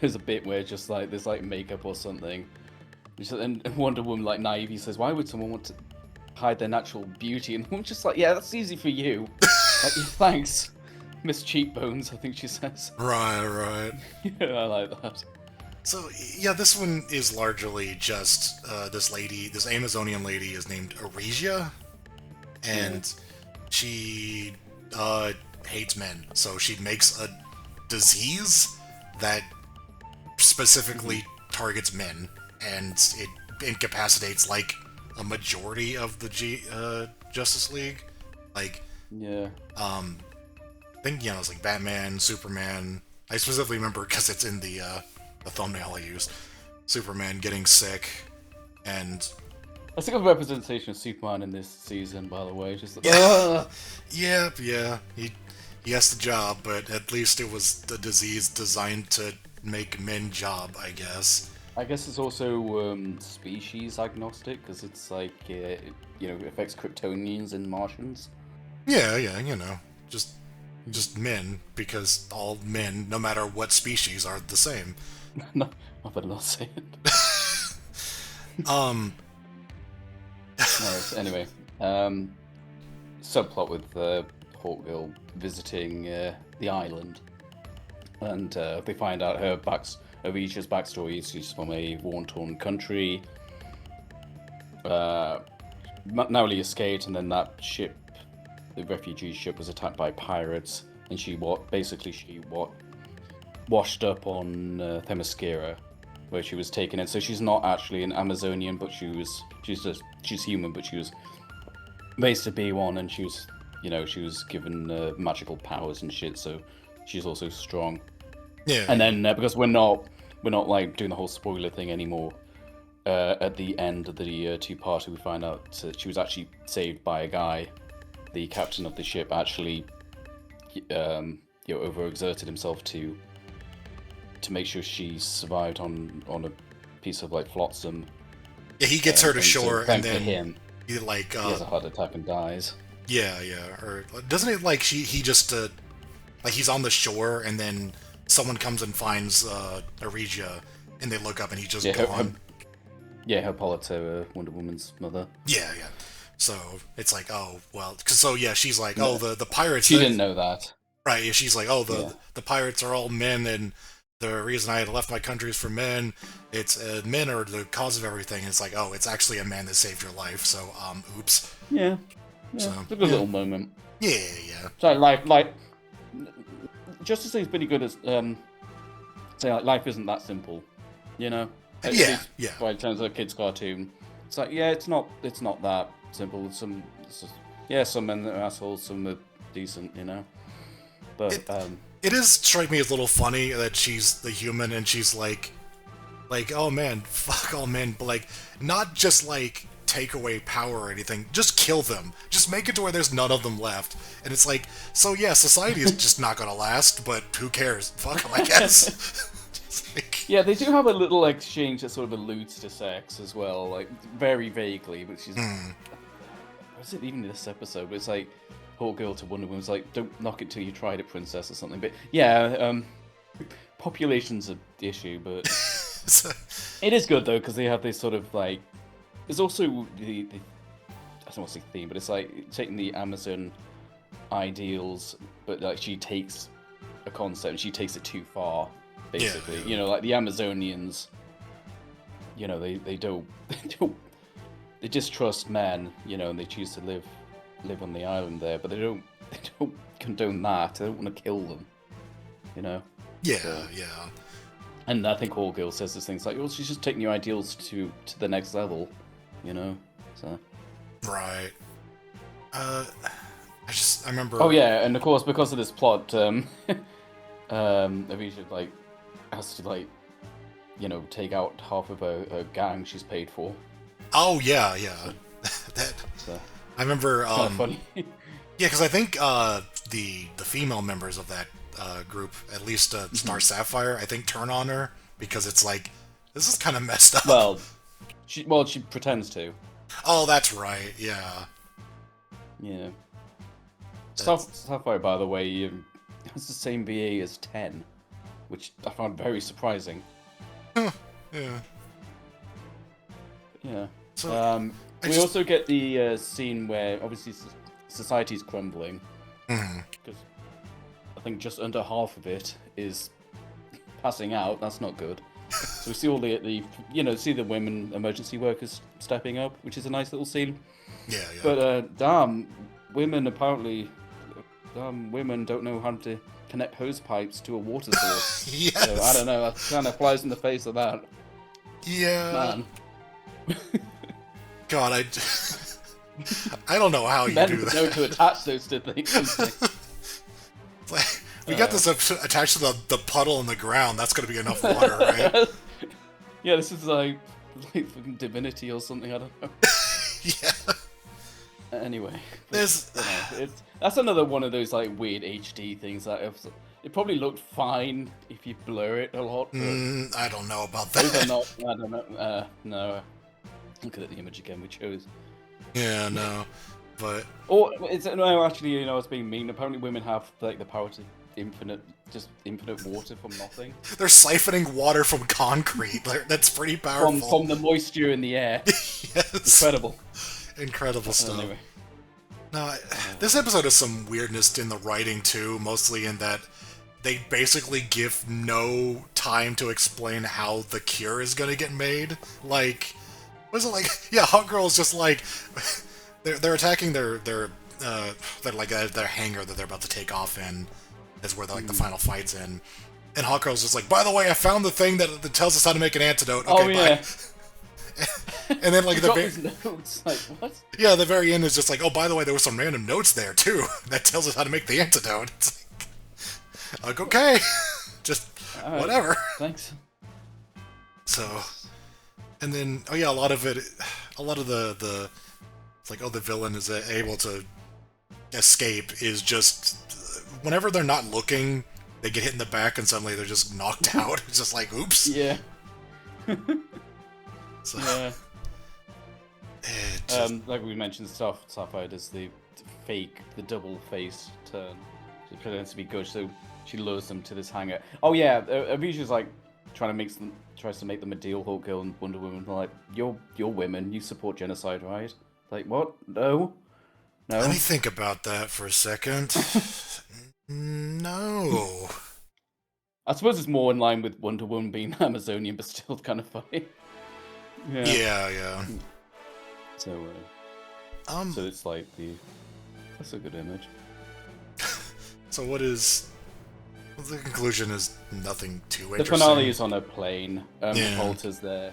A: There's a bit where just like there's like makeup or something, and Wonder Woman like naively says, "Why would someone want to hide their natural beauty?" And I'm just like, "Yeah, that's easy for you." Like, thanks, Miss Cheekbones, I think she says.
B: Right.
A: Yeah, I like that.
B: So yeah, this one is largely just this Amazonian lady is named Aresia, and she hates men. So she makes a disease that specifically targets men, and it incapacitates like a majority of the Justice League. Like, I think it's like Batman, Superman. I specifically remember because it's in the thumbnail I used. Superman getting sick, and
A: I think of representation of Superman in this season, by the way. Just
B: yeah. He has the job, but at least it was the disease designed to make men job, I guess.
A: I guess it's also species agnostic, because it's like, it affects Kryptonians and Martians.
B: Yeah, just men, because all men, no matter what species, are the same.
A: No, I better not say it. Anyway, subplot with Hawkgirl visiting the island, and they find out Arisha's backstory is she's from a war-torn country. Narrowly escaped, and then that ship, the refugee ship, was attacked by pirates, and she washed up on Themyscira, where she was taken in. So she's not actually an Amazonian, but she's human, but she was raised to be one, and she was given magical powers and shit. So she's also strong.
B: Yeah.
A: And then because we're not like doing the whole spoiler thing anymore. At the end of the two-parter, we find out she was actually saved by a guy. The captain of the ship actually, overexerted himself to make sure she survived on a piece of like flotsam.
B: Yeah, he gets her to shore, and then like,
A: He has a heart attack and dies.
B: yeah, or doesn't it like he just like he's on the shore and then someone comes and finds Aregia and they look up and he's just
A: Yeah,
B: gone.
A: Hippolyta, Wonder Woman's mother.
B: Yeah. So it's like, oh well, so yeah, she's like, oh the pirates.
A: She didn't know that.
B: Right? Yeah, she's like, oh
A: Yeah.
B: the pirates are all men, and the reason I had left my country is for men. It's men are the cause of everything. And it's like, oh, it's actually a man that saved your life. So oops.
A: Yeah.
B: So,
A: It's a good little moment.
B: Yeah.
A: So like Justice League's pretty good as saying like life isn't that simple, you know. At least by in terms of a kids' cartoon, it's like it's not that simple. Some men are assholes, some are decent, you know. But
B: it is strike me as a little funny that she's the human and she's like, oh man, fuck all men, but like not just like take away power or anything, just kill them, just make it to where there's none of them left. And it's like, so yeah, society is just not gonna last, but who cares? Fuck them, I guess.
A: Yeah, they do have a little exchange that sort of alludes to sex as well, like very vaguely, which is was it even in this episode? But it's like poor girl to Wonder Woman's like, don't knock it till you tried it, princess, or something. But yeah, population's an issue, but it is good though because they have this sort of like. There's also the I don't want to say theme, but it's like taking the Amazon ideals, but like she takes a concept and she takes it too far. Basically,
B: yeah.
A: You know, like the Amazonians, you know, they don't they distrust men, you know, and they choose to live on the island there, but they don't condone that. They don't want to kill them, you know.
B: Yeah.
A: And I think All Girl says this thing, it's like, well, she's just taking your ideals to the next level, you know. So.
B: Right. I remember.
A: Oh yeah, and of course because of this plot, Avisha like has to like, you know, take out half of a gang she's paid for.
B: Oh yeah. That.
A: So,
B: I remember.
A: Kind of funny.
B: Yeah, because I think the female members of that group, at least Star Sapphire, I think turn on her because it's like this is kind of messed up.
A: Well, she pretends to.
B: Oh, that's right. Yeah.
A: Yeah. Sapphire, by the way, has the same VA as 10, which I found very surprising.
B: Yeah.
A: Yeah.
B: So,
A: we also get the scene where obviously society's crumbling. Because I think just under half of it is passing out. That's not good. So we see all the see the women emergency workers stepping up, which is a nice little scene.
B: Yeah.
A: But damn, women don't know how to connect hose pipes to a water source.
B: Yes.
A: So I don't know. That kind of flies in the face of that.
B: Yeah.
A: Man.
B: God, I don't know how you
A: Men
B: do that.
A: know to attach those to things.
B: We got this attached to the puddle in the ground. That's going to be enough water, right?
A: Yeah, this is like fucking divinity or something. I don't know.
B: Yeah.
A: Anyway,
B: There's...
A: that's another one of those like weird HD things that it probably looked fine if you blur it a lot. But
B: I don't know about
A: those
B: that.
A: are not. I don't know. No. Look at the image again we chose.
B: Yeah, no, but
A: Actually, you know, it's being mean. Apparently, women have like the power to infinite water from nothing.
B: they're siphoning water from concrete. That's pretty powerful.
A: From the moisture in the air.
B: Yes. Incredible stuff.
A: Anyway.
B: No, this episode has some weirdness in the writing too, mostly in that they basically give no time to explain how the cure is gonna get made. Like, was it like? Yeah, Hot Girl's just like they're attacking their hangar that they're about to take off in. Is where the final fight's in. And Hot Girl's just like, by the way, I found the thing that tells us how to make an antidote. Okay, bye. And then like
A: notes. Like what?
B: Yeah, the very end is just like, oh, by the way, there were some random notes there too that tells us how to make the antidote. It's like okay, just
A: right,
B: whatever.
A: Thanks.
B: So, and then a lot of the it's like, oh, the villain is able to escape is just whenever they're not looking, they get hit in the back and suddenly they're just knocked out. It's just like, oops.
A: Yeah.
B: So,
A: Yeah. Like we mentioned, Sapphire does the double face turn. She pretends to be good, so she lures them to this hangar. Oh yeah, Avisha's like tries to make them a deal. Hulk Girl and Wonder Woman are like, you're women, you support genocide, right? Like what? No.
B: Let me think about that for a second. No.
A: I suppose it's more in line with Wonder Woman being Amazonian, but still kind of funny.
B: Yeah.
A: So it's like that's a good image.
B: So the conclusion is nothing too interesting.
A: The finale is on a plane.
B: Yeah.
A: Volta's there.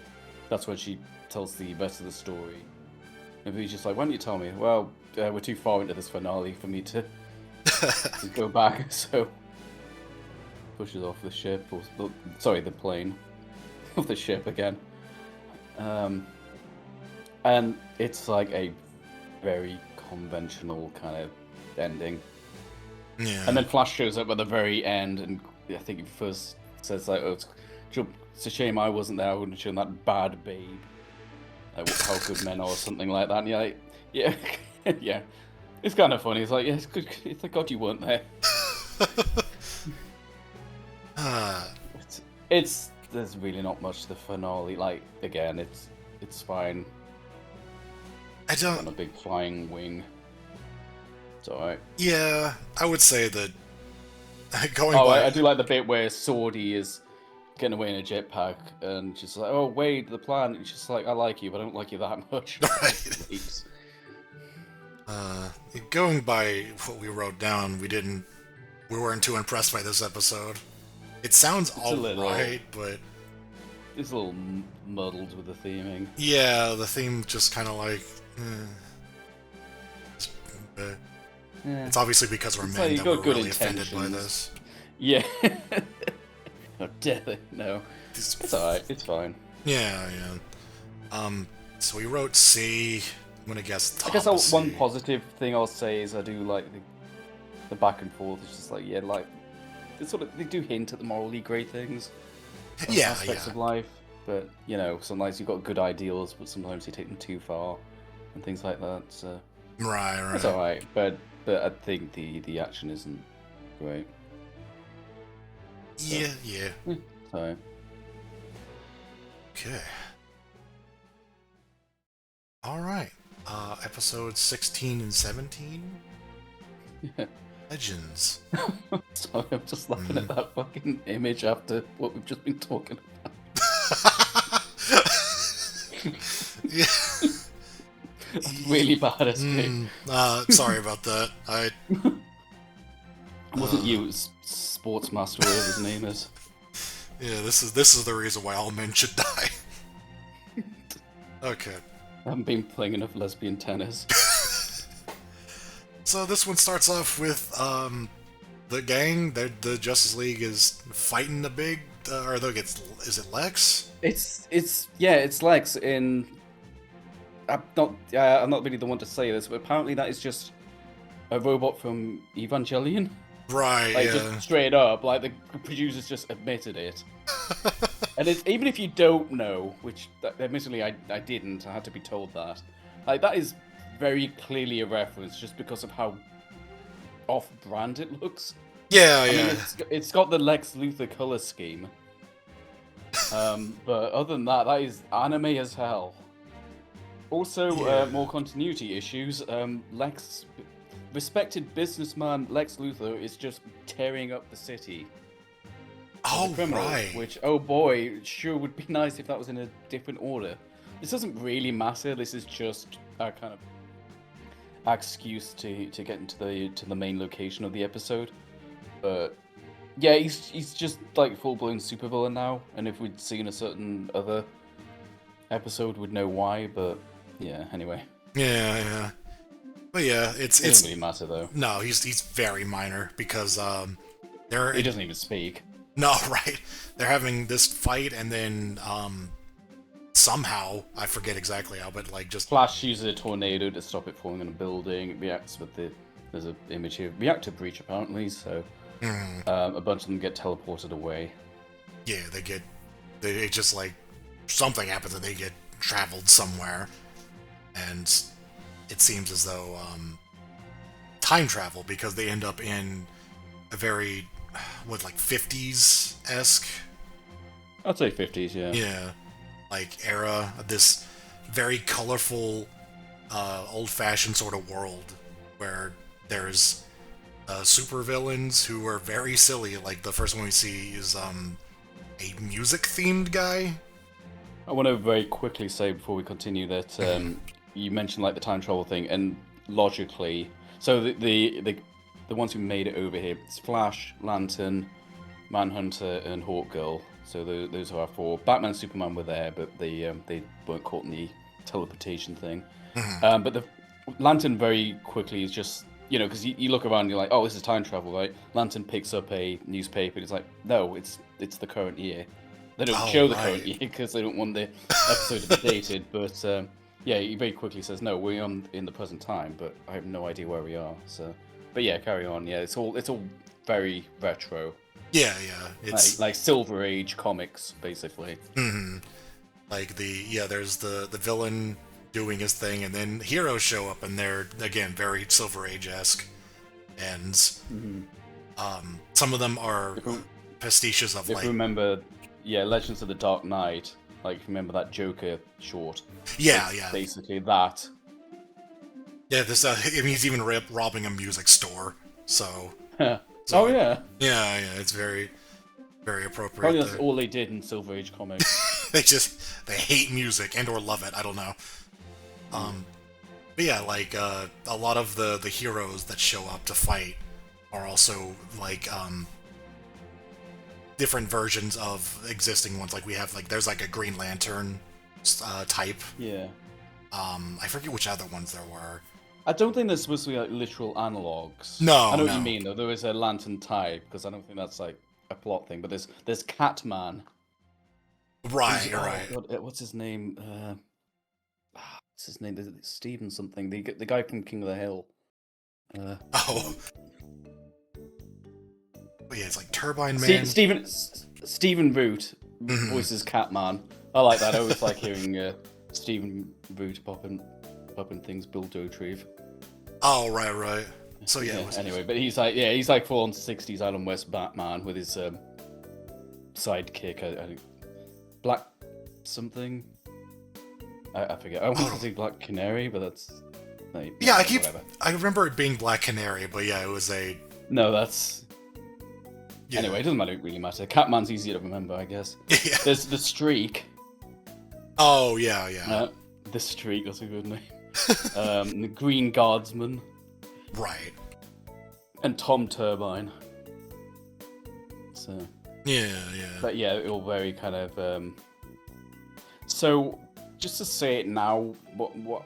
A: That's when she tells the rest of the story. And he's just like, why don't you tell me? Well, we're too far into this finale for me to go back, so pushes off the ship, the plane, off the ship again. And it's like a very conventional kind of ending.
B: Yeah.
A: And then Flash shows up at the very end, and I think he first says like, "Oh, it's a shame I wasn't there. I wouldn't have shown that bad babe how good men are," or something like that. And you're like, yeah, yeah, it's kind of funny. It's like, yeah, it's good. Thank God you weren't there. There's really not much to the finale. Like again, it's fine. On a big flying wing. It's alright.
B: Yeah, I would say that
A: I do like the bit where Swordy is getting away in a jetpack and she's like, oh, Wade, the plan. And she's like, I like you, but I don't like you that much.
B: Right. Going by what we wrote down, we weren't too impressed by this episode. It sounds alright, but
A: it's a little muddled with the theming.
B: Yeah, the theme just kind of like... It's obviously because we're men that we're really offended by this.
A: Yeah. Oh, damn it. No. It's alright. It's fine.
B: Yeah. So we wrote C. I'm gonna guess top.
A: I guess one positive thing I'll say is I do like the back and forth. It's just like, yeah, like they do hint at the morally grey things. Aspects of life. But, sometimes you've got good ideals, but sometimes you take them too far and things like that. So
B: Right.
A: It's alright, but I think the action isn't great.
B: So. Yeah.
A: Sorry.
B: Okay. Alright. Episodes 16 and 17?
A: Yeah.
B: Legends.
A: Sorry, I'm just laughing at that fucking image after what we've just been talking about.
B: Yeah.
A: Really bad SP.
B: Sorry about that. It
A: wasn't you, it was Sportsmaster, whatever his name is.
B: Yeah, this is the reason why all men should die. Okay.
A: I haven't been playing enough lesbian tennis.
B: So this one starts off with the gang. The Justice League is fighting the big, is it Lex?
A: It's Lex in. I'm not really the one to say this, but apparently that is just a robot from Evangelion.
B: Right.
A: Just straight up, like the producers just admitted it. And even if you don't know, which admittedly I didn't, I had to be told that. Like that is very clearly a reference, just because of how off-brand it looks.
B: Yeah.
A: I mean, it's got the Lex Luthor color scheme. But other than that is anime as hell. Also, more continuity issues. Respected businessman Lex Luthor is just tearing up the city.
B: Oh, right.
A: Which, oh boy, it sure would be nice if that was in a different order. This doesn't really matter. This is just a kind of excuse to get into the main location of the episode. But yeah, he's just like full-blown supervillain now. And if we'd seen a certain other episode, we'd know why. But yeah, anyway.
B: Yeah. But yeah, it
A: doesn't really matter though.
B: No, he's very minor because
A: he doesn't even speak.
B: No, right. They're having this fight, and then somehow I forget exactly how, but like just
A: Flash uses a tornado to stop it falling on a building. It reacts with there's an image here, reactor breach apparently. So a bunch of them get teleported away.
B: Yeah, they just like something happens and they get traveled somewhere. and it seems as though time travel, because they end up in a very, like 50s esque.
A: I'd say 50s, yeah.
B: Yeah, like era, this very colorful, old-fashioned sort of world where there's supervillains who are very silly. Like the first one we see is a music-themed guy.
A: I want to very quickly say before we continue that you mentioned like the time travel thing, and logically, so the ones who made it over here, it's Flash, Lantern, Manhunter, and Hawkgirl. So those are our four. Batman and Superman were there, but they weren't caught in the teleportation thing. But the Lantern very quickly is just, you know, because you look around and you're like, oh, this is time travel, right? Lantern picks up a newspaper and it's like, no, it's the current year. They don't show the current year because they don't want the episode to be dated. But yeah, he very quickly says, no, we're in the present time, but I have no idea where we are. So, but yeah, carry on. Yeah, it's all very retro.
B: Yeah, it's
A: like Silver Age comics, basically.
B: Like there's the villain doing his thing, and then heroes show up, and they're again very Silver Age-esque, and some of them are pastiches of
A: if you remember, Legends of the Dark Knight. Like, remember that Joker short?
B: Yeah.
A: Basically that.
B: Yeah, this he's even robbing a music store. So.
A: Oh yeah.
B: Yeah, it's very, very appropriate.
A: Probably that's all they did in Silver Age comics.
B: they hate music and or love it. I don't know. But yeah, like a lot of the heroes that show up to fight are also like different versions of existing ones. Like we have there's like a Green Lantern type.
A: Yeah.
B: I forget which other ones there were.
A: I don't think there's supposed to be like literal analogs.
B: No,
A: I know what you mean though. There is a Lantern type, because I don't think that's like a plot thing. But there's Catman.
B: Right.
A: What's his name? What's his name? Steven something. The guy from King of the Hill.
B: But yeah, it's like Turbine Man.
A: Stephen Root voices Catman. I like that. I always like hearing Stephen Root popping things. Bill Dotrieve.
B: Oh right. So yeah.
A: Anyway, but he's like full on 60s Adam West Batman with his sidekick. I think Black something. I forget. I want to say Black Canary, but that's whatever.
B: I remember it being Black Canary, but yeah, it was a.
A: No, that's. Yeah. Anyway, it doesn't really matter. Catman's easier to remember, I guess.
B: Yeah.
A: There's the Streak.
B: Oh yeah.
A: The Streak, that's a good name. The Green Guardsman.
B: Right.
A: And Tom Turbine. So.
B: Yeah.
A: But yeah, it all very kind of. So, just to say it now, what.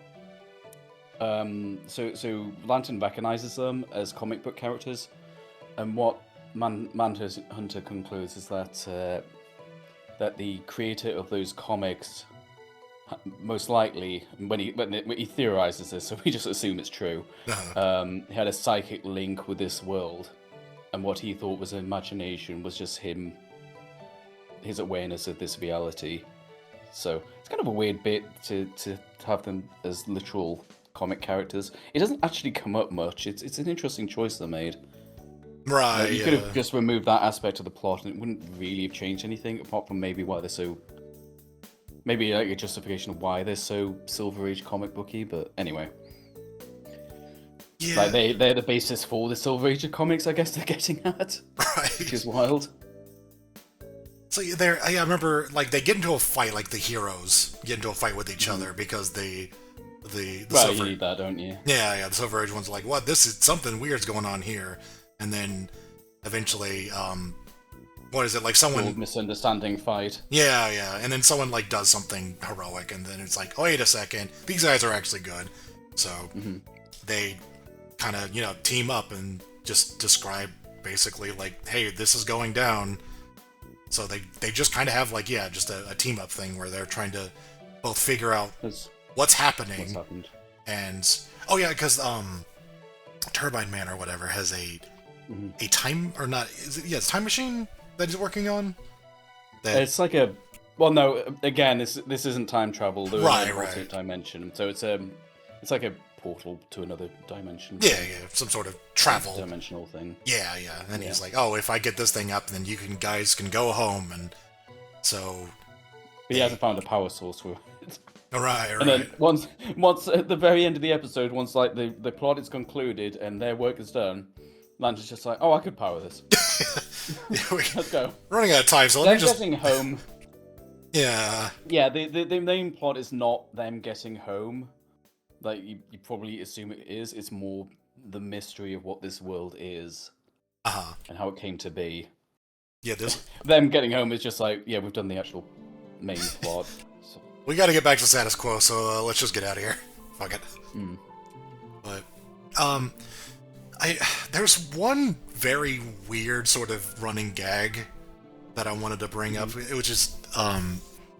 A: So Lantern recognizes them as comic book characters, and what Manhunter concludes is that that the creator of those comics, most likely, when he theorizes this, so we just assume it's true, he had a psychic link with this world, and what he thought was imagination was just his awareness of this reality. So it's kind of a weird bit to have them as literal comic characters. It doesn't actually come up much. It's an interesting choice they made.
B: Right.
A: You could have just removed that aspect of the plot, and it wouldn't really have changed anything, apart from maybe why they're so. Maybe like a justification of why they're so Silver Age comic booky, but anyway.
B: Yeah.
A: Like they're the basis for the Silver Age of comics, I guess they're getting at.
B: Right.
A: Which is wild.
B: So I remember they get into a fight, like the heroes get into a fight with each other because the
A: Silver... you need that, don't you?
B: Yeah, the Silver Age one's like, what? This is something weird's going on here, and then eventually, what is it, like someone...
A: Old misunderstanding fight.
B: Yeah, and then someone does something heroic, and then it's like, oh, wait a second, these guys are actually good. So they kind of, team up and just describe basically hey, this is going down. So they just kind of have just a team up thing where they're trying to both figure out what's happening.
A: What's happened.
B: And because Turbine Man or whatever has a time, or not? Is it? Yeah, it's time machine that he's working on.
A: It's like a Well, no. Again, this isn't time travel. They're in an
B: Right.
A: alternate dimension, so it's like a portal to another dimension.
B: Yeah, some sort of travel.
A: Dimensional thing.
B: Yeah. And he's like, oh, if I get this thing up, then you guys can go home, and so.
A: But he hasn't found a power source for it.
B: Right.
A: And then once at the very end of the episode, once like the plot is concluded and their work is done, Lance is just like, oh, I could power this. Let's go.
B: Running out of time, so
A: Them getting home.
B: Yeah.
A: Yeah, the main plot is not them getting home. Like you probably assume it is. It's more the mystery of what this world is. And how it came to be.
B: Yeah, this
A: them getting home is just like, yeah, we've done the actual main plot. So.
B: We got to get back to status quo, so let's just get out of here. Fuck it. But there's one very weird sort of running gag that I wanted to bring up. It was just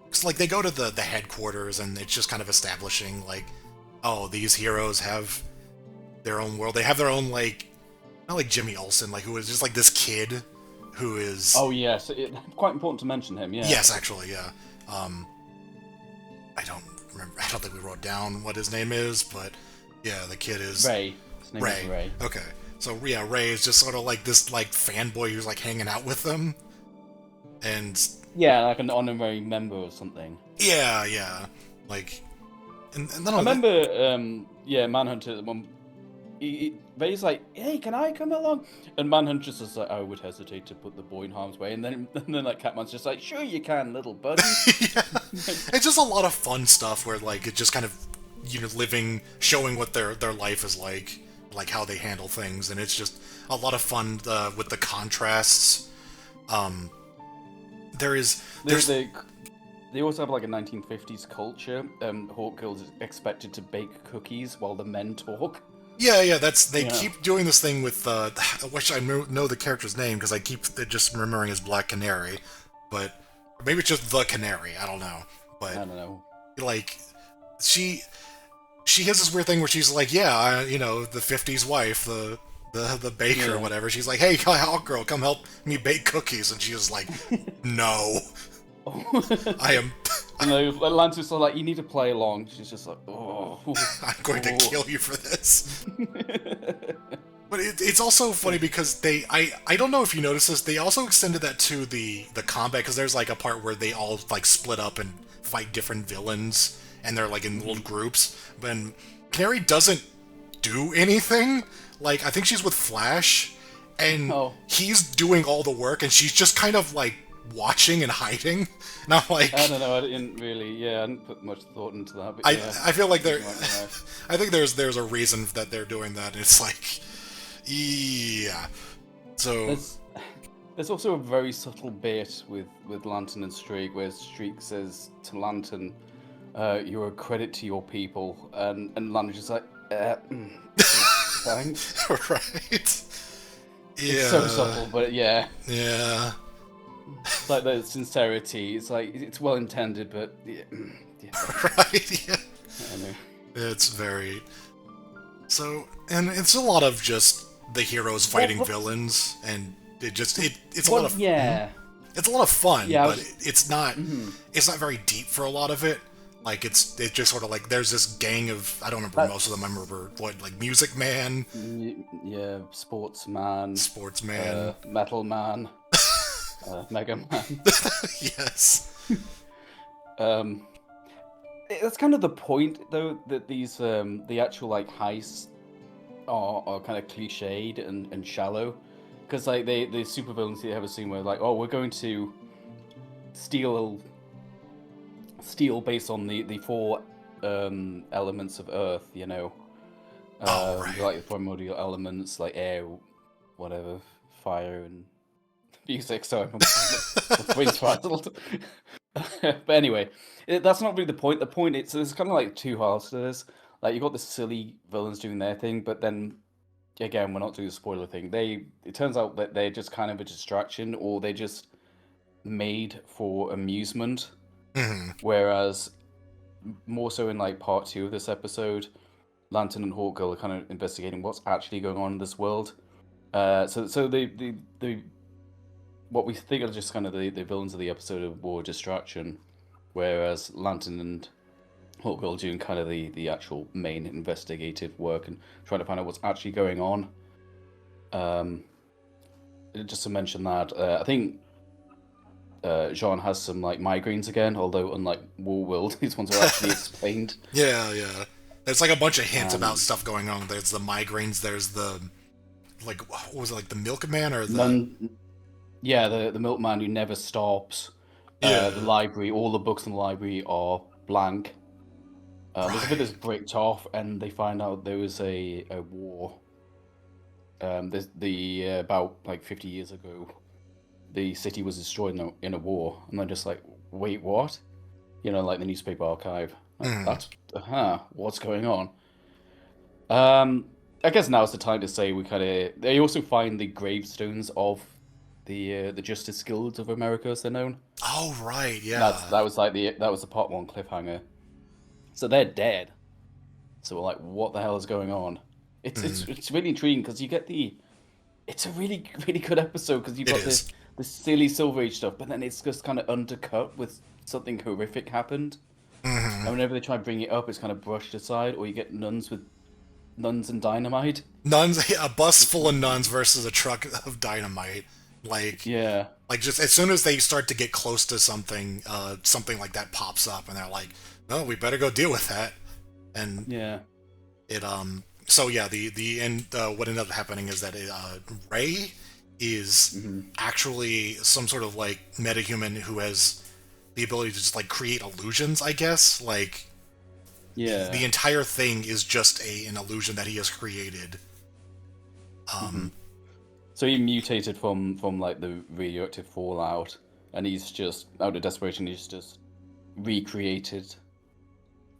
B: it's like they go to the headquarters and it's just kind of establishing like, oh, these heroes have their own world. They have their own like, not like Jimmy Olsen, like who is just like this kid who is.
A: Oh yes, quite important to mention him. Yeah.
B: Yes, actually, yeah. I don't remember. I don't think we wrote down what his name is, but yeah, the kid is
A: Ray. His name is Ray.
B: Okay, so yeah, Ray is just sort of like this like fanboy who's like hanging out with them, and
A: yeah, like an honorary member or something.
B: Yeah, like, and then
A: I remember, Manhunter. Ray's like, hey, can I come along? And Manhunter's just like, I would hesitate to put the boy in harm's way. And then like Catman's just like, sure you can, little buddy.
B: Yeah. It's just a lot of fun stuff where like it just kind of, showing what their life is like how they handle things, and it's just a lot of fun with the contrasts.
A: They also have like a 1950s culture. Hawkgirl is expected to bake cookies while the men talk.
B: Yeah, they keep doing this thing with, which I know the character's name, because I keep just remembering as Black Canary, but maybe it's just the Canary, I don't know. But,
A: I don't know.
B: Like, she has this weird thing where she's like, yeah, the 50s wife, the baker or whatever, she's like, hey, Hawkgirl, come help me bake cookies, and she was like, no. I am...
A: And Lance is like, you need to play along. She's just like, oh.
B: I'm going to kill you for this. But it's also funny because I don't know if you noticed this, they also extended that to the combat, because there's like a part where they all like split up and fight different villains, and they're like in little groups. But Canary doesn't do anything. Like, I think she's with Flash, and he's doing all the work, and she's just kind of like watching and hiding. And I'm like,
A: I don't know, I didn't put much thought into that. But
B: I feel like I think there's a reason that they're doing that. It's like, yeah. So
A: there's also a very subtle bit with Lantern and Streak, where Streak says to Lantern, "You're a credit to your people," and Lantern's just like, thanks.
B: Right. Yeah.
A: It's so subtle, but yeah.
B: Yeah.
A: It's like the sincerity. It's like it's well intended, but yeah.
B: Right. Yeah.
A: Anyway.
B: It's very. So, and it's a lot of just the heroes fighting villains, and it's a lot of it's a lot of fun, but it's not very deep for a lot of it. Like it's just sort of like there's this gang of, I don't remember most of them. I remember like Music Man,
A: Sportsman, Metal Man. Mega Man.
B: Yes.
A: That's kind of the point, though, that these the actual like heists are kind of cliched and shallow, because like the supervillains you ever seen where like, oh, we're going to steal based on the four elements of Earth,
B: right.
A: Like the primordial elements like air, whatever, fire and music, so I'm frazzled. But anyway, that's not really the point. The point is, there's kind of like two halves to this. Like, you've got the silly villains doing their thing, but then, again, we're not doing the spoiler thing. It turns out that they're just kind of a distraction, or they're just made for amusement.
B: Mm-hmm.
A: Whereas, more so in like part 2 of this episode, Lantern and Hawkgirl are kind of investigating what's actually going on in this world. So the what we think are just kind of the villains of the episode are more distraction. whereas Lantern and Hawkgirl doing kind of the actual main investigative work and trying to find out what's actually going on. Just to mention that, I think Jean has some like migraines again, although unlike Warworld, these ones are actually explained.
B: Yeah. There's like a bunch of hints about stuff going on. There's the migraines. There's the like what was it, like the milkman or the
A: Yeah, the milkman who never stops. The library, all the books in the library are blank. There's a bit that's bricked off, and they find out there was a war. There's about like 50 years ago, the city was destroyed in a war, and they're just like, wait, what? You know, like the newspaper archive. Like, what's going on? I guess now's the time to say they also find the gravestones of the Justice Guilds of America, as they're known.
B: Oh right, yeah.
A: That was the part one cliffhanger. So they're dead. So we're like, what the hell is going on? It's really intriguing because you get it's a really really good episode because you've got this silly Silver Age stuff, but then it's just kind of undercut with something horrific happened. And whenever they try and bring it up, it's kind of brushed aside, or you get nuns and dynamite.
B: A bus full of nuns versus a truck of dynamite. Like just as soon as they start to get close to something, something like that pops up, and they're like, "No, we better go deal with that." And it so yeah, the end. What ended up happening is that Ray is actually some sort of like metahuman who has the ability to just like create illusions, I guess. Like, the entire thing is just an illusion that he has created.
A: So he mutated from like the radioactive fallout, and he's just out of desperation. He's just recreated,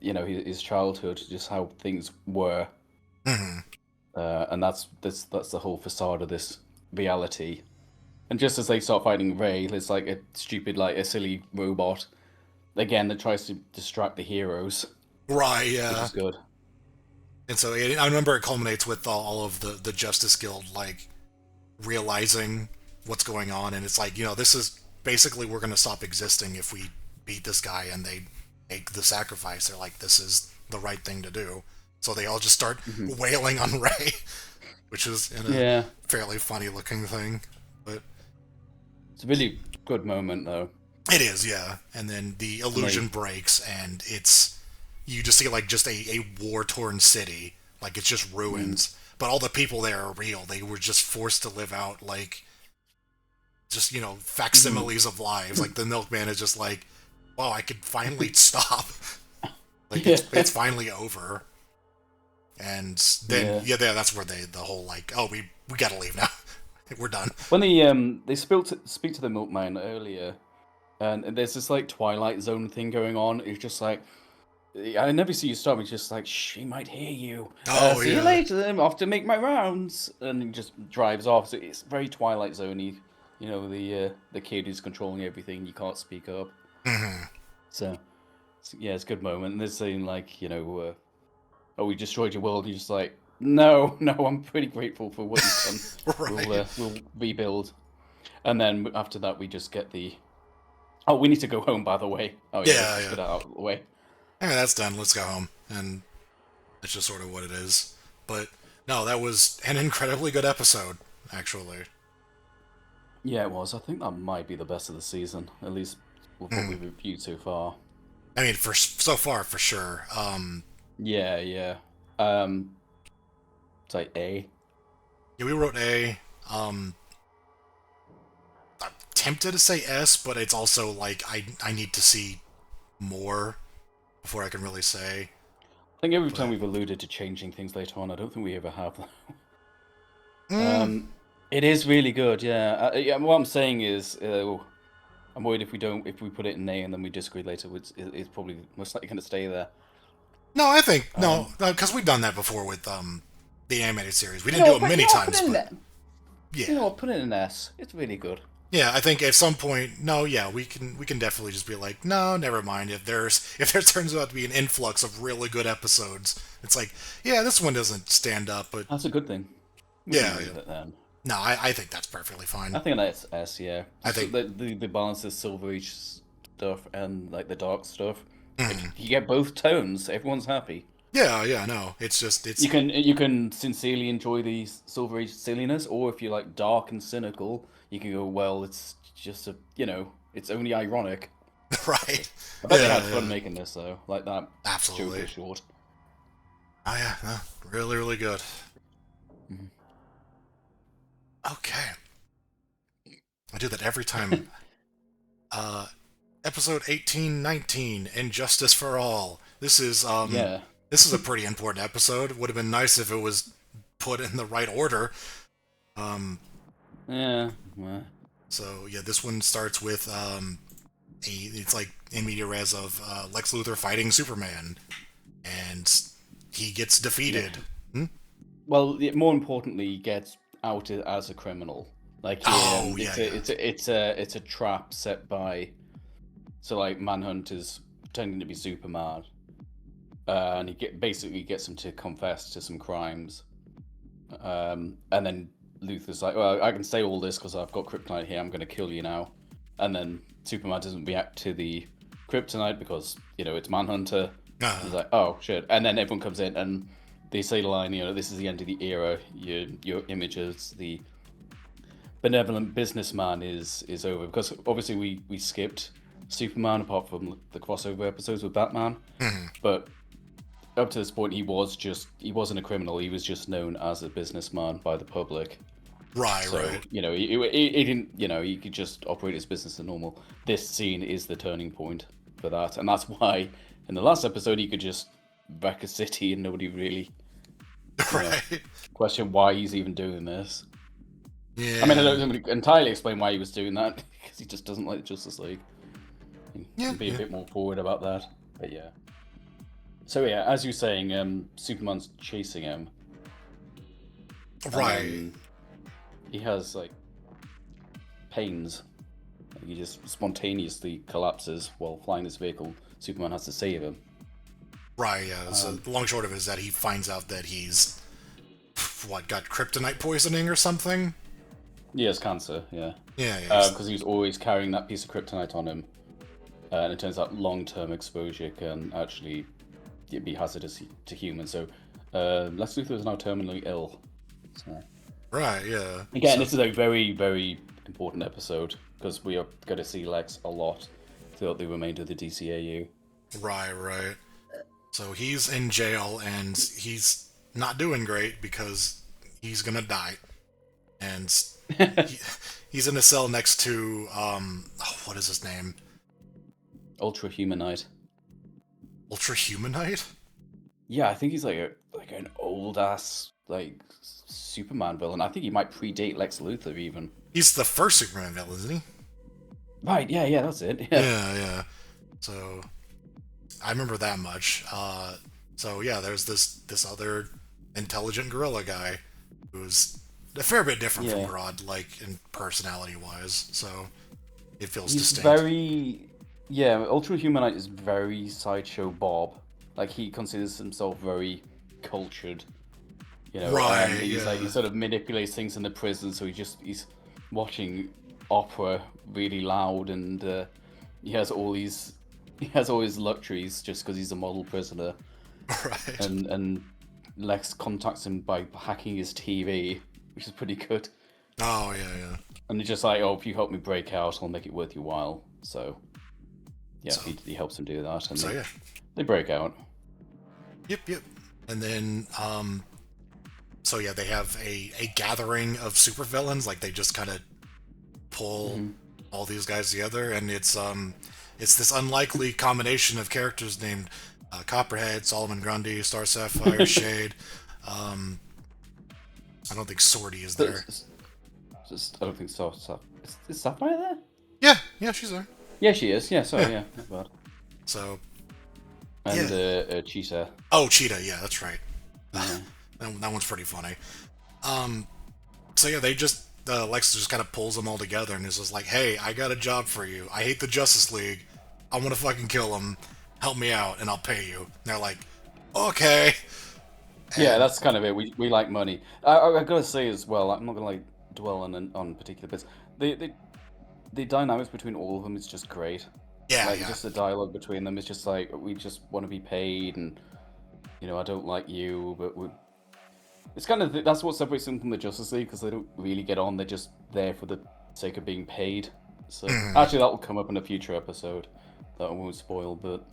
A: his childhood, just how things were, and that's the whole facade of this reality. And just as they start fighting Ray, it's like a stupid, like a silly robot again that tries to distract the heroes.
B: Right, yeah.
A: Which is good.
B: And so I remember it culminates with all of the Justice Guild, like, realizing what's going on, and it's like, this is basically we're going to stop existing if we beat this guy, and they make the sacrifice. They're like, this is the right thing to do. So they all just start wailing on Ray, which is a fairly funny looking thing. But
A: it's a really good moment, though.
B: It is, yeah. And then the illusion breaks, and you just see like just a war-torn city, like it's just ruins. But all the people there are real. They were just forced to live out like just facsimiles of lives. Like the milkman is just like, wow, I could finally stop. Like it's finally over. And then that's where the whole like, oh, we gotta leave now. We're done.
A: When they speak to the milkman earlier, and there's this like Twilight Zone thing going on. It's just like, I never see you stop. It's just like, she might hear you. See you later. I'm off to make my rounds, and he just drives off. So it's very Twilight Zone-y. The kid who's controlling everything. You can't speak up. So it's a good moment. And they're saying like, oh, we destroyed your world. And you're just like, no, I'm pretty grateful for what you've done. Right. We'll rebuild. And then after that, we just get oh, we need to go home, by the way. Oh, let's get that out of the way.
B: Yeah, that's done. Let's go home. And that's just sort of what it is. But no, that was an incredibly good episode, actually.
A: Yeah, it was. I think that might be the best of the season, at least with what we've reviewed so far.
B: I mean, so far, for sure.
A: Yeah. It's like A.
B: Yeah, we wrote A. I'm tempted to say S, but it's also like I need to see more before I can really say.
A: I think every time we've alluded to changing things later on, I don't think we ever have. It is really good, yeah. What I'm saying is, I'm worried if we put it in A and then we disagree later, it's probably most likely going to stay there.
B: No, I think no, because we've done that before with the animated series. We didn't do it many times, but yeah.
A: Put it in an S. It's really good.
B: Yeah, I think at some point, we can definitely just be like, no, never mind. If there turns out to be an influx of really good episodes, it's like, yeah, this one doesn't stand up, but
A: that's a good thing.
B: No, I think that's perfectly fine.
A: I think that's S. Yeah, I think the balance of Silver Age stuff and like the dark stuff. If
B: Mhm.
A: you get both tones, everyone's happy.
B: Yeah, no. It's just
A: You can sincerely enjoy the Silver Age silliness, or if you're like dark and cynical, you can go, well, it's just it's only ironic.
B: right.
A: I bet they
B: Yeah,
A: had fun
B: yeah.
A: making this though, like that
B: Absolutely.
A: Joker short.
B: Oh yeah, no. Really, really good.
A: Mhm.
B: Okay. I do that every time. Uh Episode 1819, Injustice for All.
A: Yeah,
B: This is a pretty important episode. Would have been nice if it was put in the right order. Um
A: yeah. Well,
B: so yeah, this one starts with it's like in media res of Lex Luthor fighting Superman, and he gets
A: yeah.
B: defeated. Hmm?
A: Well, more importantly, he gets outed as a criminal. Like
B: Oh yeah, yeah.
A: it's a trap set by like Manhunter's pretending to be Superman, and basically gets him to confess to some crimes. And then Luthor's like, "Well, I can say all this because I've got kryptonite here. I'm going to kill you now." And then Superman doesn't react to the kryptonite because it's Manhunter. He's like, "Oh shit!" And then everyone comes in and they say the line, "This is the end of the era. Your image as the benevolent businessman is over." Because obviously we skipped Superman apart from the crossover episodes with Batman,
B: Mhm.
A: but up to this point he wasn't a criminal. He was just known as a businessman by the public.
B: Right,
A: So
B: right.
A: he didn't he could just operate his business as normal. This scene is the turning point for that, and that's why in the last episode he could just wreck a city and nobody really
B: Right.
A: question why he's even doing this. I mean, I
B: Yeah.
A: don't entirely explain why he was doing that because he just doesn't like Justice League. He
B: Yeah,
A: can be a
B: yeah.
A: bit more forward about that, but yeah. So yeah, as you're saying, Superman's chasing him, and
B: Right.
A: then he has like pains. Like, he just spontaneously collapses while flying this vehicle. Superman has to save him.
B: Right, yeah. So
A: Um,
B: the long short of it is that he finds out that he's got kryptonite poisoning or something?
A: he has cancer, yeah,
B: Yeah, yeah.
A: because he was always carrying that piece of kryptonite on him, and it turns out long-term exposure can actually be hazardous to humans. So Lex Luthor is now terminally ill. So
B: Right, yeah.
A: again,
B: So,
A: this is a very, very important episode because we are going to see Lex a lot throughout the remainder of the DCAU.
B: right, right. So he's in jail and he's not doing great because he's gonna die. And he, he's in a cell next to what is his name?
A: Ultra Humanite.
B: Ultra Humanite?
A: Yeah, I think he's like an old ass like Superman villain. I think he might predate Lex Luthor even.
B: He's the first Superman villain, isn't he?
A: Right? Yeah, yeah, that's it. Yeah.
B: Yeah, yeah. So I remember that much. So yeah, there's this other intelligent gorilla guy who's a fair bit different from
A: Yeah.
B: Grodd, like in personality wise. So it feels
A: He's
B: distinct.
A: very yeah. Ultra Humanite is very sideshow Bob. Like he considers himself very cultured. And
B: Right.
A: he's like he
B: Yeah.
A: sort of manipulates things in the prison. So he's watching opera really loud, and he has all these he has all his luxuries just because he's a model prisoner.
B: Right.
A: And Lex contacts him by hacking his TV, which is pretty good.
B: Oh yeah, yeah.
A: And he's just like, "Oh, if you help me break out, I'll make it worth your while." So yeah,
B: So
A: he helps him do that, and
B: so yeah.
A: they break out.
B: Yep, yep. And then so yeah, they have a gathering of supervillains, like they just kind of pull
A: Mhm.
B: all these guys together, and it's this unlikely combination of characters named Copperhead, Solomon Grundy, Star Sapphire, Shade. Um, I don't think Sortie is
A: So
B: there.
A: I don't think so. Is Sapphire there?
B: Yeah, yeah, she's there.
A: Yeah, she is. Yeah, sorry,
B: Yeah.
A: yeah, not bad.
B: So
A: And
B: yeah.
A: Cheetah.
B: Oh, Cheetah. Yeah, that's right.
A: Yeah.
B: That one's pretty funny. So yeah, they just Lex just kind of pulls them all together and is just like, "Hey, I got a job for you. I hate the Justice League. I want to fucking kill them. Help me out, and I'll pay you." And they're like, "Okay."
A: Yeah,
B: And
A: that's kind of it. We like money. I gotta say as well. I'm not gonna like dwell on particular bits. The dynamics between all of them is just great.
B: Yeah,
A: Like
B: yeah.
A: just the dialogue between them is just like we just want to be paid, and I don't like you, but we. It's kind of that's what separates them from the Justice League because they don't really get on. They're just there for the sake of being paid. So
B: Mhm.
A: actually, that will come up in a future episode. That I won't spoil, but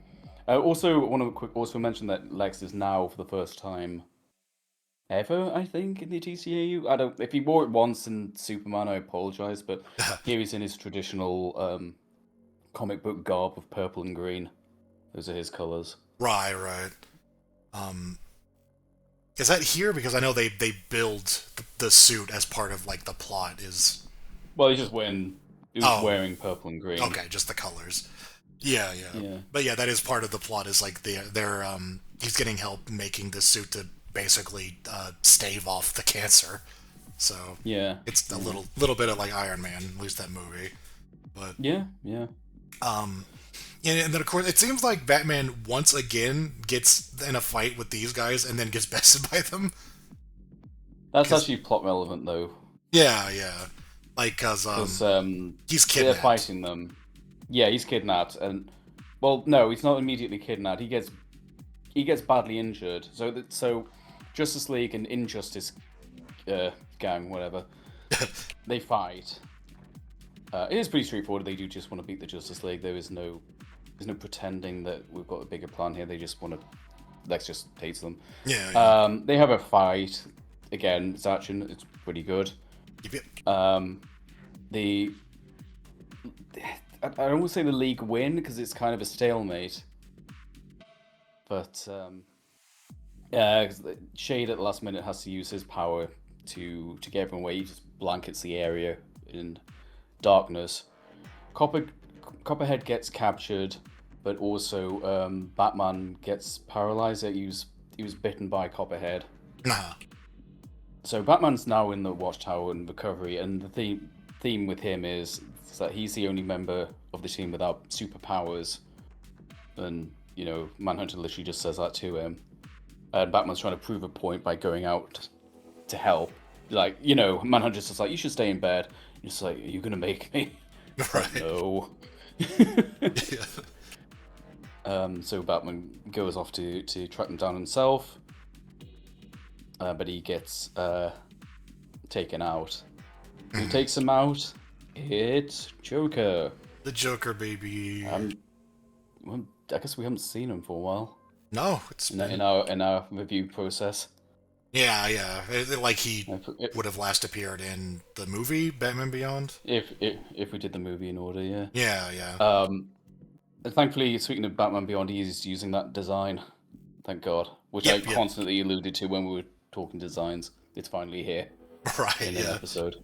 A: also want to also mention that Lex is now for the first time ever, I think, in the TCAU. I don't. If he wore it once in Superman, I apologize, but here he's in his traditional comic book garb of purple and green. Those are his colors.
B: Right, right. Um, is that here? Because I know they build the suit as part of like the plot. Is
A: Well, he was wearing purple and green.
B: okay, just the colors. Yeah, yeah.
A: Yeah,
B: But yeah, that is part of the plot. Is like they're he's getting help making this suit to basically stave off the cancer. So
A: yeah,
B: it's a
A: yeah,
B: little bit of like Iron Man, at least that movie. But
A: yeah, yeah.
B: um, and then of course it seems like Batman once again gets in a fight with these guys and then gets bested by them.
A: That's
B: Cause
A: actually plot relevant though,
B: yeah, yeah, like cause
A: because
B: he's
A: they're
B: kidnapped.
A: fighting them. Yeah, he's kidnapped, and well, no, he's not immediately kidnapped. He gets badly injured. So Justice League and Injustice gang, whatever, they fight. It is pretty straightforward. They do just want to beat the Justice League. There's no pretending that we've got a bigger plan here. They just want to. Lex just hates them.
B: Yeah, yeah.
A: They have a fight. Again, it's action. It's pretty good.
B: Yep, yep.
A: The I don't want to say the League win because it's kind of a stalemate. But 'cause Shade at the last minute has to use his power to get everyone away. He just blankets the area in darkness. Copper Copperhead gets captured, but also Batman gets paralyzed. He was bitten by Copperhead.
B: Nah.
A: So Batman's now in the Watchtower in recovery, and the theme with him is that he's the only member of the team without superpowers, and Manhunter literally just says that to him, and Batman's trying to prove a point by going out to help. Like Manhunter's just like, you should stay in bed. He's just like, are you gonna make me? It's like,
B: Right.
A: no.
B: Yeah.
A: So Batman goes off to track them down himself, but he gets taken out. Who takes him out? It's Joker.
B: The Joker, baby.
A: Well, I guess we haven't seen him for a while
B: No, it's been...
A: in our review process.
B: Yeah, yeah. Like he
A: If
B: would have last appeared in the movie Batman Beyond.
A: if we did the movie in order, yeah.
B: Yeah, yeah.
A: Thankfully, speaking of Batman Beyond, he's using that design. Thank God, which I
B: Yep, yep.
A: constantly alluded to when we were talking designs. It's finally here
B: Right,
A: in an
B: yeah.
A: episode.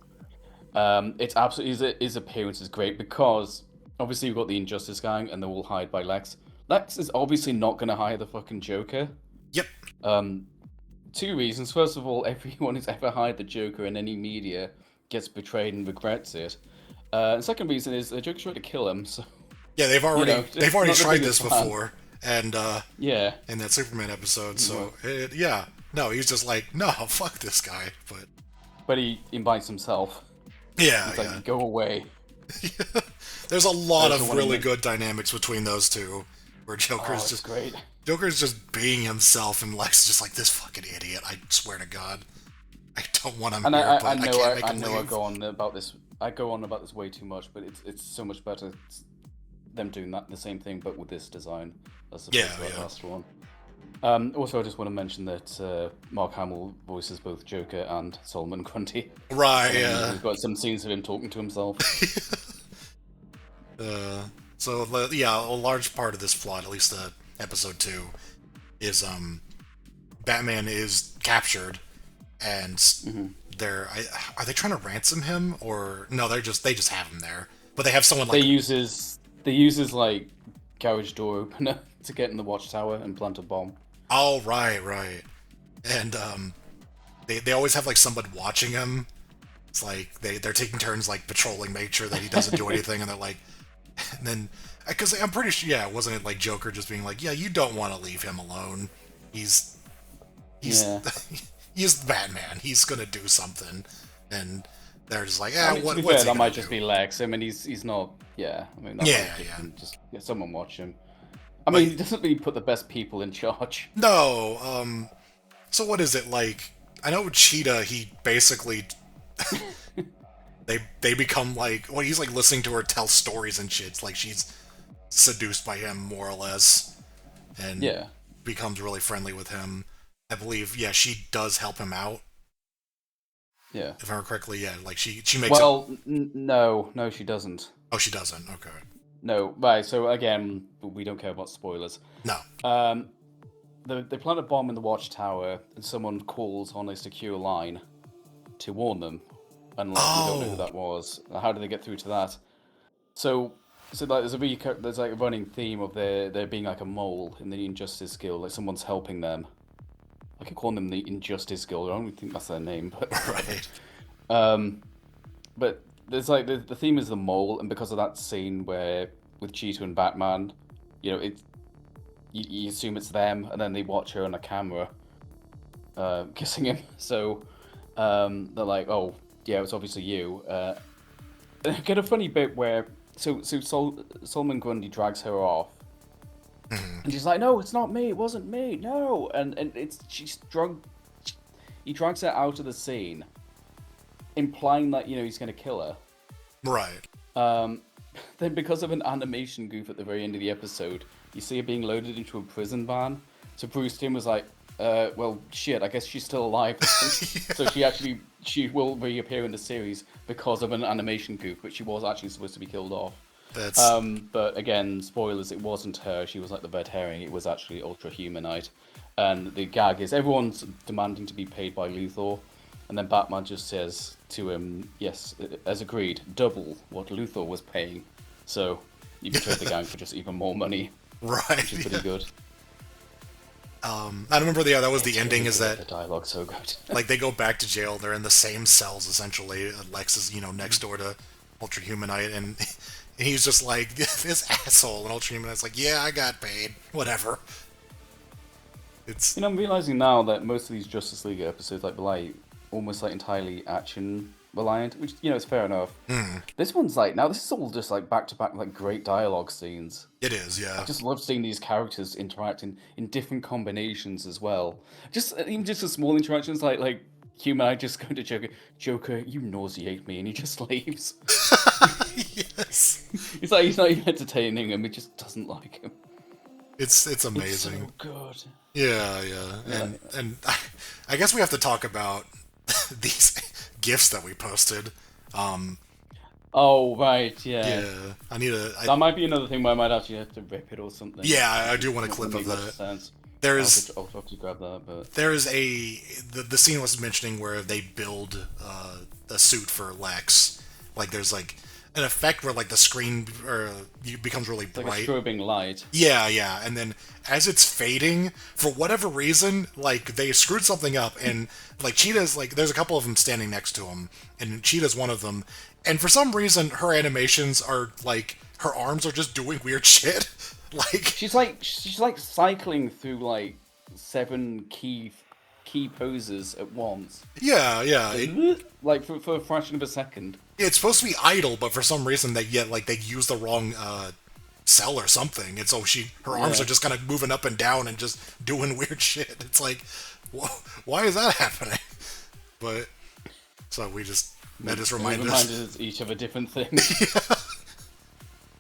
A: It's absolutely his appearance is great because obviously you've got the Injustice gang and they're all hired by Lex. Lex is obviously not going to hire the fucking Joker.
B: Yep.
A: Two reasons. First of all, everyone who's ever hired the Joker in any media gets betrayed and regrets it. And second reason is the Joker's trying to kill him. So
B: Yeah, they've already
A: it's not the
B: tried this
A: biggest fan.
B: before, and
A: Yeah,
B: in that Superman episode. So yeah, no, he's just like, no, fuck this guy. But
A: but he invites himself.
B: yeah,
A: He's
B: yeah.
A: like, go away.
B: There's a lot
A: There's the
B: of
A: one
B: really
A: in
B: good dynamics between those two, where
A: Oh, it's great.
B: Joker's just being himself, and Lex is just like, this fucking idiot. I swear to God, I don't want him
A: And
B: here,
A: I
B: but I
A: know
B: can't make
A: I
B: him
A: know I
B: leave.
A: go on about this. I go on about this way too much, but it's so much better them doing the same thing, but with this design as opposed
B: Yeah,
A: to that
B: yeah.
A: last one. Also, I just want to mention that Mark Hamill voices both Joker and Solomon Grundy.
B: Right, yeah.
A: We've got some scenes of him talking to himself.
B: So yeah, a large part of this plot, at least episode 2, is Batman is captured, and are they trying to ransom him, or no? They just have him there, but they have someone like
A: They use his like garage door opener to get in the watchtower and plant a bomb.
B: oh right, and they always have like someone watching him. It's like they're taking turns like patrolling, make sure that he doesn't do anything, and they're like, and then because I'm pretty sure, yeah, wasn't it like Joker just being like, yeah, you don't want to leave him alone. He's
A: Yeah.
B: he's Batman. He's gonna do something, and they're just like,
A: I mean, to
B: what,
A: be
B: what's
A: fair,
B: he
A: that
B: gonna
A: might
B: do?
A: just be Lex. I mean, he's not. Yeah, I mean, that
B: Yeah,
A: might
B: yeah.
A: just get someone watch him. I
B: But
A: mean, he doesn't really put the best people in charge.
B: no, so what is it like? I know Cheetah. He basically they become like, well, he's like listening to her tell stories and shit. It's like she's seduced by him more or less, and
A: Yeah,
B: becomes really friendly with him. I believe, yeah, she does help him out.
A: yeah.
B: If I remember correctly, yeah, like she makes it.
A: Well, no, she doesn't.
B: Oh, she doesn't. Okay.
A: No, right. So again, we don't care about spoilers.
B: No.
A: Um, they plant a bomb in the watchtower, and someone calls on a secure line to warn them, and like we don't know who
B: Oh,
A: that was. How did they get through to that? So, like there's like a running theme of there being like a mole in the Injustice Guild, like someone's helping them. I could call them the Injustice Guild. I don't really think that's their name, but whatever.
B: right.
A: But there's like the theme is the mole, and because of that scene where with Cheetah and Batman, it you assume it's them, and then they watch her on a camera, kissing him. So they're like, oh yeah, it's obviously you. Get a funny bit where Solomon Grundy drags her off, and she's like, no, it's not me, it wasn't me, no, and she's drug. He drags her out of the scene, implying that he's gonna kill her.
B: Right.
A: Then because of an animation goof at the very end of the episode, you see her being loaded into a prison van. So Bruce Timm was like, well, shit, I guess she's still alive. So she will reappear in the series because of an animation goof, but she was actually supposed to be killed off.
B: That's
A: But again, spoilers, it wasn't her. She was like the red herring. It was actually Ultra Humanite. And the gag is everyone's demanding to be paid by Luthor. And then Batman just says to him, yes, as agreed, double what Luthor was paying. So you betrayed the gang for just even more money,
B: right.
A: which is pretty good.
B: I remember that was the ending. Is that
A: the dialogue's so good?
B: like they go back to jail? They're in the same cells essentially. Lex is next door to Ultra Humanite, and he's just like this asshole. And Ultra Humanite's like, yeah, I got paid, whatever. It's
A: I'm realizing now that most of these Justice League episodes like almost like entirely action reliant, which is fair enough. This one's like now this is all just like back to back like great dialogue scenes.
B: it is, yeah.
A: I just love seeing these characters interact in different combinations as well. Even just the small interactions like Human I just going to Joker, you nauseate me, and he just leaves.
B: Yes.
A: It's like he's not even entertaining him; he just doesn't like him.
B: It's
A: It's
B: amazing.
A: so good.
B: Yeah. And I guess we have to talk about these GIFs that we posted.
A: Oh right, yeah.
B: Yeah, I need a.
A: That might be another thing where I might actually have to rip it or something.
B: Yeah, I do want a clip
A: Doesn't
B: of
A: make much
B: that.
A: sense.
B: There's
A: I'll have to grab that, but
B: there's the scene was mentioning where they build a suit for Lex. Like there's like an effect where like the screen becomes really
A: it's like
B: bright.
A: a strobing light.
B: Yeah, and then as it's fading, for whatever reason, like they screwed something up, and like Cheetah's like there's a couple of them standing next to him, and Cheetah's one of them, and for some reason her animations are like her arms are just doing weird shit, like
A: She's like cycling through like 7 key poses at once.
B: yeah,
A: Like for a fraction of a second.
B: it's supposed to be idle, but for some reason they use the wrong cell or something, and so her arms are just kind of moving up and down and just doing weird shit. It's like, why is that happening? But so that just reminded us.
A: each of a different thing.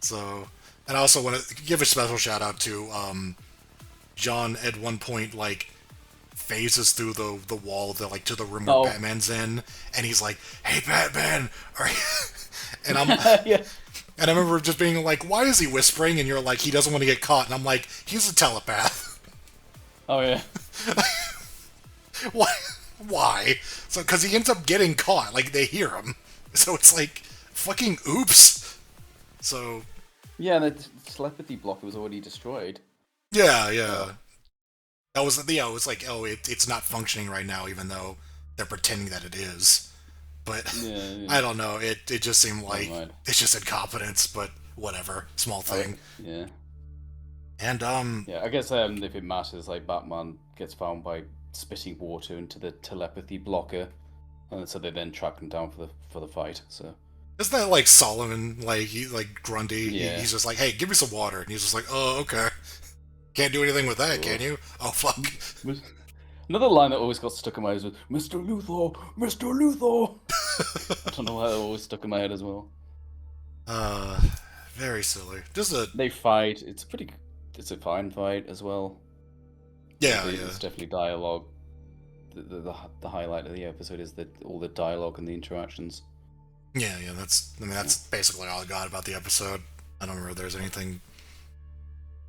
B: So, and I also want to give a special shout out to John. At one point, like phases through the wall to the room where Batman's in, and he's like, "Hey, Batman," and I'm
A: Yeah.
B: and I remember just being like, "Why is he whispering?" And you're like, "He doesn't want to get caught," and I'm like, "He's a telepath."
A: Oh yeah.
B: Why? Why? So, because he ends up getting caught, like they hear him, so it's like, fucking oops. So.
A: Yeah, the telepathy blocker was already destroyed.
B: Yeah. That was it was like, it's not functioning right now, even though they're pretending that it is. But
A: Yeah.
B: I don't know. It just seemed like
A: mind.
B: it's just incompetence, but whatever, small thing.
A: Yeah.
B: And
A: Yeah, I guess if it matters, like Batman gets found by spitting water into the telepathy blocker, And so they then track him down for the fight. So
B: Isn't that like Solomon, like he like Grundy?
A: yeah.
B: He's just like, hey, give me some water, and he's just like, oh, okay. Can't do anything with that, can
A: Ugh.
B: you? Oh fuck.
A: Another line that always got stuck in my head was "Mr. Luthor, Mr. Luthor." I don't know why it always stuck in my head as well.
B: Uh, very silly. Just a
A: They fight. It's a fine fight as well.
B: yeah, yeah.
A: It's definitely dialogue. The highlight of the episode is all the dialogue and the interactions.
B: Yeah, yeah, that's basically all I got about the episode. I don't remember if there's anything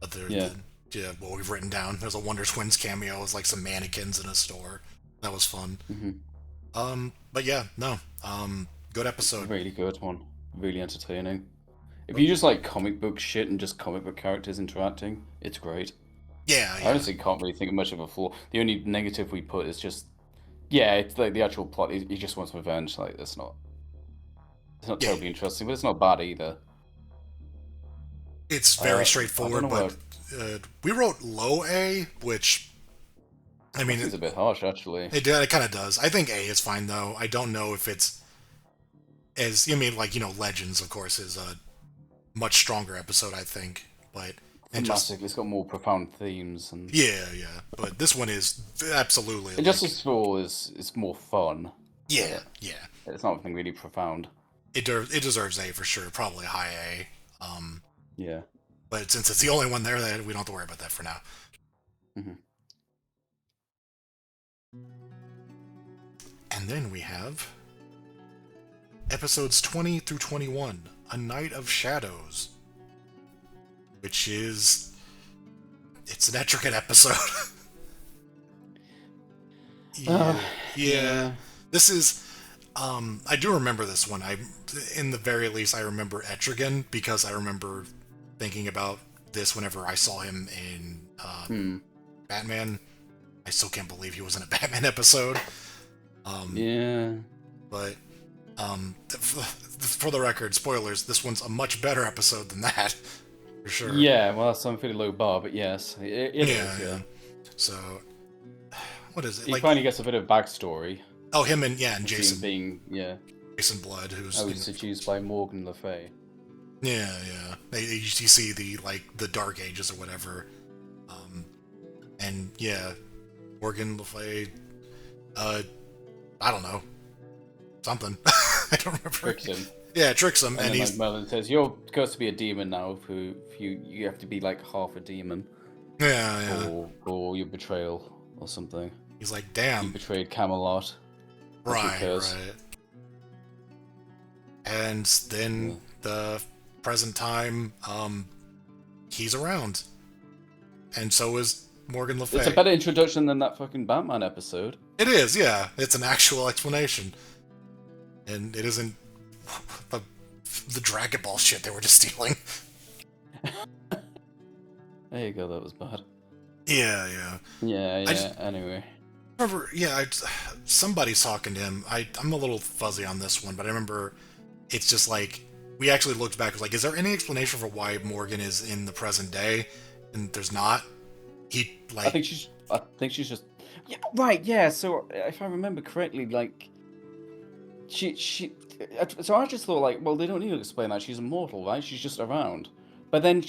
B: other
A: Yeah.
B: than what we've written down. There's a Wonder Twins cameo, it's like some mannequins in a store. That was fun. But yeah, no. Good episode.
A: Really good one. Really entertaining. If you just like comic book shit and just comic book characters interacting, it's great.
B: Yeah,
A: I
B: yeah.
A: honestly can't really think of much of a flaw. The only negative we put is just, yeah, it's like the actual plot. He just wants revenge. Like it's not
B: Yeah.
A: terribly interesting, but it's not bad either.
B: It's very
A: I
B: straightforward,
A: don't know.
B: but we wrote low A, which I mean,
A: It's a bit harsh, actually.
B: it kind of does. I think A is fine though. I don't know if it's as I mean, like Legends, of course, is a much stronger episode, I think, but
A: Thematically, it's got more profound themes, and
B: yeah, yeah. But this one is absolutely like,
A: Injustice for All is more fun.
B: yeah, yeah.
A: It's not anything really profound.
B: It deserves A for sure, probably a high A.
A: Yeah.
B: But since it's the only one there, that we don't have to worry about that for now. And then we have episodes 20 through 21, A Night of Shadows, which is it's an intricate episode. Yeah. This is I do remember this one. In the very least I remember Etrigan because I remember thinking about this whenever I saw him in Batman. I still can't believe he was in a Batman episode.
A: Yeah.
B: But for the record, spoilers, this one's a much better episode than that. For sure.
A: Yeah, well, that's some fairly low bar, but yes, it is, yeah.
B: So, what is it?
A: He finally gets a bit of backstory.
B: Oh, him and Jason. Jason Blood, who's
A: seduced by Morgan Le Fay.
B: Yeah, yeah. You see the Dark Ages or whatever. And yeah, Morgan Le Fay, I don't know. Something. I don't remember.
A: Tricks him.
B: Yeah, tricks him.
A: And then Merlin says, you're supposed to be a demon now, if you have to be like half a demon.
B: Yeah, yeah.
A: Or your betrayal or something.
B: He's like, damn.
A: You betrayed Camelot.
B: Right. And then the present time, he's around. And so is Morgan Le Fay.
A: It's a better introduction than that fucking Batman episode.
B: It is, yeah. It's an actual explanation. And it isn't the Dragon Ball shit they were just stealing.
A: There you go, that was bad.
B: Yeah, yeah.
A: Yeah, anyway.
B: Remember, somebody's talking to him. I'm a little fuzzy on this one, but I remember it's just like, we actually looked back, like, is there any explanation for why Morgan is in the present day? And there's not.
A: I think she's just... Yeah, right, yeah, so if I remember correctly, like... So I just thought, like, well, they don't need to explain that. She's immortal, right? She's just around. But then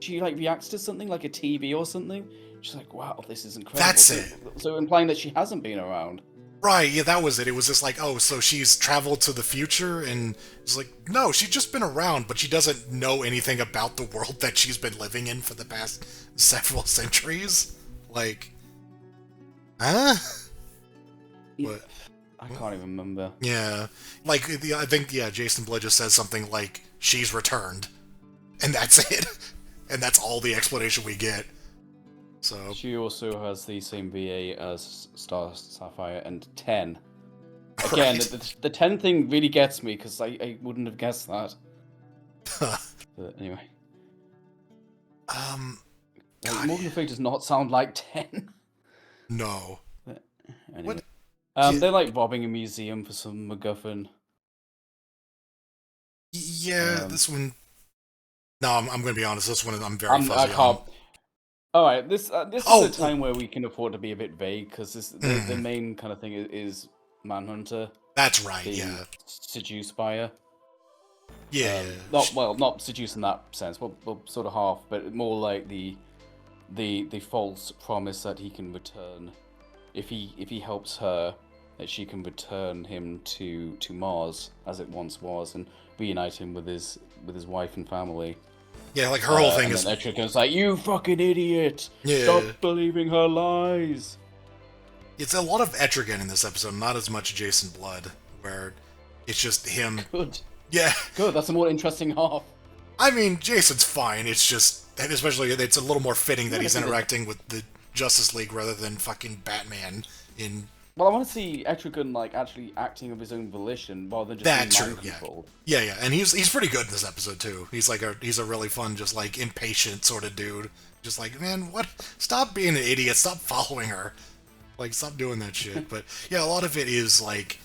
A: she like, reacts to something, like a TV or something. She's like, wow, this is incredible.
B: That's it.
A: So implying that she hasn't been around.
B: Right, yeah, that was it. It was just like, oh, so she's traveled to the future, and it's like, no, she's just been around, but she doesn't know anything about the world that she's been living in for the past several centuries. Like, huh? What?
A: I can't even remember.
B: Yeah. Like, I think, Jason Blood just says something like, she's returned. And that's it. And that's all the explanation we get. So
A: she also has the same VA as Star Sapphire and 10. Again, right. the 10 thing really gets me, because I wouldn't have guessed that. But anyway. Morgan Le Fay does not sound like 10.
B: No.
A: But anyway. They're like robbing a museum for some MacGuffin.
B: Yeah, this one... No, I'm going to be honest, this one I'm very fuzzy
A: I can't...
B: on.
A: Alright, this is a time where we can afford to be a bit vague, because the main kind of thing is Manhunter
B: That's right.
A: being
B: Yeah.
A: seduced by her.
B: Yeah.
A: Not seduced in that sense, but sort of half, but more like the false promise that he can return if he helps her, that she can return him to Mars as it once was and reunite him with his wife and family.
B: Yeah, like her whole thing
A: and
B: is.
A: then Etrigan's like, "You fucking idiot!
B: Yeah.
A: Stop believing her lies."
B: It's a lot of Etrigan in this episode, not as much Jason Blood, where it's just him.
A: Good.
B: Yeah.
A: Good. That's a more interesting half.
B: I mean, Jason's fine. It's just, and especially, it's a little more fitting that he's interacting with the Justice League rather than fucking Batman in.
A: Well, I want to see Etrigan like actually acting of his own volition rather than just being mind controlled.
B: Yeah, and he's pretty good in this episode too. He's a really fun, just like impatient sort of dude. Just like, man, what? Stop being an idiot. Stop following her. Like, stop doing that shit. But yeah, a lot of it is like,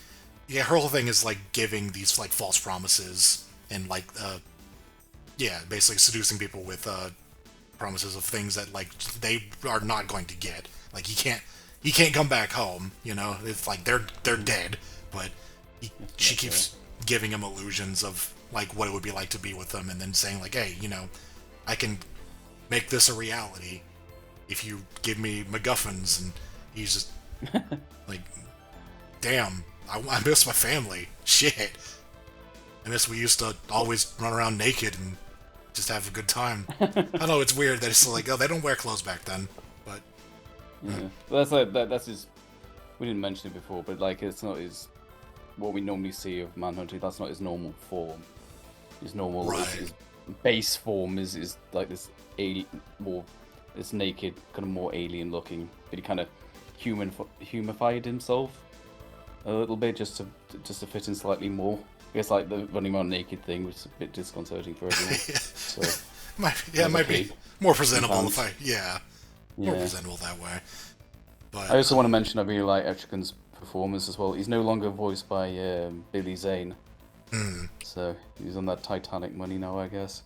B: yeah, her whole thing is like giving these like false promises and like, yeah, basically seducing people with promises of things that like they are not going to get. Like he can't come back home. You know, it's like they're dead. But she keeps giving him illusions of like what it would be like to be with them, and then saying like, hey, you know, I can make this a reality if you give me MacGuffins. And he's just like, damn, I miss my family. Shit. I miss we used to always run around naked and just have a good time. I know it's weird that it's like, oh, they don't wear clothes back then, but
A: yeah, well, that's his. We didn't mention it before, but like it's not his. What we normally see of Manhunter, that's not his normal form. His normal, his base form is like this this naked, kind of more alien looking, but he kind of humanified himself a little bit just to fit in slightly more. I guess like the running around naked thing was a bit disconcerting for everyone. So,
B: it might be more presentable if more presentable that way. But
A: I also want to mention I really like Etrigan's performance as well. He's no longer voiced by Billy Zane, so he's on that Titanic money now, I guess.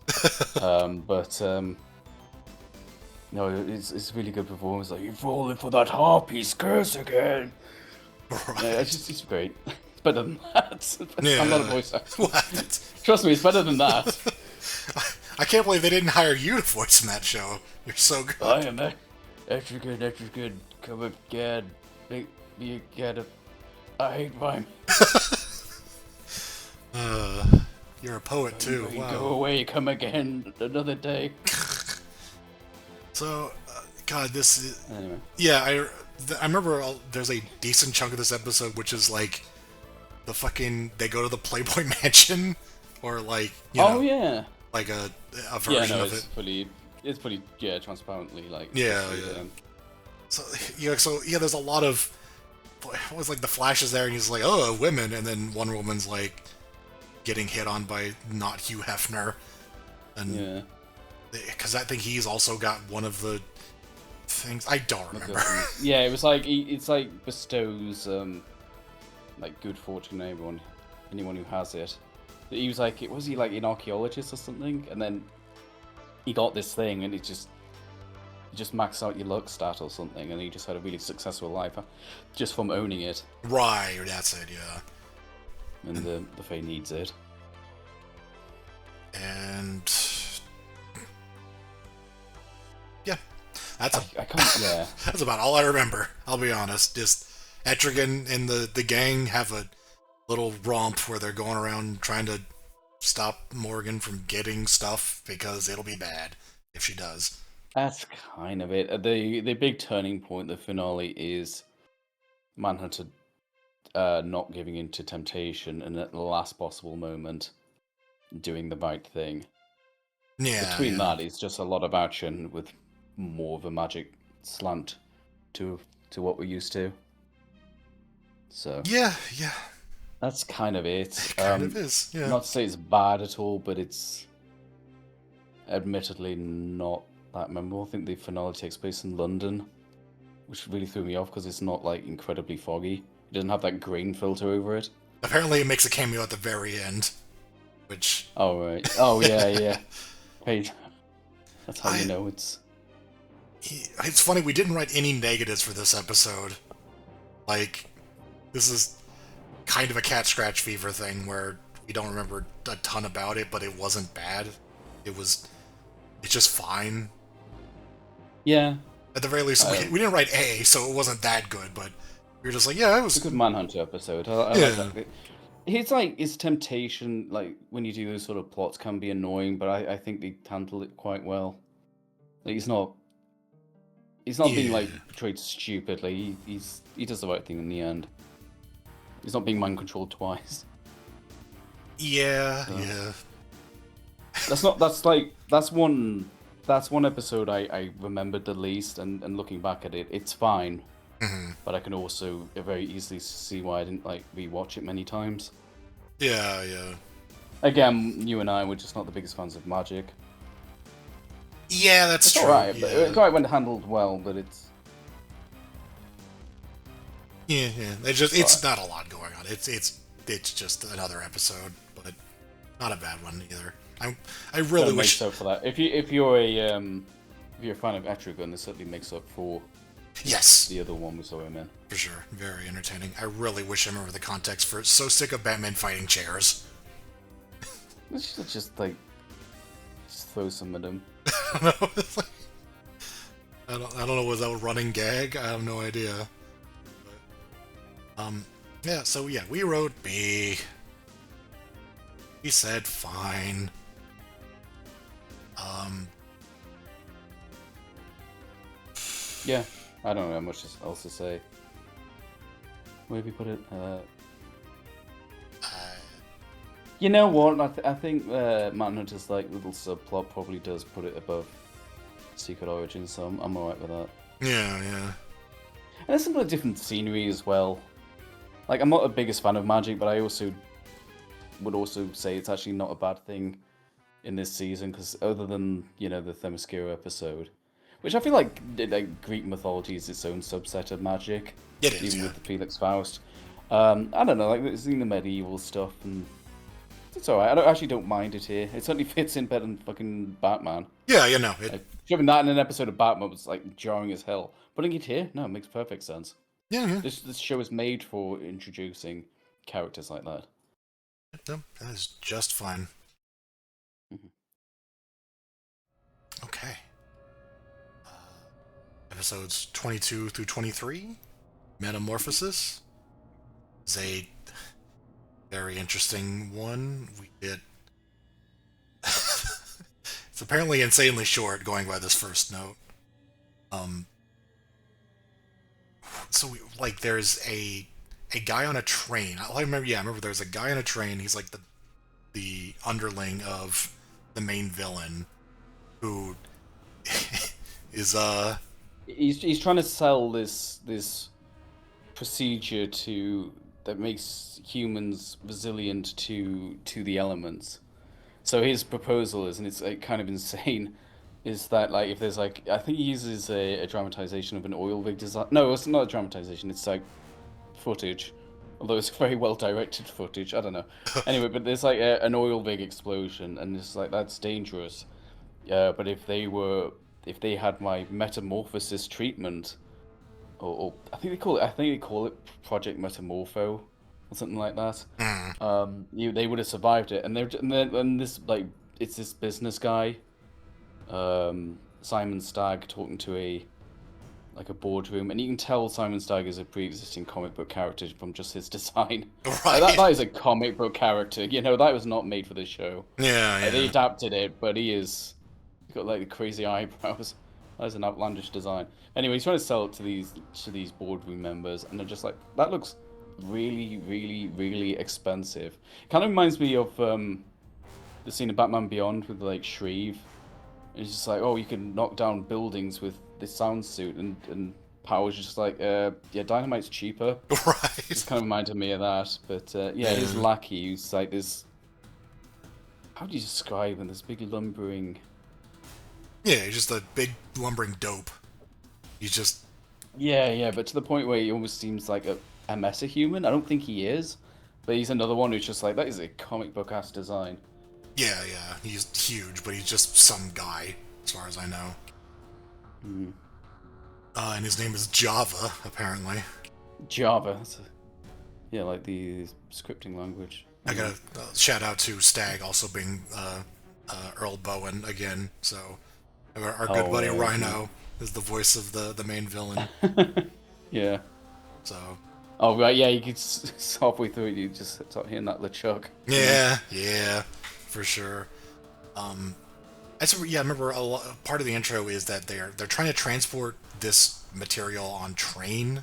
A: No, it's really good performance. Like, you're falling for that harpy's curse again.
B: Right.
A: Yeah, it's great. It's better than that. I'm not a voice actor.
B: What?
A: Trust me, it's better than that.
B: I can't believe they didn't hire you to voice in that show. You're so good.
A: I am extra good. Come again. Make me again. I hate rhyme.
B: You're a poet too. Wow.
A: Go away, come again another day.
B: So, God, this is...
A: Anyway.
B: Yeah, I remember there's a decent chunk of this episode which is like the fucking... They go to the Playboy Mansion, or like, you know...
A: Oh, yeah.
B: Like a version of it.
A: It's pretty, transparently, like...
B: Yeah. So, there's a lot of... What was like the flashes there, and he's like, oh, women, and then one woman's like getting hit on by not Hugh Hefner. And... Yeah. Because I think he's also got one of the things I don't remember.
A: Yeah, it was like it's like bestows like good fortune on anyone who has it. He was like, was he like an archaeologist or something? And then he got this thing, and it just maxed out your luck stat or something, and he just had a really successful life just from owning it.
B: Right, that's it, yeah.
A: And the Fae needs it.
B: And that's about all I remember. I'll be honest. Just Etrigan and the gang have a little romp where they're going around trying to stop Morgan from getting stuff because it'll be bad if she does.
A: That's kind of it. The big turning point, the finale, is Manhunter not giving in to temptation and at the last possible moment doing the right thing.
B: Yeah.
A: Between that, it's just a lot of action with more of a magic slant to what we're used to. So
B: yeah,
A: that's kind of it.
B: It kind of is. Yeah.
A: Not to say it's bad at all, but it's admittedly not that memorable. I think the finale takes place in London, which really threw me off because it's not like incredibly foggy. It doesn't have that grain filter over it.
B: Apparently, it makes a cameo at the very end, which.
A: Oh right. Oh yeah. Hey, that's how you know it's.
B: It's funny, we didn't write any negatives for this episode. Like, this is... kind of a cat scratch fever thing where we don't remember a ton about it, but it wasn't bad. It's just fine.
A: Yeah.
B: At the very least, we didn't write A, so it wasn't that good, but we were just like, yeah, it was
A: a good Manhunter episode. I like that. It's like his temptation, like when you do those sort of plots, can be annoying, but I think they handle it quite well. Like, he's not being like portrayed stupidly. He does the right thing in the end. He's not being mind controlled twice.
B: Yeah.
A: That's one episode I remembered the least, and looking back at it, it's fine.
B: Mm-hmm.
A: But I can also very easily see why I didn't like rewatch it many times.
B: Yeah.
A: Again, you and I were just not the biggest fans of magic.
B: Yeah, that's true.
A: Alright,
B: yeah.
A: It's alright when handled well, but it's...
B: Yeah. It's not a lot going on. It's just another episode, but not a bad one either. I really wish.
A: Makes up for that. If you're a fan of Etrigan, this certainly makes up for the other one we saw him in.
B: For sure, very entertaining. I really wish I remember the context for it. So sick of Batman fighting chairs.
A: Let's just throw some at him.
B: I don't know. Was that a running gag? I have no idea. But, yeah. So yeah, we wrote B. He said fine.
A: Yeah, I don't know much else to say. Where have you put it? You know what? I think Manhunter's like little subplot probably does put it above Secret Origins, so I'm alright with that.
B: Yeah.
A: And there's some different scenery as well. Like, I'm not the biggest fan of magic, but I would also say it's actually not a bad thing in this season, because other than, the Themyscira episode, which I feel like Greek mythology is its own subset of magic.
B: It is,
A: even with the Felix Faust. I don't know, like seeing the medieval stuff, and it's alright. I actually don't mind it here. It certainly fits in better than fucking Batman.
B: Yeah,
A: Shoving that in an episode of Batman was like jarring as hell. Putting it here, no, it makes perfect sense.
B: Yeah.
A: This show is made for introducing characters like that.
B: No, that is just fine.
A: Mm-hmm.
B: Okay. Episodes 22 through 23, Metamorphosis, is a very interesting one. We get... It's apparently insanely short, going by this first note. So, there's a guy on a train. I remember there's a guy on a train. He's like the underling of the main villain, who is
A: He's trying to sell this procedure that makes humans resilient to the elements. So his proposal is, and it's like kind of insane, is that like if there's like, I think he uses a dramatization of an oil rig design. No, it's not a dramatization. It's like footage, although it's very well directed footage. I don't know. Anyway, but there's like an oil rig explosion, and it's like that's dangerous. But if they had my metamorphosis treatment, or I think they call it Project Metamorpho, or something like that. They would have survived it, and this it's this business guy, Simon Stagg, talking to a boardroom, and you can tell Simon Stagg is a pre-existing comic book character from just his design.
B: Right.
A: That is a comic book character. That was not made for this show.
B: Yeah.
A: They adapted it, but he's got like the crazy eyebrows. That's an outlandish design. Anyway, he's trying to sell it to these boardroom members, and they're just like, that looks really, really, really expensive. Kind of reminds me of the scene of Batman Beyond with like Shreve. It's just like, oh, you can knock down buildings with this sound suit, and Power's just like, yeah, dynamite's cheaper.
B: Right.
A: It's kind of reminded me of that. But his lackey, who's like this. How do you describe him? This big lumbering.
B: Yeah, he's just a big lumbering dope. He's just...
A: Yeah, but to the point where he almost seems like a meta-human. I don't think he is, but he's another one who's just like, that is a comic book-ass design.
B: Yeah, he's huge, but he's just some guy, as far as I know. And his name is Java, apparently.
A: Java. Yeah, like the scripting language.
B: I got a shout out to Stag also being Earl Bowen again. So our good buddy
A: Oh,
B: Rhino is the voice of the main villain.
A: yeah.
B: So
A: Oh, right, yeah, you could halfway through it, you just start hearing that LeChuck.
B: yeah, for sure. I remember part of the intro is that they're trying to transport this material on train,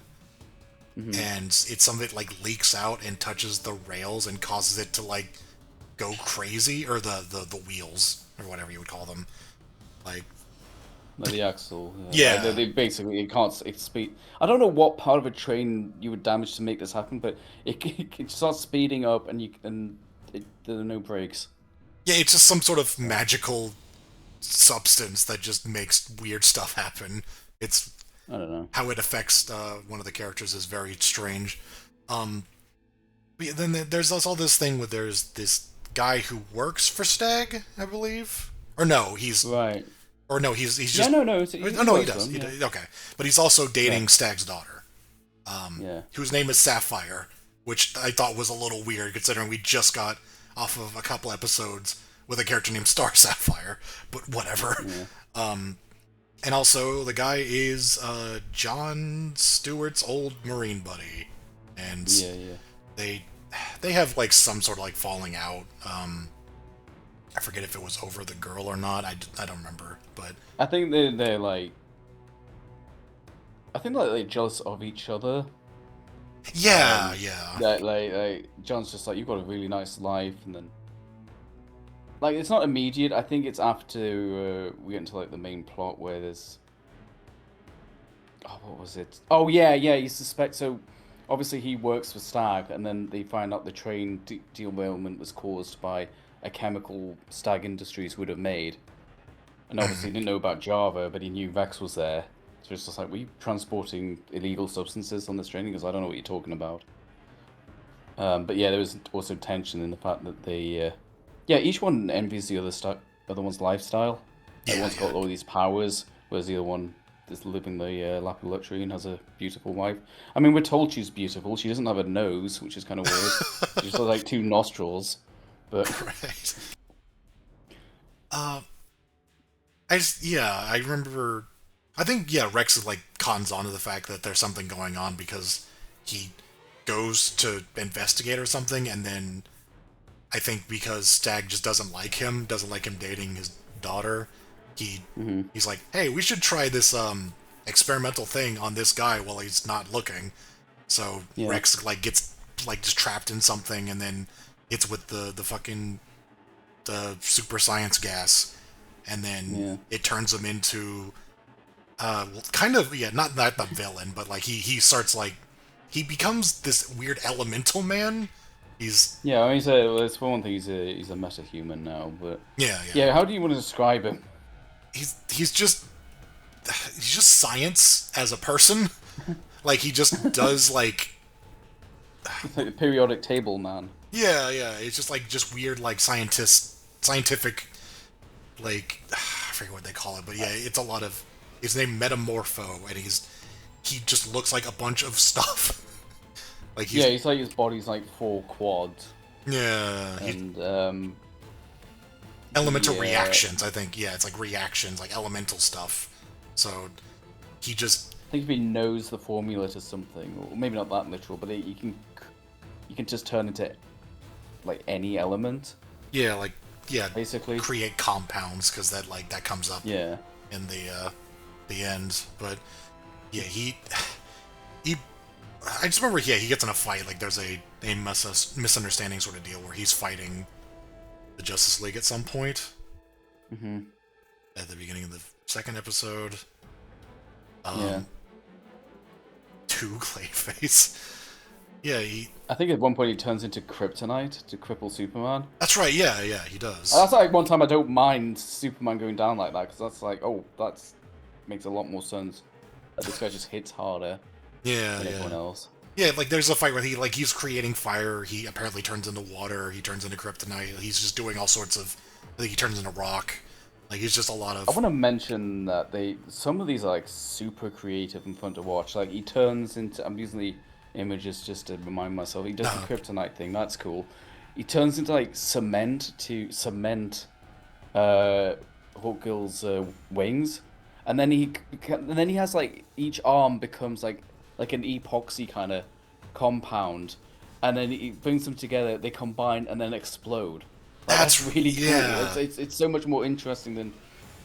A: Mm-hmm.
B: and some of it like leaks out and touches the rails and causes it to like go crazy, or the wheels or whatever you would call them, like
A: Like the axle. Yeah. Like
B: yeah.
A: they basically, it can't, it's speed. I don't know what part of a train you would damage to make this happen, but it starts speeding up and there are no brakes.
B: Yeah, it's just some sort of magical substance that just makes weird stuff happen. It's
A: I don't know.
B: how it affects one of the characters is very strange. But yeah, then there's also all this thing where there's this guy who works for Stag, I believe, or no,
A: Right.
B: he's
A: Yeah,
B: just
A: no,
B: oh no, he
A: works for
B: does.
A: them, yeah.
B: Okay, but he's also
A: Yeah.
B: dating Stag's daughter,
A: Yeah.
B: whose name is Sapphire, which I thought was a little weird considering we just got off of a couple episodes with a character named Star Sapphire, but whatever.
A: Yeah.
B: And also, the guy is John Stewart's old Marine buddy, and
A: Yeah, yeah.
B: they they have like some sort of like falling out. I forget if it was over the girl or not. I don't remember, but
A: I think they're like, I think like they're jealous of each other.
B: yeah, yeah,
A: That like John's just like, you've got a really nice life, and then like it's not immediate. I think it's after we get into like the main plot where there's, oh, what was it? Oh yeah, yeah. You suspect, so obviously he works for Stag, and then they find out the train derailment was caused by a chemical Stag Industries would have made. And obviously he didn't know about Java, but he knew Vex was there. So it's just like, were you transporting illegal substances on this train? Because I don't know what you're talking about. But yeah, there was also tension in the fact that they, yeah, each one envies the other one's lifestyle. Like,
B: yeah,
A: one's
B: yeah.
A: got all these powers, whereas the other one is living the lap of luxury and has a beautiful wife. I mean, we're told she's beautiful. She doesn't have a nose, which is kind of weird. She just has like two nostrils. But
B: Right. Uh, I remember. I think Rex is like cons on to the fact that there's something going on because he goes to investigate or something, and then I think because Stag just doesn't like him dating his daughter,
A: mhm.
B: he's like, hey, we should try this experimental thing on this guy while he's not looking. So
A: Yeah,
B: Rex like gets like just trapped in something, and then it's with the fucking the super science gas, and then
A: yeah.
B: it turns him into kind of not the villain, but like he starts like he becomes this weird elemental man. He's
A: Yeah, I mean, well, it's for one thing, he's a meta-human now, but
B: yeah.
A: yeah, how do you want to describe him?
B: He's just science as a person. Like he just does like
A: It's like the periodic table man.
B: yeah. It's just like just weird like scientific like I forget what they call it, but yeah, it's a lot of. His name Metamorpho, and he just looks like a bunch of stuff. Like
A: Yeah, he's like his body's like four quads,
B: yeah,
A: and
B: elemental
A: yeah,
B: reactions. I think it's like reactions, like elemental stuff. So he just
A: I think if he knows the formula to something, or maybe not that literal, but you can just turn into like any element,
B: like
A: basically.
B: create compounds because that comes up
A: Yeah,
B: in the end. But yeah, he I just remember he gets in a fight. Like there's a misunderstanding sort of deal where he's fighting the Justice League at some point
A: hmm,
B: at the beginning of the second episode.
A: yeah.
B: To Clayface. Yeah,
A: I think at one point he turns into kryptonite to cripple Superman.
B: that's right. Yeah, he does.
A: And that's like one time I don't mind Superman going down like that, because that's like, oh, that's makes a lot more sense. This guy just hits harder
B: Yeah,
A: than everyone else.
B: Yeah, like there's a fight where he's creating fire. He apparently turns into water. He turns into kryptonite. He's just doing all sorts of. I think he turns into rock. Like he's just a lot
A: I
B: of.
A: want to mention that some of these are like super creative and fun to watch. Like he turns into, I'm using images just to remind myself. He does the
B: No.
A: kryptonite thing. That's cool. He turns into like cement to cement uh, Hawkgirl's wings, and then he has like each arm becomes like an epoxy kind of compound, and then he brings them together. They combine and then explode. Like that's
B: That's
A: really cool.
B: yeah.
A: It's so much more interesting than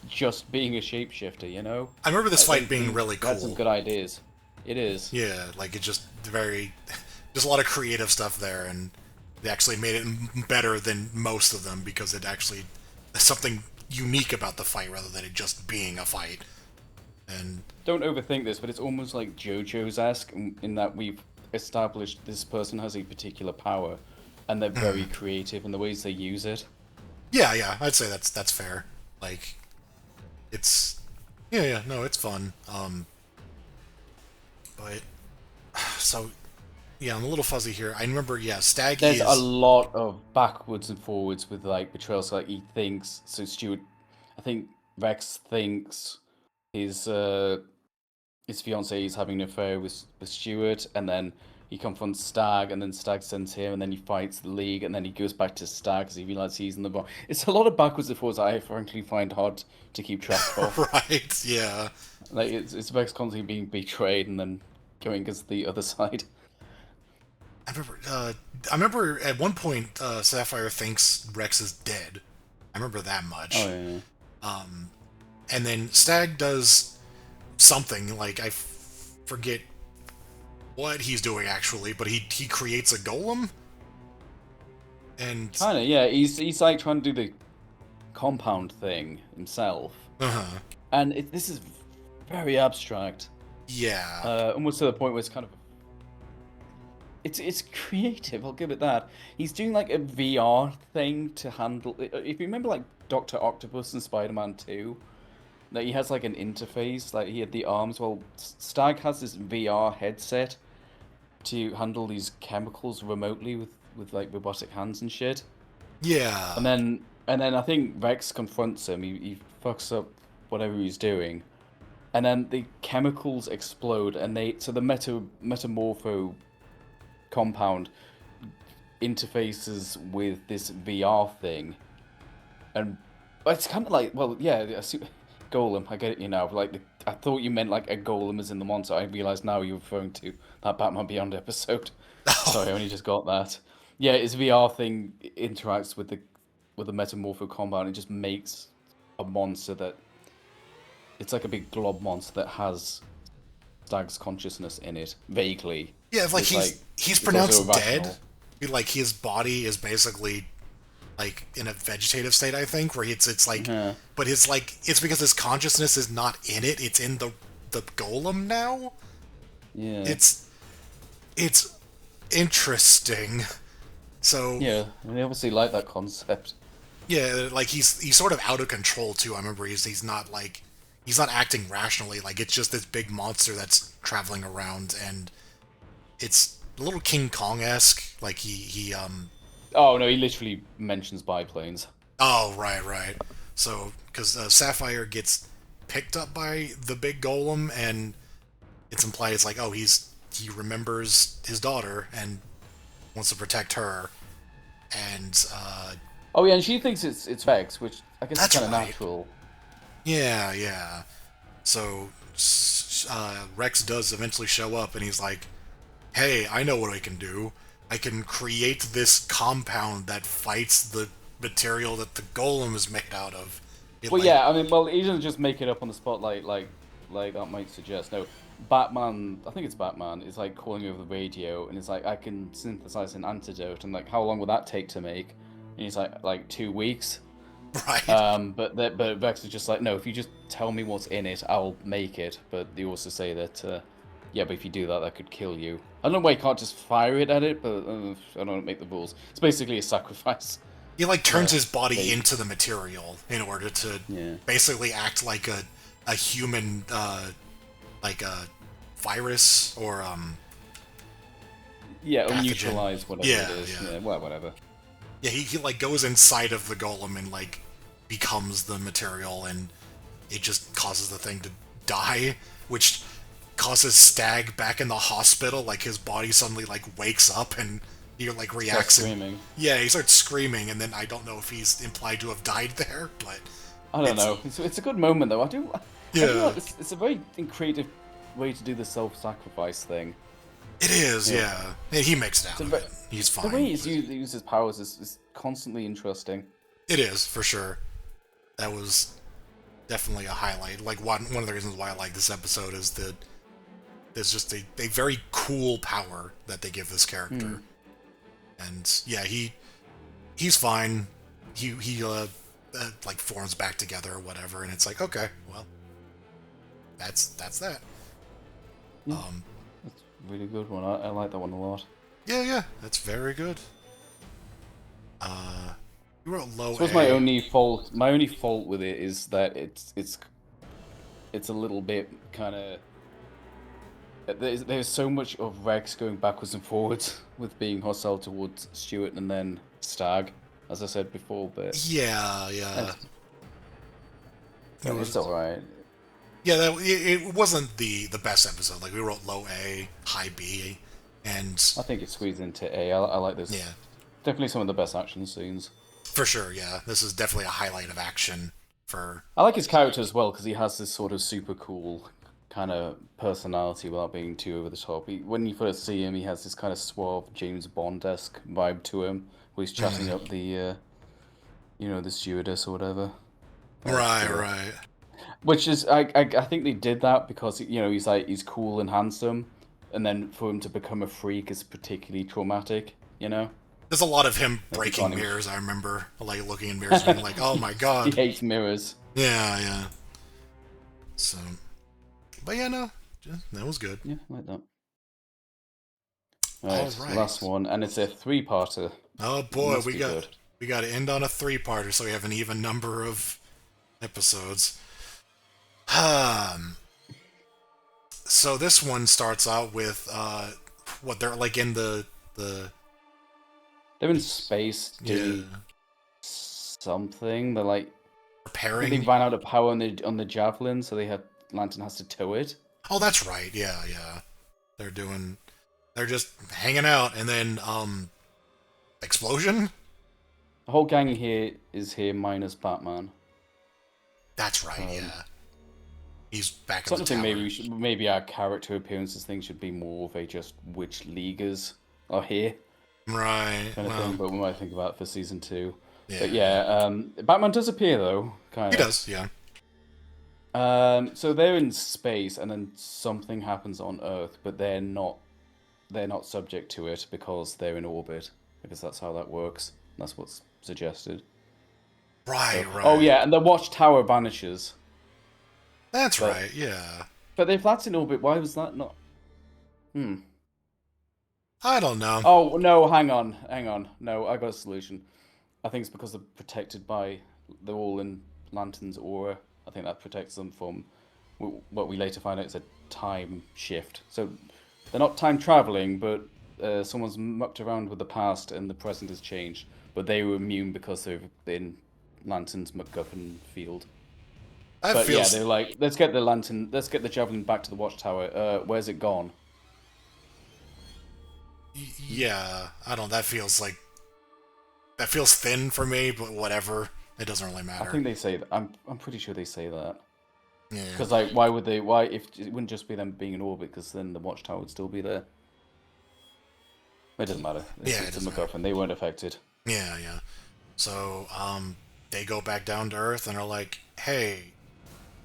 A: just being a shapeshifter, you know?
B: I remember this fight being
A: They
B: really
A: had some
B: cool.
A: good ideas. It is.
B: Yeah, like it just very, there's a lot of creative stuff there, and they actually made it better than most of them because it actually there's something unique about the fight rather than it just being a fight. And
A: Don't overthink this, but it's almost like JoJo's-esque in that we've established this person has a particular power, and they're very creative in the ways they use it.
B: yeah, yeah, I'd say that's fair. Like it's yeah, yeah, no, it's fun. But so yeah, I'm a little fuzzy here. I remember, yeah, Staggy
A: There's a
B: is
A: lot of backwards and forwards with like betrayals. Like he thinks so. Stuart, I think Rex thinks his his fiance is having an affair with Stuart, and then he confronts Stag, and then Stag sends him, and then he fights the League, and then he goes back to Stag because he realizes he's in the wrong. It's a lot of backwards and forwards that I frankly find hard to keep track of.
B: right. Yeah,
A: Like it's Rex constantly being betrayed and then going against the other side.
B: I remember. I remember at one point Sapphire thinks Rex is dead. I remember that
A: Oh
B: much.
A: yeah.
B: And then Stag does something like forget what he's doing actually, but he creates a golem and
A: Kind of, yeah. He's like trying to do the compound thing himself,
B: uh-huh.
A: and this is very abstract,
B: Yeah.
A: almost to the point where it's kind of it's creative. I'll give it that. He's doing like a VR thing to handle. If you remember, like Doctor Octopus in Spider-Man 2, that he has like an interface, like he had the arms. Well, Stag has this VR headset to handle these chemicals remotely with like robotic hands and shit.
B: Yeah.
A: And then I think Rex confronts him. He fucks up whatever he's doing, and then the chemicals explode, and the metamorpho compound interfaces with this VR thing, and it's kind of like, well, yeah, Golem. I get it, you know. Like I thought you meant like a golem is in the monster. I realized now you're referring to that Batman Beyond episode. Sorry, I only just got that. Yeah, his VR thing interacts with the metamorpho compound. It just makes a monster that it's like a big glob monster that has Stag's consciousness in it vaguely.
B: Yeah, it's like
A: It's like
B: he's
A: it's also
B: pronounced dead.
A: irrational.
B: Like his body is basically like in a vegetative state, I think, where it's like,
A: Yeah.
B: but it's like it's because his consciousness is not in it; it's in the golem now.
A: Yeah.
B: It's interesting. So
A: Yeah, and they obviously like that concept.
B: yeah, like he's sort of out of control too. I remember he's not like he's not acting rationally. Like it's just this big monster that's traveling around, and it's a little King Kong esque. Like he.
A: Oh no, he literally mentions biplanes.
B: Oh, right, right. So, because Sapphire gets picked up by the big golem, and it's implied it's like, oh, he remembers his daughter and wants to protect her, and
A: Oh yeah, and she thinks it's Vex, which I guess is
B: that's
A: kind of
B: right.
A: natural.
B: Yeah, yeah. So Rex does eventually show up, and he's like, hey, I know what I can do. I can create this compound that fights the material that the golem is made out of. It
A: Well,
B: like
A: yeah, I mean, well, he doesn't just make it up on the spot like that might suggest. No, Batman, I think it's Batman, is like calling over the radio, and it's like I can synthesize an antidote, and like how long would that take to make? And he's like 2 weeks.
B: right.
A: But Vex is just like, no, if you just tell me what's in it, I'll make it. But they also say that, yeah, but if you do that, that could kill you. I don't know why you can't just fire it at it, but I don't make the rules. It's basically a sacrifice.
B: He like turns his body
A: Fake.
B: into the material in order to
A: Yeah.
B: basically act like a human like a virus or
A: Yeah, or
B: pathogen.
A: neutralize whatever
B: Yeah,
A: it is.
B: yeah.
A: Yeah, well, whatever.
B: Yeah, he like goes inside of the golem and like becomes the material, and it just causes the thing to die, which causes Stag back in the hospital. Like his body suddenly like wakes up and he like
A: Starts
B: reacts.
A: screaming.
B: Yeah, he starts screaming, and then I don't know if he's implied to have died there, but
A: I don't know. It's a good moment though. I do
B: yeah,
A: like this. It's a very creative way to do the self-sacrifice thing.
B: it is.
A: Yeah.
B: Yeah, and he makes it out
A: So,
B: of
A: but
B: it. He's
A: the
B: fine.
A: way he uses powers is constantly interesting.
B: It is for sure. That was definitely a highlight. Like one of the reasons why I like this episode is that there's just a very cool power that they give this character. And yeah, he's fine. He like forms back together or whatever, and it's like, okay, well, that's that.
A: Yeah. That's a really good one. I like that one a lot.
B: Yeah, that's very good. You wrote low
A: I suppose
B: A.
A: my only fault with it is that it's a little bit kind of there's so much of Rex going backwards and forwards with being hostile towards Stuart and then Stag, as I said before. But
B: Yeah.
A: it's all right.
B: Yeah, it wasn't the best episode. Like we wrote low A, high B, and
A: I think it squeezed into A. I like this.
B: yeah,
A: Definitely some of the best action scenes.
B: for sure. Yeah, this is definitely a highlight of action for.
A: I like his character as well because he has this sort of super cool kind of personality without being too over the top. When you first see him, he has this kind of suave James Bond-esque vibe to him, where he's chatting up the, the stewardess or whatever.
B: Right.
A: Which is, I think they did that because he's cool and handsome, and then for him to become a freak is particularly traumatic.
B: There's a lot of him breaking
A: funny.
B: mirrors. I remember like looking in mirrors and being like, "Oh my
A: He
B: god."
A: hates mirrors.
B: Yeah. So, but yeah, no, that was good.
A: Yeah, I like that.
B: All
A: Right,
B: right.
A: last one, and it's a three-parter.
B: Oh boy,
A: Must be good.
B: we got to end on a 3-parter, so we have an even number of episodes. So this one starts out with what they're like in the
A: They're in space doing
B: yeah,
A: something. They're like they
B: repairing.
A: ran out of power on the javelin, so Lantern has to tow it.
B: Oh, that's right. Yeah. They're just hanging out, and then explosion.
A: The whole gang is here minus Batman.
B: That's right. Yeah. He's back
A: So
B: in
A: I
B: the
A: think
B: tower.
A: maybe our character appearances thing should be more of a just which leaguers are here
B: Right.
A: kind of
B: Well,
A: thing, but we might think about it for season 2.
B: yeah.
A: But yeah, Batman does appear though, kind
B: He
A: of.
B: does. Yeah.
A: So they're in space, and then something happens on Earth, but they're not subject to it because they're in orbit, because that's how that works. That's what's suggested.
B: Right.
A: Oh yeah, and the watchtower vanishes.
B: That's
A: But-
B: right. Yeah.
A: But if that's in orbit, why was that not?
B: I don't know.
A: Oh no, hang on. No, I got a solution. I think it's because they're all in Lantern's aura. I think that protects them from what we later find out is a time shift. So they're not time traveling, but someone's mucked around with the past and the present has changed. But they were immune because they're in Lantern's MacGuffin field.
B: That
A: But
B: feels.
A: yeah, they're like, let's get the javelin back to the watchtower. Where's it gone?
B: Yeah. I don't. That feels like. That feels thin for me, but whatever. It doesn't really
A: I
B: matter.
A: think they say that. I'm pretty sure they say that.
B: Yeah.
A: Because like, why would they? Why if it wouldn't just be them being in orbit? Because then the watchtower would still be there. It doesn't matter.
B: Yeah, it
A: It's a
B: doesn't matter.
A: MacGuffin. They weren't affected.
B: Yeah. So, they go back down to Earth and are like, "Hey,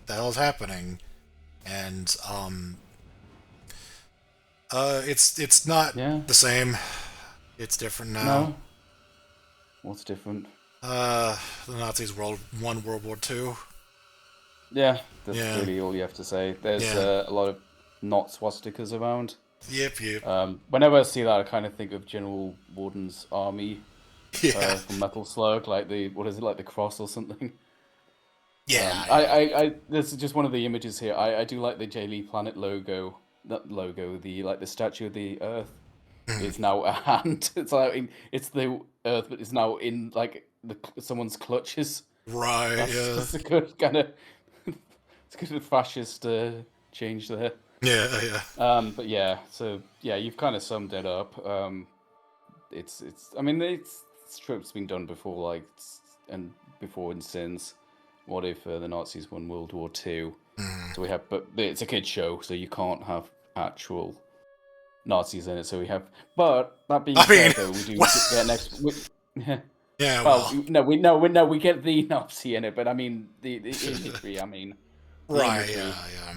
B: the hell's happening?" And it's not
A: Yeah.
B: the same. It's different now.
A: No. What's different?
B: The Nazis won World War II.
A: Yeah, that's
B: Yeah.
A: really all you have to say. There's
B: Yeah.
A: a lot of not swastikas around.
B: Yep.
A: Whenever I see that, I kind of think of General Warden's army
B: Yeah.
A: from Metal Slug, like like the cross or something.
B: Yeah.
A: I this is just one of the images here. I do like the J. Lee Planet logo. That logo, the statue of the Earth, is now a hand. It's the Earth, but it's now in like someone's clutches.
B: Right.
A: That's
B: Yeah.
A: a good kind of it's a good fascist change there.
B: Yeah.
A: But yeah, so yeah, you've kind of summed it up. It's I mean it's tropes been done before, like and before and since. What if the Nazis won World War Two?
B: Mm.
A: So we have, but it's a kid show, so you can't have actual Nazis in it. So we have, but that being
B: I mean,
A: said, though, we do get next.
B: yeah.
A: Well,
B: Well,
A: no, we get the Nazi in it, but I mean the imagery. I mean the
B: right.
A: imagery.
B: Yeah.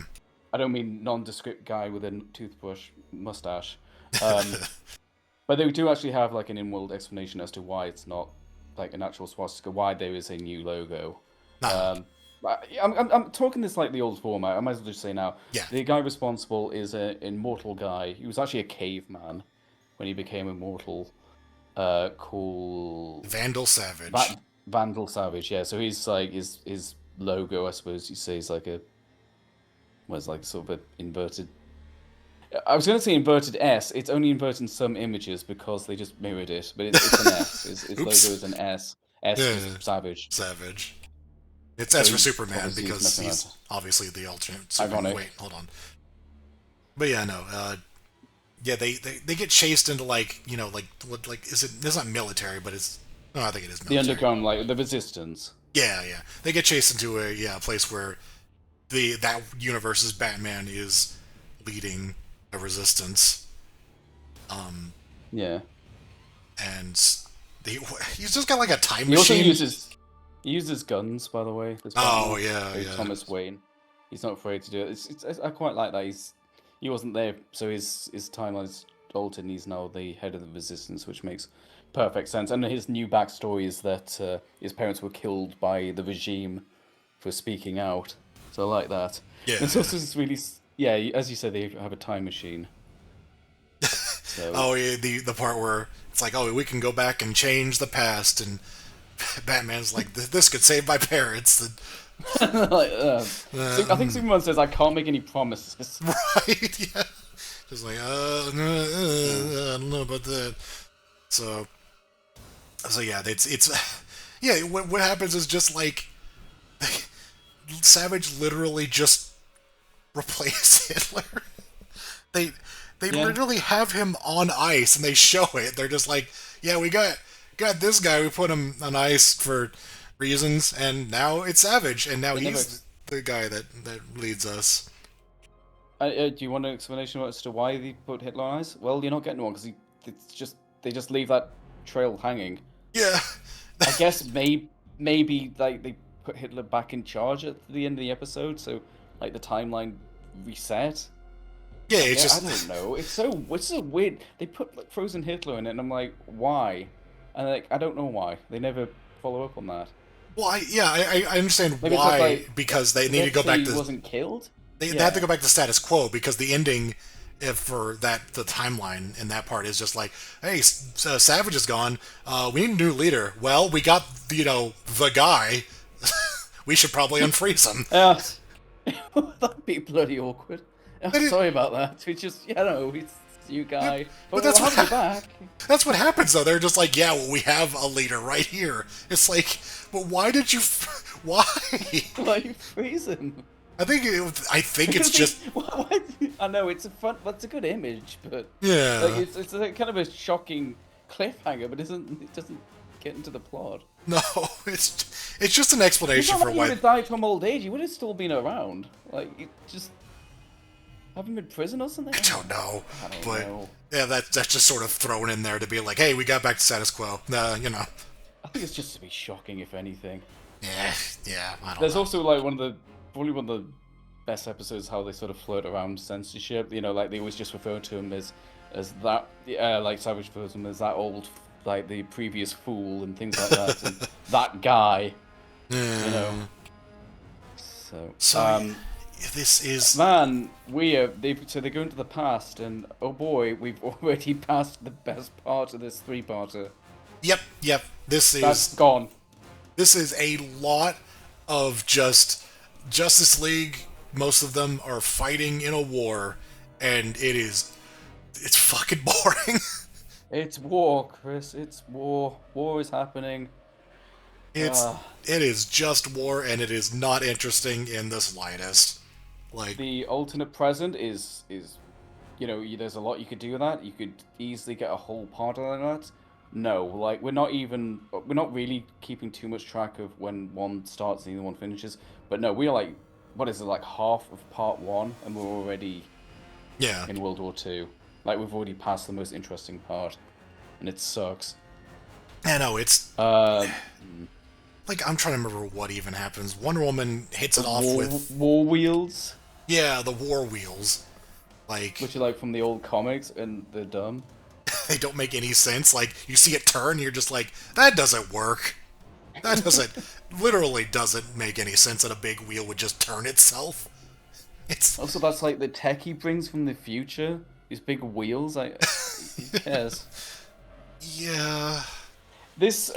A: I don't mean nondescript guy with a toothbrush mustache. Um, but they do actually have like an in-world explanation as to why it's not like an actual swastika, why there is a new logo.
B: No.
A: I'm talking this like the old format. I might as well just say now.
B: Yeah.
A: The guy responsible is an immortal guy. He was actually a caveman when he became immortal. Called
B: Vandal Savage.
A: Vandal Savage. Yeah. So he's like his logo, I suppose you say, is like a was like sort of an inverted. I was going to say inverted S. It's only inverted in some images because they just mirrored it, but it's an S. His logo is an S. S
B: Yeah.
A: is Savage.
B: Savage. It's
A: So
B: S for
A: he's
B: Superman
A: obviously
B: because
A: messing
B: he's
A: around.
B: obviously the alternate Superman.
A: Ironic.
B: Wait, hold on. But yeah, no. Yeah, they get chased into like like what like is it? It's not military, but it's. No, I think it is
A: The
B: military.
A: underground, like the resistance.
B: Yeah. They get chased into a place where that universe's Batman is leading a resistance.
A: Yeah.
B: And he's just got like a time
A: He also
B: machine.
A: uses guns, by the way. This
B: Oh
A: Batman.
B: yeah,
A: So
B: yeah.
A: Thomas Wayne. He's not afraid to do it. I quite like that. He wasn't there, so his timeline's altered, and he's now the head of the resistance, which makes perfect sense. And his new backstory is that his parents were killed by the regime for speaking out. So I like that.
B: Yeah.
A: And it's also just really, yeah, as you said, they have a time machine. So
B: Oh yeah, the part where it's like, oh, we can go back and change the past, and Batman's like, this could save my parents. And,
A: like, I think Superman says, "I can't make any promises."
B: right? Yeah. Just like, I don't know about that. So yeah, it's yeah. What happens is just like Savage literally just replace Hitler. They
A: Yeah.
B: literally have him on ice and they show it. They're just like, yeah, we got this guy. We put him on ice for reasons, and now it's Savage, and now
A: They never
B: he's the guy that leads us.
A: Do you want an explanation as to why they put Hitler on ice? Well, you're not getting one because they just leave that trail hanging.
B: Yeah.
A: I guess maybe like they put Hitler back in charge at the end of the episode, so like the timeline reset.
B: Yeah, it's
A: Yeah,
B: just
A: I don't know. It's so weird. They put like frozen Hitler in it, and I'm like, why? And like I don't know why. They never follow up on that.
B: well, I understand
A: Maybe it's
B: why,
A: like
B: because they
A: did
B: need to go
A: say
B: back
A: he
B: to
A: wasn't killed.
B: they have to go back to status quo because the ending for the timeline in that part is just like, hey, Savage is gone. We need a new leader. Well, we got the guy. We should probably unfreeze him.
A: Yeah, that'd be bloody awkward. I'm
B: But it-
A: sorry about that. We just, it's you guy.
B: but
A: But
B: that's
A: we'll
B: what
A: have you back.
B: That's what happens though. They're just like, yeah, well, we have a leader right here. It's like, but why did you? Why?
A: Like freeze him.
B: I think it's just
A: Why? I know it's a fun, but it's a good image, but
B: yeah.
A: like it's a kind of a shocking cliffhanger, but it doesn't get into the plot.
B: No, it's just an
A: It's
B: explanation
A: not
B: for
A: like he
B: why.
A: would have died from old age. He would have still been around. Like it just have him in prison or something.
B: I don't know,
A: I don't
B: but
A: know.
B: yeah, that's just sort of thrown in there to be like, hey, we got back to status quo.
A: I think it's just to be shocking, if anything.
B: Yeah, I don't
A: There's
B: know.
A: also like probably one of the best episodes how they sort of flirt around censorship. Like they always just refer to him as that, like Savage refers to him as that old, like the previous fool and things like that, and that guy. So,
B: This is
A: man, they go into the past, and oh boy, we've already passed the best part of this three-parter.
B: yep. This
A: That's
B: is
A: gone.
B: this is a lot of just Justice League. Most of them are fighting in a war, and it's fucking boring.
A: It's war, Chris. It's war. War is happening.
B: It is just war, and it is not interesting in the slightest. Like,
A: the alternate present is there's a lot you could do with that. You could easily get a whole part out of that. No, like we're not really keeping too much track of when one starts and the other one finishes. But no, we are like, what is it, like half of part one, and we're already
B: yeah,
A: in World War Two. Like we've already passed the most interesting part, and it sucks.
B: I know it's
A: Uh,
B: like I'm trying to remember what even happens. Wonder Woman hits
A: the
B: it off with
A: war wheels,
B: yeah, the war wheels. Like
A: which are like from the old comics, and they're dumb.
B: they don't make any sense. Like you see it turn, you're just like that doesn't work. That doesn't literally doesn't make any sense that a big wheel would just turn itself. It's
A: Also, that's like the tech he brings from the future. These big wheels. Like, who cares?
B: yeah.
A: This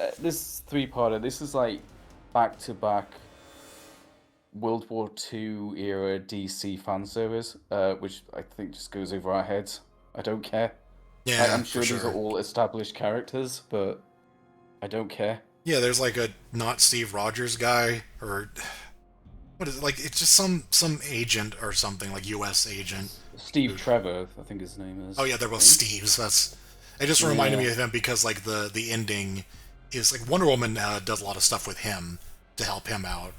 A: three-parter. This is like back-to-back World War II era DC fan service, which I think just goes over our heads. I don't care.
B: Yeah,
A: Like, I'm sure
B: for
A: these are
B: sure.
A: all established characters, but I don't care.
B: Yeah, there's like a not Steve Rogers guy or what is it? Like it's just some agent or something like U.S. agent.
A: Steve
B: Who,
A: Trevor, I think his name
B: oh
A: is.
B: yeah, they're
A: I
B: both
A: think.
B: Steves. That's it. Just reminded
A: Yeah.
B: me of him because like the ending is like Wonder Woman does a lot of stuff with him to help him out,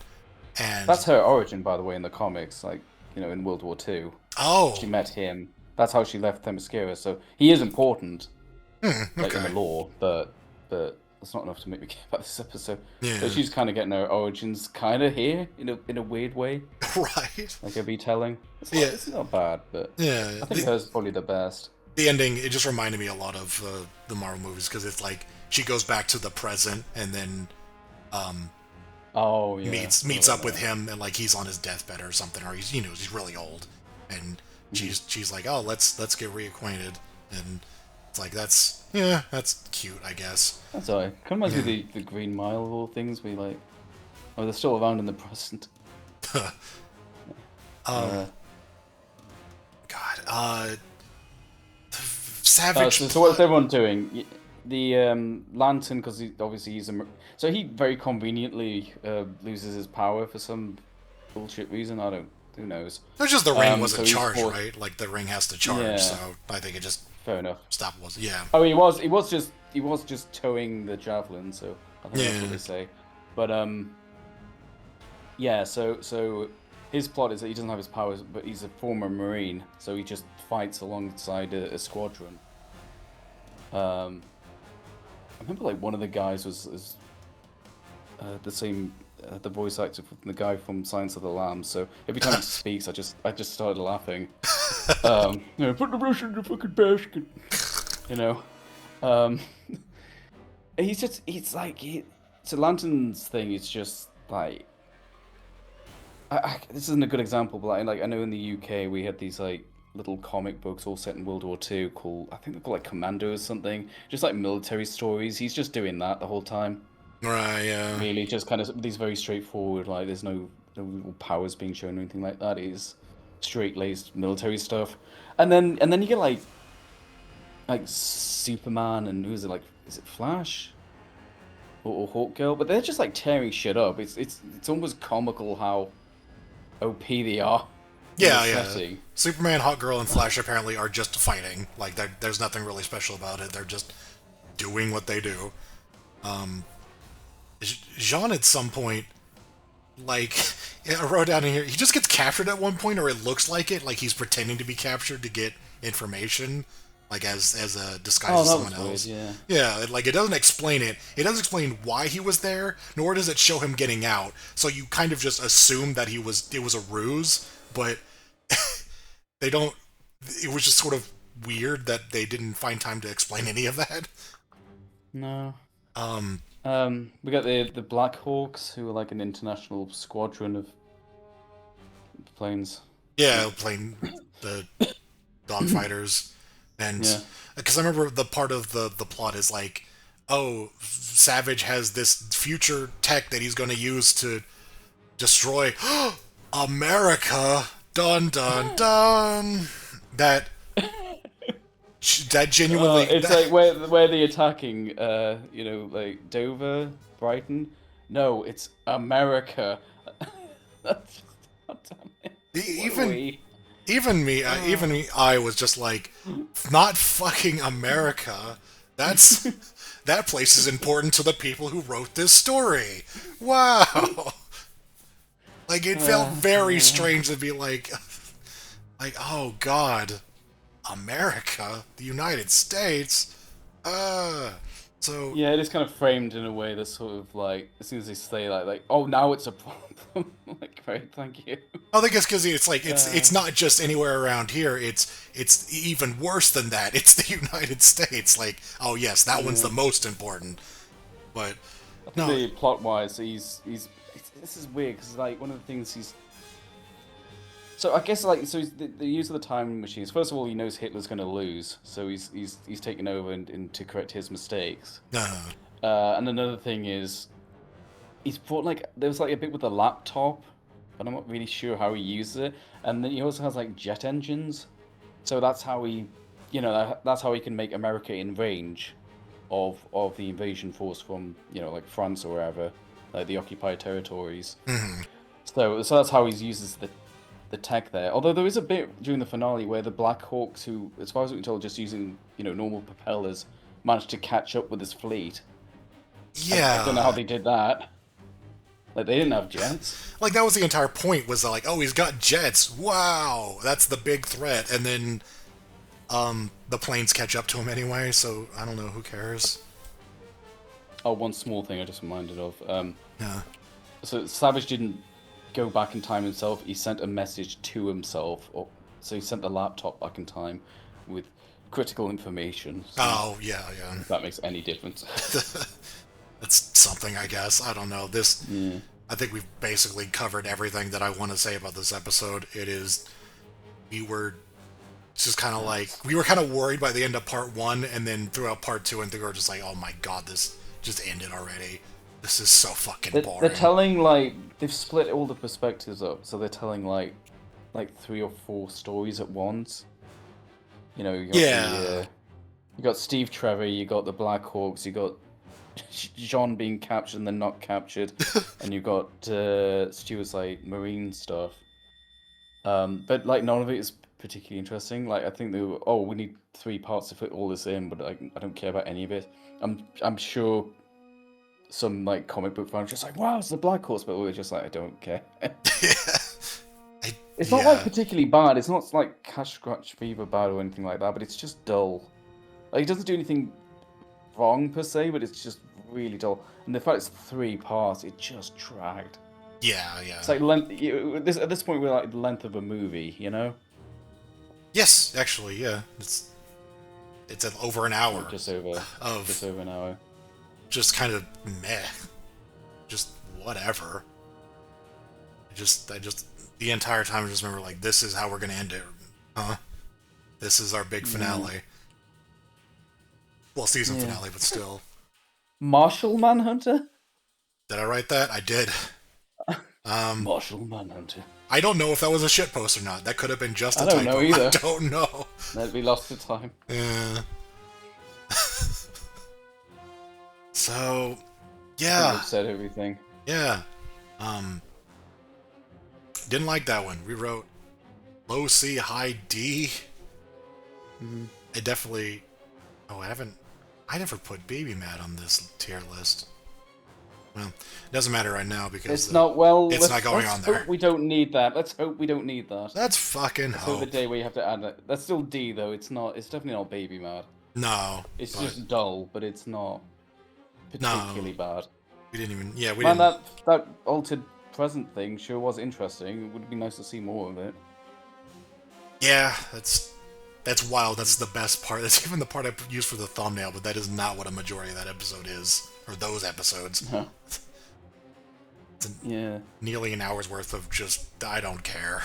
A: That's
B: and
A: her origin, by the way, in the comics. Like, in World War II. She
B: oh,
A: met him. That's how she left Themyscira. So he is important, like in the
B: okay,
A: lore, but that's not enough to make me care about this episode. So
B: yeah,
A: she's kind of getting her origins kind of here in a weird way,
B: right,
A: like a retelling.
B: yeah,
A: It's not bad, but
B: yeah.
A: I think hers is probably the best.
B: The ending it just reminded me a lot of the Marvel movies because it's like she goes back to the present and then um,
A: Oh yeah,
B: meets
A: forgot
B: up
A: about
B: with
A: that.
B: him and like he's on his deathbed or something or he's really old and
A: Mhm.
B: she's like oh let's get reacquainted and it's like that's cute I guess
A: That's alright. Kind of reminds
B: yeah
A: me of the Green Mile of all things. We like, oh, they're still around in the present.
B: um
A: Uh,
B: God
A: Oh,
B: Savage
A: so what's
B: plot
A: everyone doing? The Lantern, because obviously he's so he very conveniently loses his power for some bullshit reason. I don't. Who knows?
B: it's just the ring wasn't
A: So he's
B: charged
A: forced.
B: right like the ring has to charge so
A: Yeah,
B: I think it just
A: fair enough.
B: stopped was yeah
A: Oh, he was just towing the javelin. So I think that's what
B: yeah
A: they say. But yeah. So his plot is that he doesn't have his powers, but he's a former Marine, so he just fights alongside a squadron. Um, I remember like one of the guys was the same the voice actor from the guy from Silence of the Lambs. So every time he speaks, I just started laughing. Put the Russian in the fucking basket. You know, um, he's like so Lantern's thing is just like this isn't a good example, but I know in the UK we had these like little comic books all set in World War Two called I think they're called like Commando or something, just like military stories. He's just doing that the whole time.
B: right yeah
A: Really, just kind of these very straightforward. Like there's no real powers being shown or anything like that. It's straight laced military stuff, and then you get like Superman and who's it like? Is it Flash or Hawk Girl? But they're just like tearing shit up. It's almost comical how OP they are in
B: Yeah,
A: this
B: yeah.
A: setting.
B: Superman, Hot Girl, and Flash apparently are just fighting. Like, there's nothing really special about it. They're just doing what they do. Um, Jean at some point, like, I wrote down in here, he just gets captured at one point, or it looks like it, like he's pretending to be captured to get information, like as a disguise
A: Oh,
B: as
A: that
B: someone
A: was weird.
B: else.
A: Yeah.
B: Yeah, like it doesn't explain it. It doesn't explain why he was there, nor does it show him getting out. So you kind of just assume that it was a ruse, but they don't. It was just sort of weird that they didn't find time to explain any of that.
A: No.
B: Um,
A: We got the Black Hawks, who are like an international squadron of planes.
B: yeah, playing the dogfighters, and
A: Yeah.
B: because I remember the part of the plot is like, oh, Savage has this future tech that he's going to use to destroy America. Dun dun dun. That that genuinely
A: It's
B: that,
A: like where they attacking, like Dover, Brighton. No, it's America. That's just, God damn it.
B: Even
A: We.
B: even me, I was just like, not fucking America. That's that place is important to the people who wrote this story. Wow. Like it felt very strange to be like, oh God, America, the United States. So
A: Yeah, it is kind of framed in a way that's sort of like, as soon as they say like, oh, now it's a problem. Like, great, thank you.
B: I think it's because it's like
A: Uh,
B: it's not just anywhere around here. It's even worse than that. It's the United States. Like, oh yes, that one's
A: yeah.
B: the most important. But
A: I think
B: no,
A: the plot-wise, this is weird because like one of the things he's so I guess like so the use of the time machines. First of all, he knows Hitler's going to lose, so he's taken over and to correct his mistakes.
B: no,
A: And another thing is he's brought like there was like a bit with the laptop, but I'm not really sure how he uses it. And then he also has like jet engines, so that's how he, that's how he can make America in range of the invasion force from like France or wherever, like the occupied territories.
B: mhm.
A: So that's how he uses the tech there. Although there is a bit during the finale where the Black Hawks, who, as far as we can tell, just using normal propellers, managed to catch up with his fleet. I don't know how
B: Yeah,
A: they did that. Like they didn't have jets.
B: like that was the entire point. Was like, oh, he's got jets. Wow, that's the big threat. And then the planes catch up to him anyway. So I don't know. Who cares?
A: Oh, one small thing I just reminded of.
B: Yeah.
A: So Savage didn't go back in time himself. He sent a message to himself, so he sent the laptop back in time with critical information. So
B: Oh yeah, yeah.
A: if that makes any difference.
B: That's something, I guess. I don't know. This,
A: Yeah.
B: I think we've basically covered everything that I want to say about this episode. It is, we were just kind of like, we were kind of worried by the end of part one, and then throughout part two and three, we were just like, oh my god, this just ended already. This is so fucking
A: They're
B: boring.
A: telling like they've split all the perspectives up, so they're telling like 3 or 4 stories at once. You got
B: Yeah.
A: you got Steve Trevor, you got the Black Hawks, you got Jean being captured and then not captured, and you got Stuart's like marine stuff. But like none of it is particularly interesting. Like I think they were, oh, we need 3 parts to fit all this in, but I don't care about any of it. I'm sure some like comic book fans are just like, wow, it's the Black Horse, but we're just like, I don't care.
B: I,
A: It's not like
B: yeah.
A: particularly bad. It's not like Cash Scratch Fever bad or anything like that, but it's just dull. Like it doesn't do anything wrong per se, but it's just really dull. And the fact it's 3 parts, it just dragged.
B: Yeah, yeah.
A: It's like length. At this point, we're like the length of a movie, you know?
B: Yes, actually, yeah. It's over an
A: Like
B: hour
A: just over
B: of
A: an hour.
B: just kind of meh. Just whatever. I just the entire time I just remember like this is how we're gonna end it. Huh? This is our big finale. Well, season
A: Yeah.
B: finale, but still.
A: Martial Manhunter?
B: Did I write that? I did.
A: Martial Manhunter.
B: I don't know if that was a shitpost or not. That could have been just a
A: I don't
B: typo.
A: know either.
B: I don't know.
A: That'd be lost to time.
B: Yeah. So,
A: I think
B: yeah,
A: we've said everything.
B: yeah. Didn't like that one. We wrote low C, high D.
A: Mhm.
B: It definitely. Oh, I never put Baby Mad on this tier list. Well, it doesn't matter right now because
A: It's not well.
B: it's not going
A: let's
B: on
A: hope
B: there.
A: we don't need that. Let's hope we don't need that.
B: That's fucking
A: So the
B: hope.
A: day where you have to add it. That's still D though. It's not. It's definitely not Baby Mad.
B: No,
A: It's
B: but
A: just dull, but it's not particularly bad.
B: we didn't even. Yeah, we
A: Man,
B: didn't.
A: that altered present thing sure was interesting. It would be nice to see more of it.
B: Yeah, that's wild. That's the best part. That's even the part I used for the thumbnail, but that is not what a majority of that episode is, or those episodes.
A: Huh.
B: It's
A: Yeah.
B: nearly an hour's worth of just I don't care.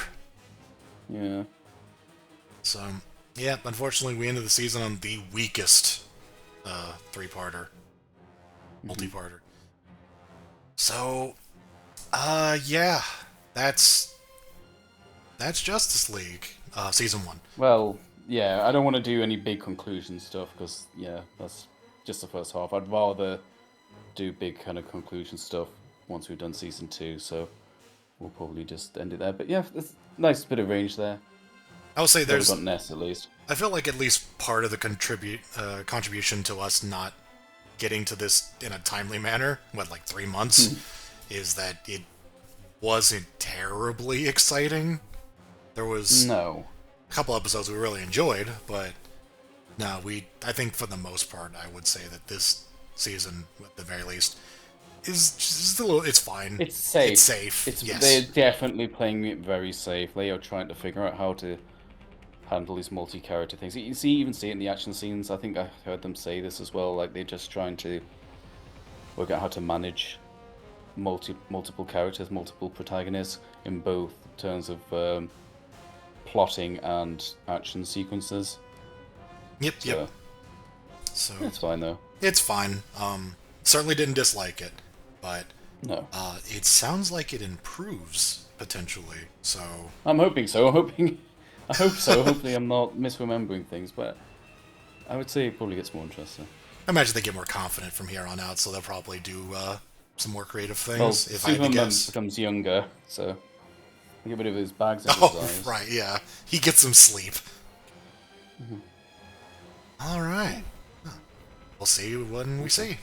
A: Yeah.
B: So yeah, unfortunately, we ended the season on the weakest three-parter, multi-parter. So, yeah, that's Justice League, season 1.
A: Well, yeah. I don't want to do any big conclusion stuff because yeah, that's just the first half. I'd rather do big kind of conclusion stuff once we've done season 2. So we'll probably just end it there. But yeah, there's a nice bit of range there.
B: I will say
A: We've got Ness at least.
B: I feel like at least part of the contribution to us not getting to this in a timely manner, like 3 months, is that it wasn't terribly exciting. There was a couple episodes we really enjoyed, but no, I think for the most part, I would say that this season, at the very least, is just a little. It's fine.
A: It's safe.
B: It's safe. Yes.
A: They're definitely playing it very safe. They are trying to figure out how to handle these multi-character things. You even see it in the action scenes. I think I heard them say this as well. Like they're just trying to work out how to manage multiple characters, multiple protagonists in both terms of plotting and action sequences.
B: Yep. So
A: it's fine though.
B: It's fine. Certainly didn't dislike it, but
A: no.
B: It sounds like it improves potentially. So
A: I'm hoping so. I hope so. Hopefully, I'm not misremembering things, but I would say it probably gets more interesting.
B: I imagine they get more confident from here on out, so they'll probably do some more creative things.
A: Well,
B: if I had to guess,
A: becomes younger, so get rid of his bags. In his eyes.
B: Right, yeah, he gets some sleep. All right, we'll see when we see.